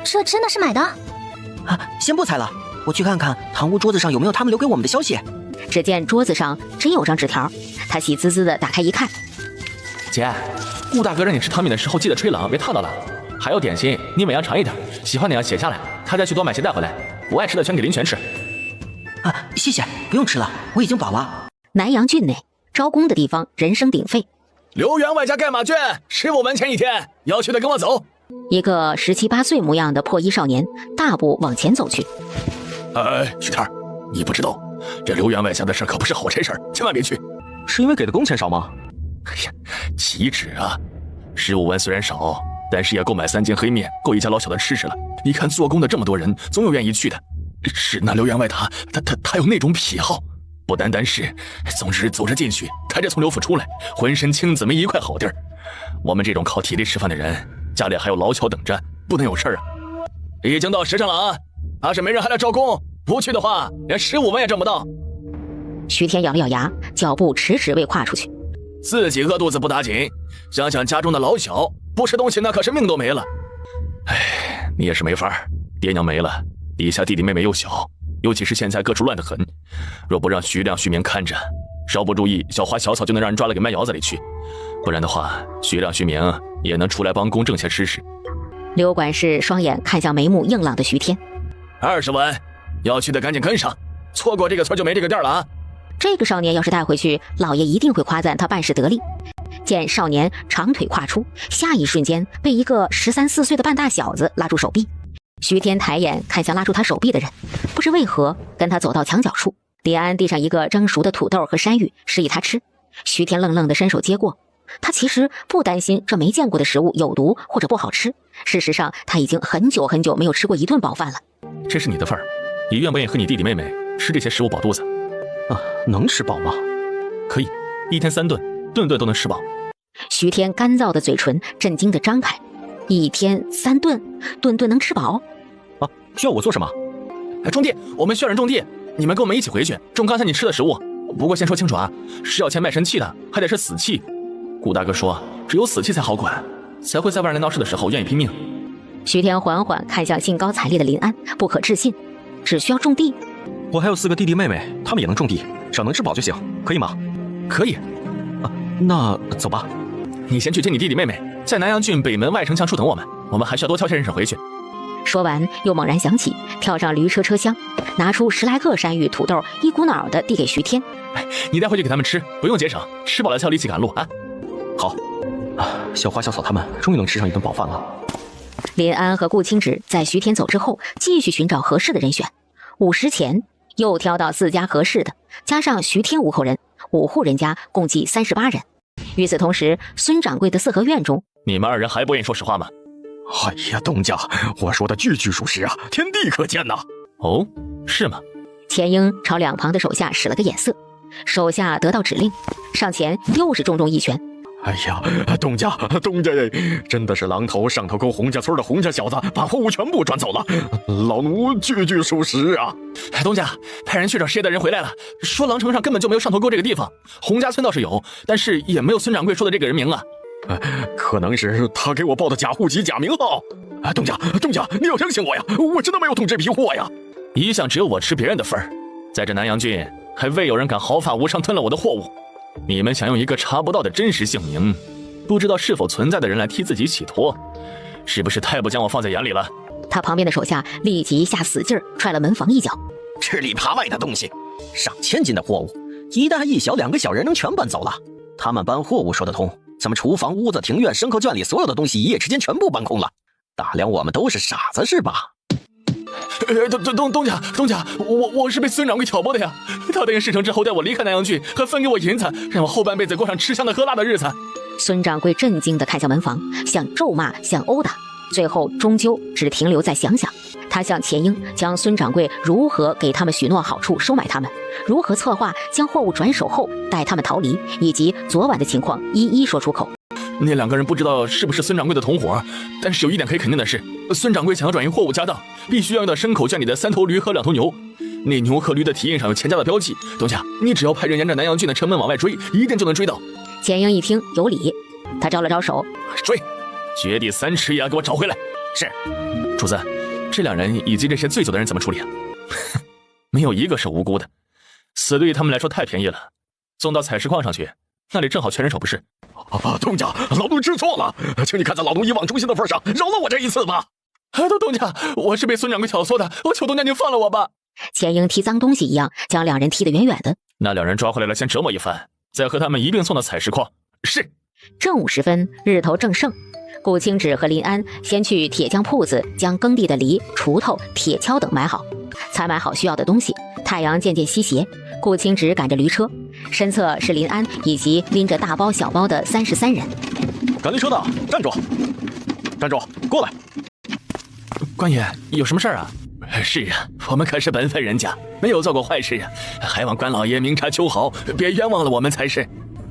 这真的是买的？啊，先不猜了，我去看看堂屋桌子上有没有他们留给我们的消息。只见桌子上真有张纸条，他喜滋滋地打开一看。姐，顾大哥让你吃汤米的时候记得吹冷，别烫到了。还有点心，你每样尝一点，喜欢哪样写下来，他再去多买些带回来。不爱吃的全给林泉吃。啊，谢谢，不用吃了，我已经饱了。南阳郡内招工的地方人声鼎沸。刘员外家盖马圈15门前一天，要去的跟我走。一个17、18岁模样的破衣少年大步往前走去。徐天，你不知道，这刘员外家的事可不是好差事，千万别去。是因为给的工钱少吗？哎呀，岂止啊！15文虽然少，但是也够买3斤黑面，够一家老小的吃了。你看做工的这么多人，总有愿意去的。是那刘员外他有那种癖好，不单单是，总之走着进去，抬着从刘府出来，浑身青紫没一块好地儿。我们这种靠体力吃饭的人，家里还有劳乔等着，不能有事儿啊。已经到时辰了啊！要是没人还来招工，不去的话，连15文也挣不到。徐天咬了咬牙，脚步迟迟未跨出去。自己饿肚子不打紧，想想家中的老小，不吃东西那可是命都没了。哎，你也是没法，爹娘没了，底下弟弟妹妹又小，尤其是现在各处乱得很。若不让徐亮、徐明看着，稍不注意，小花小草就能让人抓了给卖窑子里去。不然的话，徐亮、徐明也能出来帮工挣些吃食。刘管事双眼看向眉目硬朗的徐天。20文，要去的赶紧跟上，错过这个村就没这个店了啊！这个少年要是带回去，老爷一定会夸赞他办事得力。见少年长腿跨出，下一瞬间被一个13、14岁的半大小子拉住手臂。徐天抬眼看向拉住他手臂的人，不知为何跟他走到墙角处。李安递上一个蒸熟的土豆和山芋，示意他吃。徐天愣愣地伸手接过。他其实不担心这没见过的食物有毒或者不好吃，事实上他已经很久没有吃过一顿饱饭了。这是你的份儿，你愿不愿意和你弟弟妹妹吃这些食物饱肚子？啊，能吃饱吗？可以，1天3顿，顿顿都能吃饱。徐天干燥的嘴唇震惊地张开，1天3顿，顿顿能吃饱？啊，需要我做什么？种地，我们需要人种地，你们跟我们一起回去种刚才你吃的食物。不过先说清楚啊，是要钱卖身契的，还得是死契。顾大哥说，只有死契才好管，才会在外人闹事的时候愿意拼命。徐天缓缓看向兴高采烈的林安，不可置信，只需要种地？我还有4个弟弟妹妹，他们也能种地，只要能吃饱就行，可以吗？可以。啊，那走吧。你先去接你弟弟妹妹，在南阳郡北门外城墙处等我们我们还需要多挑些人手回去。说完，又猛然想起，跳上驴车车厢，拿出10来个山芋、土豆，一股脑的递给徐天。你带回去给他们吃，不用节省，吃饱了才有力气赶路啊。好，小花、小草他们终于能吃上一顿饱饭了。林安和顾清芷在徐天走之后，继续寻找合适的人选。午时前，又挑到4家合适的，加上徐天5口人，5户人家共计38人。与此同时，孙掌柜的4合院中，你们2人还不愿意说实话吗？哎呀，东家，我说的句句属实啊，天地可见呐。哦，是吗？钱英朝两旁的手下使了个眼色，手下得到指令，上前又是重重一拳。哎呀，东家呀，真的是狼头上头沟洪家村的洪家小子把货物全部转走了，老奴句句属实啊。东家，派人去找失业的人回来了，说狼城上根本就没有上头沟这个地方，洪家村倒是有，但是也没有孙掌柜说的这个人名啊。可能是他给我报的假户籍、假名号。东家，你要相信我呀，我真的没有动这批货呀。一向只有我吃别人的份儿，在这南阳郡还未有人敢毫发无伤吞了我的货物。你们想用一个查不到的真实姓名，不知道是否存在的人来替自己洗脱，是不是太不将我放在眼里了？他旁边的手下立即下死劲儿踹了门房一脚。吃里扒外的东西，上千斤的货物，一大一小2个小人能全搬走了。他们搬货物说得通，怎么厨房、屋子、庭院、牲口圈里所有的东西一夜之间全部搬空了？打量我们都是傻子是吧？东家，我是被孙掌柜挑拨的呀。他答应事成之后带我离开南阳郡，还分给我银子，让我后半辈子过上吃香的喝辣的日子。孙掌柜震惊地看向门房，想咒骂，想殴打，最后终究只停留在想想。他向钱英将孙掌柜如何给他们许诺好处收买他们，如何策划将货物转手后带他们逃离，以及昨晚的情况一一说出口。那2个人不知道是不是孙掌柜的同伙，但是有一点可以肯定的是，孙掌柜想要转移货物家当，必须要用到牲口圈里的3头驴和2头牛。那牛和驴的蹄印上有钱家的标记，东家，你只要派人沿着南阳郡的城门往外追，一定就能追到。钱英一听有理，他招了招手，追，掘地3尺也要给我找回来。是，主子，这2人以及这些醉酒的人怎么处理啊？没有一个是无辜的，死对于他们来说太便宜了，送到采石矿上去，那里正好缺人手不是？东家，老奴知错了，请你看在老奴一往忠心的份上，饶了我这一次吧。东家，我是被孙掌柜挑唆的，我求东家您放了我吧。钱英踢脏东西一样将2人踢得远远的。那2人抓回来了，先折磨一番，再和他们一并送到采石矿。是。正午时分，日头正盛，顾清芷和林安先去铁匠铺子将耕地的犁、锄头、铁锹等买好，采买好需要的东西。太阳渐渐西斜，顾清芷赶着驴车，身侧是林安以及拎着大包小包的33人。赶驴车的，站住！过来！官爷，有什么事儿啊？是啊，我们可是本分人家，没有做过坏事啊，还望关老爷明察秋毫，别冤枉了我们才是。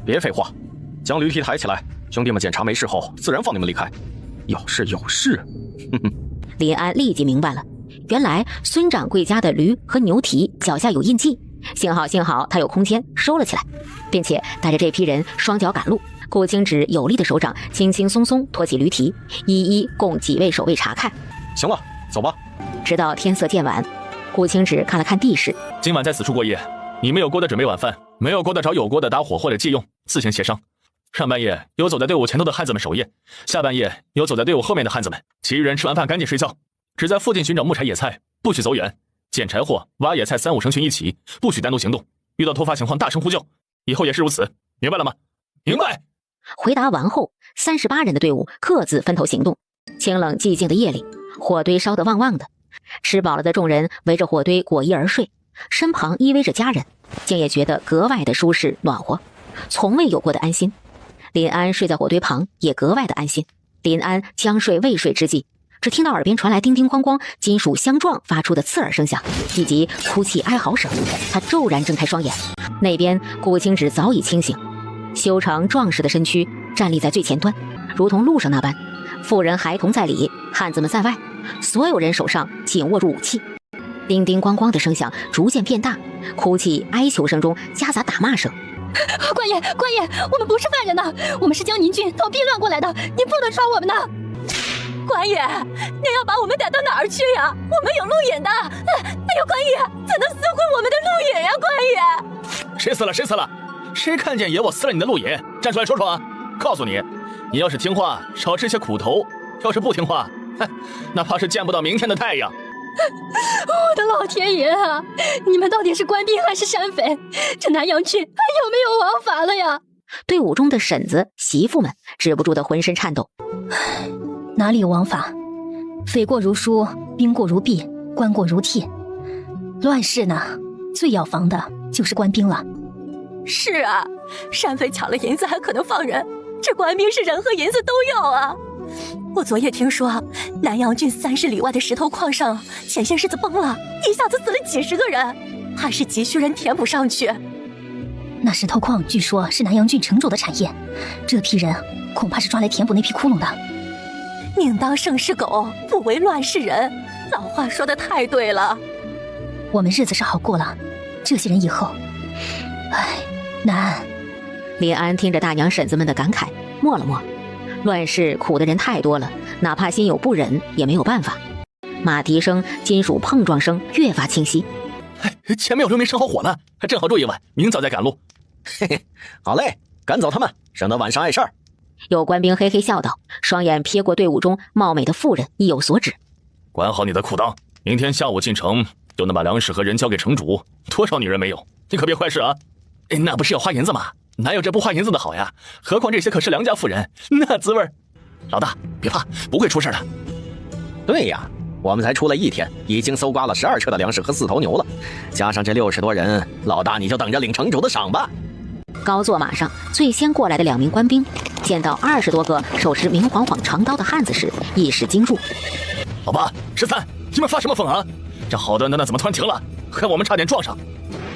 别废话，将驴蹄抬起来，兄弟们检查没事后，自然放你们离开。有事。林安立即明白了，原来孙掌柜家的驴和牛蹄脚下有印记，幸好他有空间收了起来，并且带着这批人双脚赶路。顾清芷有力的手掌轻轻松松托起驴蹄，一一供几位守卫查看。行了，走吧。直到天色渐晚，顾清芷看了看地势，今晚在此处过夜，你们有锅的准备晚饭，没有锅的找有锅的打火或者借用，自行协商。上半夜有走在队伍前头的汉子们守夜，下半夜有走在队伍后面的汉子们，其余人吃完饭赶紧睡觉，只在附近寻找木柴野菜，不许走远。捡柴火、挖野菜3、5成群一起，不许单独行动。遇到突发情况大声呼救，以后也是如此，明白了吗？明白。回答完后，38人的队伍各自分头行动。清冷寂静的夜里，火堆烧得旺旺的，吃饱了的众人围着火堆裹衣而睡，身旁依偎着家人，竟也觉得格外的舒适暖和，从未有过的安心。林安睡在火堆旁，也格外的安心。林安将睡未睡之际，只听到耳边传来叮叮咣咣金属相撞发出的刺耳声响，以及哭泣哀嚎声。他骤然睁开双眼，那边顾清芷早已清醒，修长壮实的身躯站立在最前端，如同路上那般，妇人孩童在里，汉子们在外，所有人手上紧握住武器。叮叮咣咣的声响逐渐变大，哭泣哀求声中夹杂打骂声。官爷，我们不是犯人呐，我们是将您军逃避乱过来的，您不能抓我们呐！官爷，您要把我们逮到哪儿去呀？我们有录影的。哎呀，官爷，怎能撕毁我们的录影呀？官爷，谁死了？谁看见爷我撕了你的录影？站出来说说啊！告诉你，你要是听话，少吃些苦头，要是不听话，哪怕是见不到明天的太阳。我的老天爷啊！你们到底是官兵还是山匪？这南阳郡还有没有王法了呀？队伍中的婶子、媳妇们止不住的浑身颤抖。哪里有王法？匪过如书，兵过如敝，官过如铁。乱世呢，最要防的就是官兵了。是啊，山匪抢了银子还可能放人，这官兵是人和银子都要啊。我昨夜听说，南阳郡30里外的石头矿上前些日子崩了，一下子死了几十个人，还是急需人填补上去。那石头矿据说是南阳郡城主的产业，这批人恐怕是抓来填补那批窟窿的。宁当盛世狗，不为乱世人，老话说得太对了。我们日子是好过了，这些人以后，难。林安听着大娘婶子们的感慨，默了默。乱世苦的人太多了，哪怕心有不忍也没有办法。马蹄声、金属碰撞声越发清晰。前面有6名生好火呢，还正好住一晚，明早再赶路。嘿嘿，好嘞，赶走他们，省得晚上碍事儿。有官兵嘿嘿笑道，双眼瞥过队伍中貌美的妇人，意有所指。管好你的裤裆，明天下午进城就能把粮食和人交给城主。多少女人没有，你可别坏事啊！那不是要花银子吗？哪有这不花银子的好呀？何况这些可是良家妇人，那滋味。老大，别怕，不会出事的。对呀，我们才出来1天，已经搜刮了12车的粮食和4头牛了，加上这60多人，老大你就等着领城主的赏吧。高坐马上最先过来的2名官兵，见到20多个手持明晃晃长刀的汉子时，一时惊住。老八、13，你们发什么疯啊？这好端端的怎么突然停了？害我们差点撞上。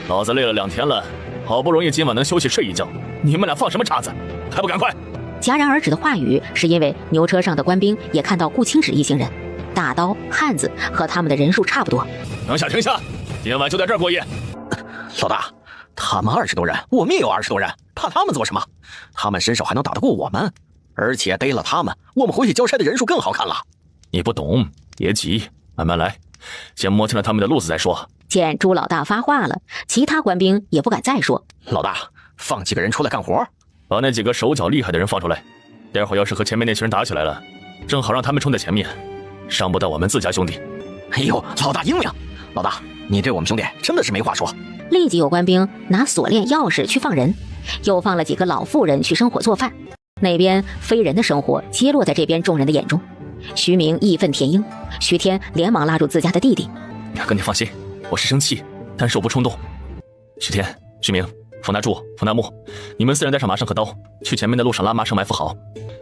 老子累了2天了，好不容易今晚能休息睡一觉，你们俩放什么叉子？还不赶快！戛然而止的话语，是因为牛车上的官兵也看到顾清止一行人，大刀、汉子和他们的人数差不多。停下，停下！今晚就在这儿过夜。老大，他们20多人，我们也有20多人，怕他们做什么？他们身手还能打得过我们，而且逮了他们，我们回去交差的人数更好看了。你不懂，别急，慢慢来，先摸清了他们的路子再说。见朱老大发话了，其他官兵也不敢再说。老大，放几个人出来干活，把那几个手脚厉害的人放出来。待会儿要是和前面那群人打起来了，正好让他们冲在前面，伤不到我们自家兄弟。哎呦，老大英明！老大，你对我们兄弟真的是没话说。立即有官兵拿锁链、钥匙去放人，又放了几个老妇人去生火做饭。那边非人的生活皆落在这边众人的眼中。徐明义愤填膺，徐天连忙拉住自家的弟弟：“哥，你放心，我是生气，但是我不冲动。徐天、徐明、冯大柱、冯大木，你们4人带上麻绳和刀，去前面的路上拉麻绳埋伏好。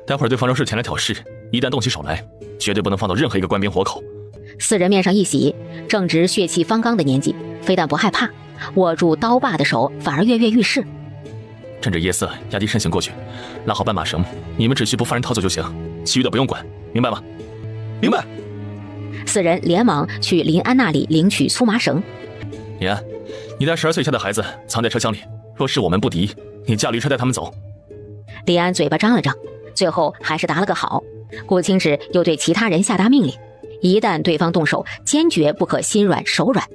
待会儿对方若是前来挑事，一旦动起手来，绝对不能放到任何一个官兵活口。”4人面上一喜，正值血气方刚的年纪，非但不害怕，握住刀把的手反而跃跃欲试。趁着夜色压低身形过去，拉好斑马绳，你们只需不放人逃走就行，其余的不用管，明白吗？明白。 4人连忙去林安那里领取粗麻绳。林安，你带12岁以下的孩子藏在车厢里，若是我们不敌，你驾驴车带他们走。林安嘴巴张了张，最后还是答了个好。顾清止又对其他人下达命令，一旦对方动手，坚决不可心软手软。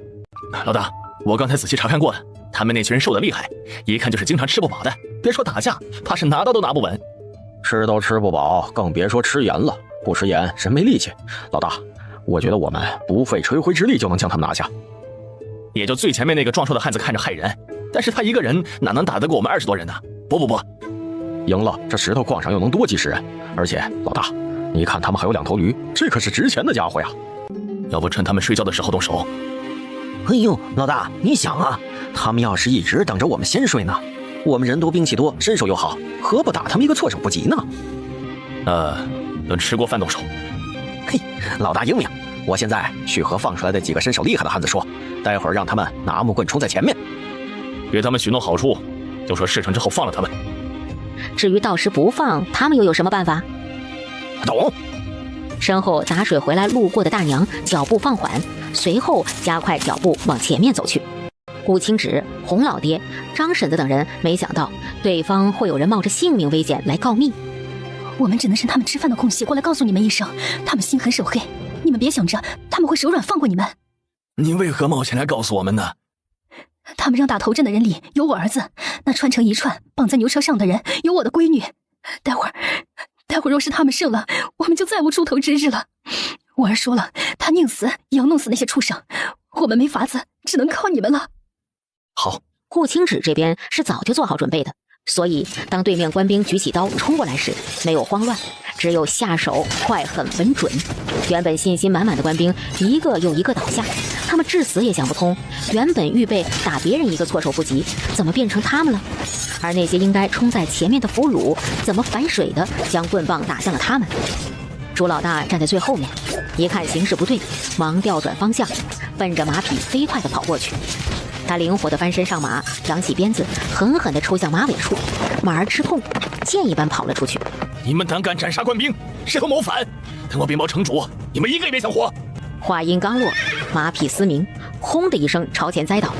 老大，我刚才仔细查看过了，他们那群人瘦得厉害，一看就是经常吃不饱的，别说打架，怕是拿刀都拿不稳。吃都吃不饱，更别说吃盐了。不吃盐，人没力气。老大，我觉得我们不费吹灰之力就能将他们拿下。也就最前面那个壮硕的汉子看着害人，但是他一个人哪能打得过我们20多人呢？不，赢了，这石头矿上又能多几10人。而且老大，你看他们还有2头驴，这可是值钱的家伙呀。要不趁他们睡觉的时候动手。哎呦，老大，你想啊，他们要是一直等着我们先睡呢，我们人多兵器多，身手又好，何不打他们一个措手不及呢？等吃过饭动手。嘿，老大英明，我现在去和放出来的几个身手厉害的汉子说，待会儿让他们拿木棍冲在前面，给他们许诺好处，就说事成之后放了他们。至于到时不放，他们又有什么办法？懂。身后打水回来路过的大娘脚步放缓，随后加快脚步往前面走去。顾清止、洪老爹、张婶子等人没想到对方会有人冒着性命危险来告密。我们只能趁他们吃饭的空隙过来告诉你们一声，他们心狠手黑，你们别想着他们会手软放过你们。你为何冒险来告诉我们呢？他们让打头阵的人里有我儿子，那穿成一串绑在牛车上的人有我的闺女。待会儿待会若是他们胜了，我们就再无出头之日了。我儿说了，他宁死也要弄死那些畜生，我们没法子，只能靠你们了。好，顾清芷这边是早就做好准备的，所以当对面官兵举起刀冲过来时，没有慌乱，只有下手快狠稳准。原本信心满满的官兵一个又一个倒下，他们至死也想不通，原本预备打别人一个措手不及，怎么变成他们了？而那些应该冲在前面的俘虏，怎么反水的将棍棒打向了他们？朱老大站在最后面，一看形势不对，忙调转方向，奔着马匹飞快地跑过去。他灵活地翻身上马，扬起鞭子，狠狠地抽向马尾处，马儿吃痛，箭一般跑了出去。你们胆敢斩杀官兵，试图谋反，等我禀报城主，你们一个也别想活！话音刚落，马匹嘶鸣，轰的一声朝前栽倒，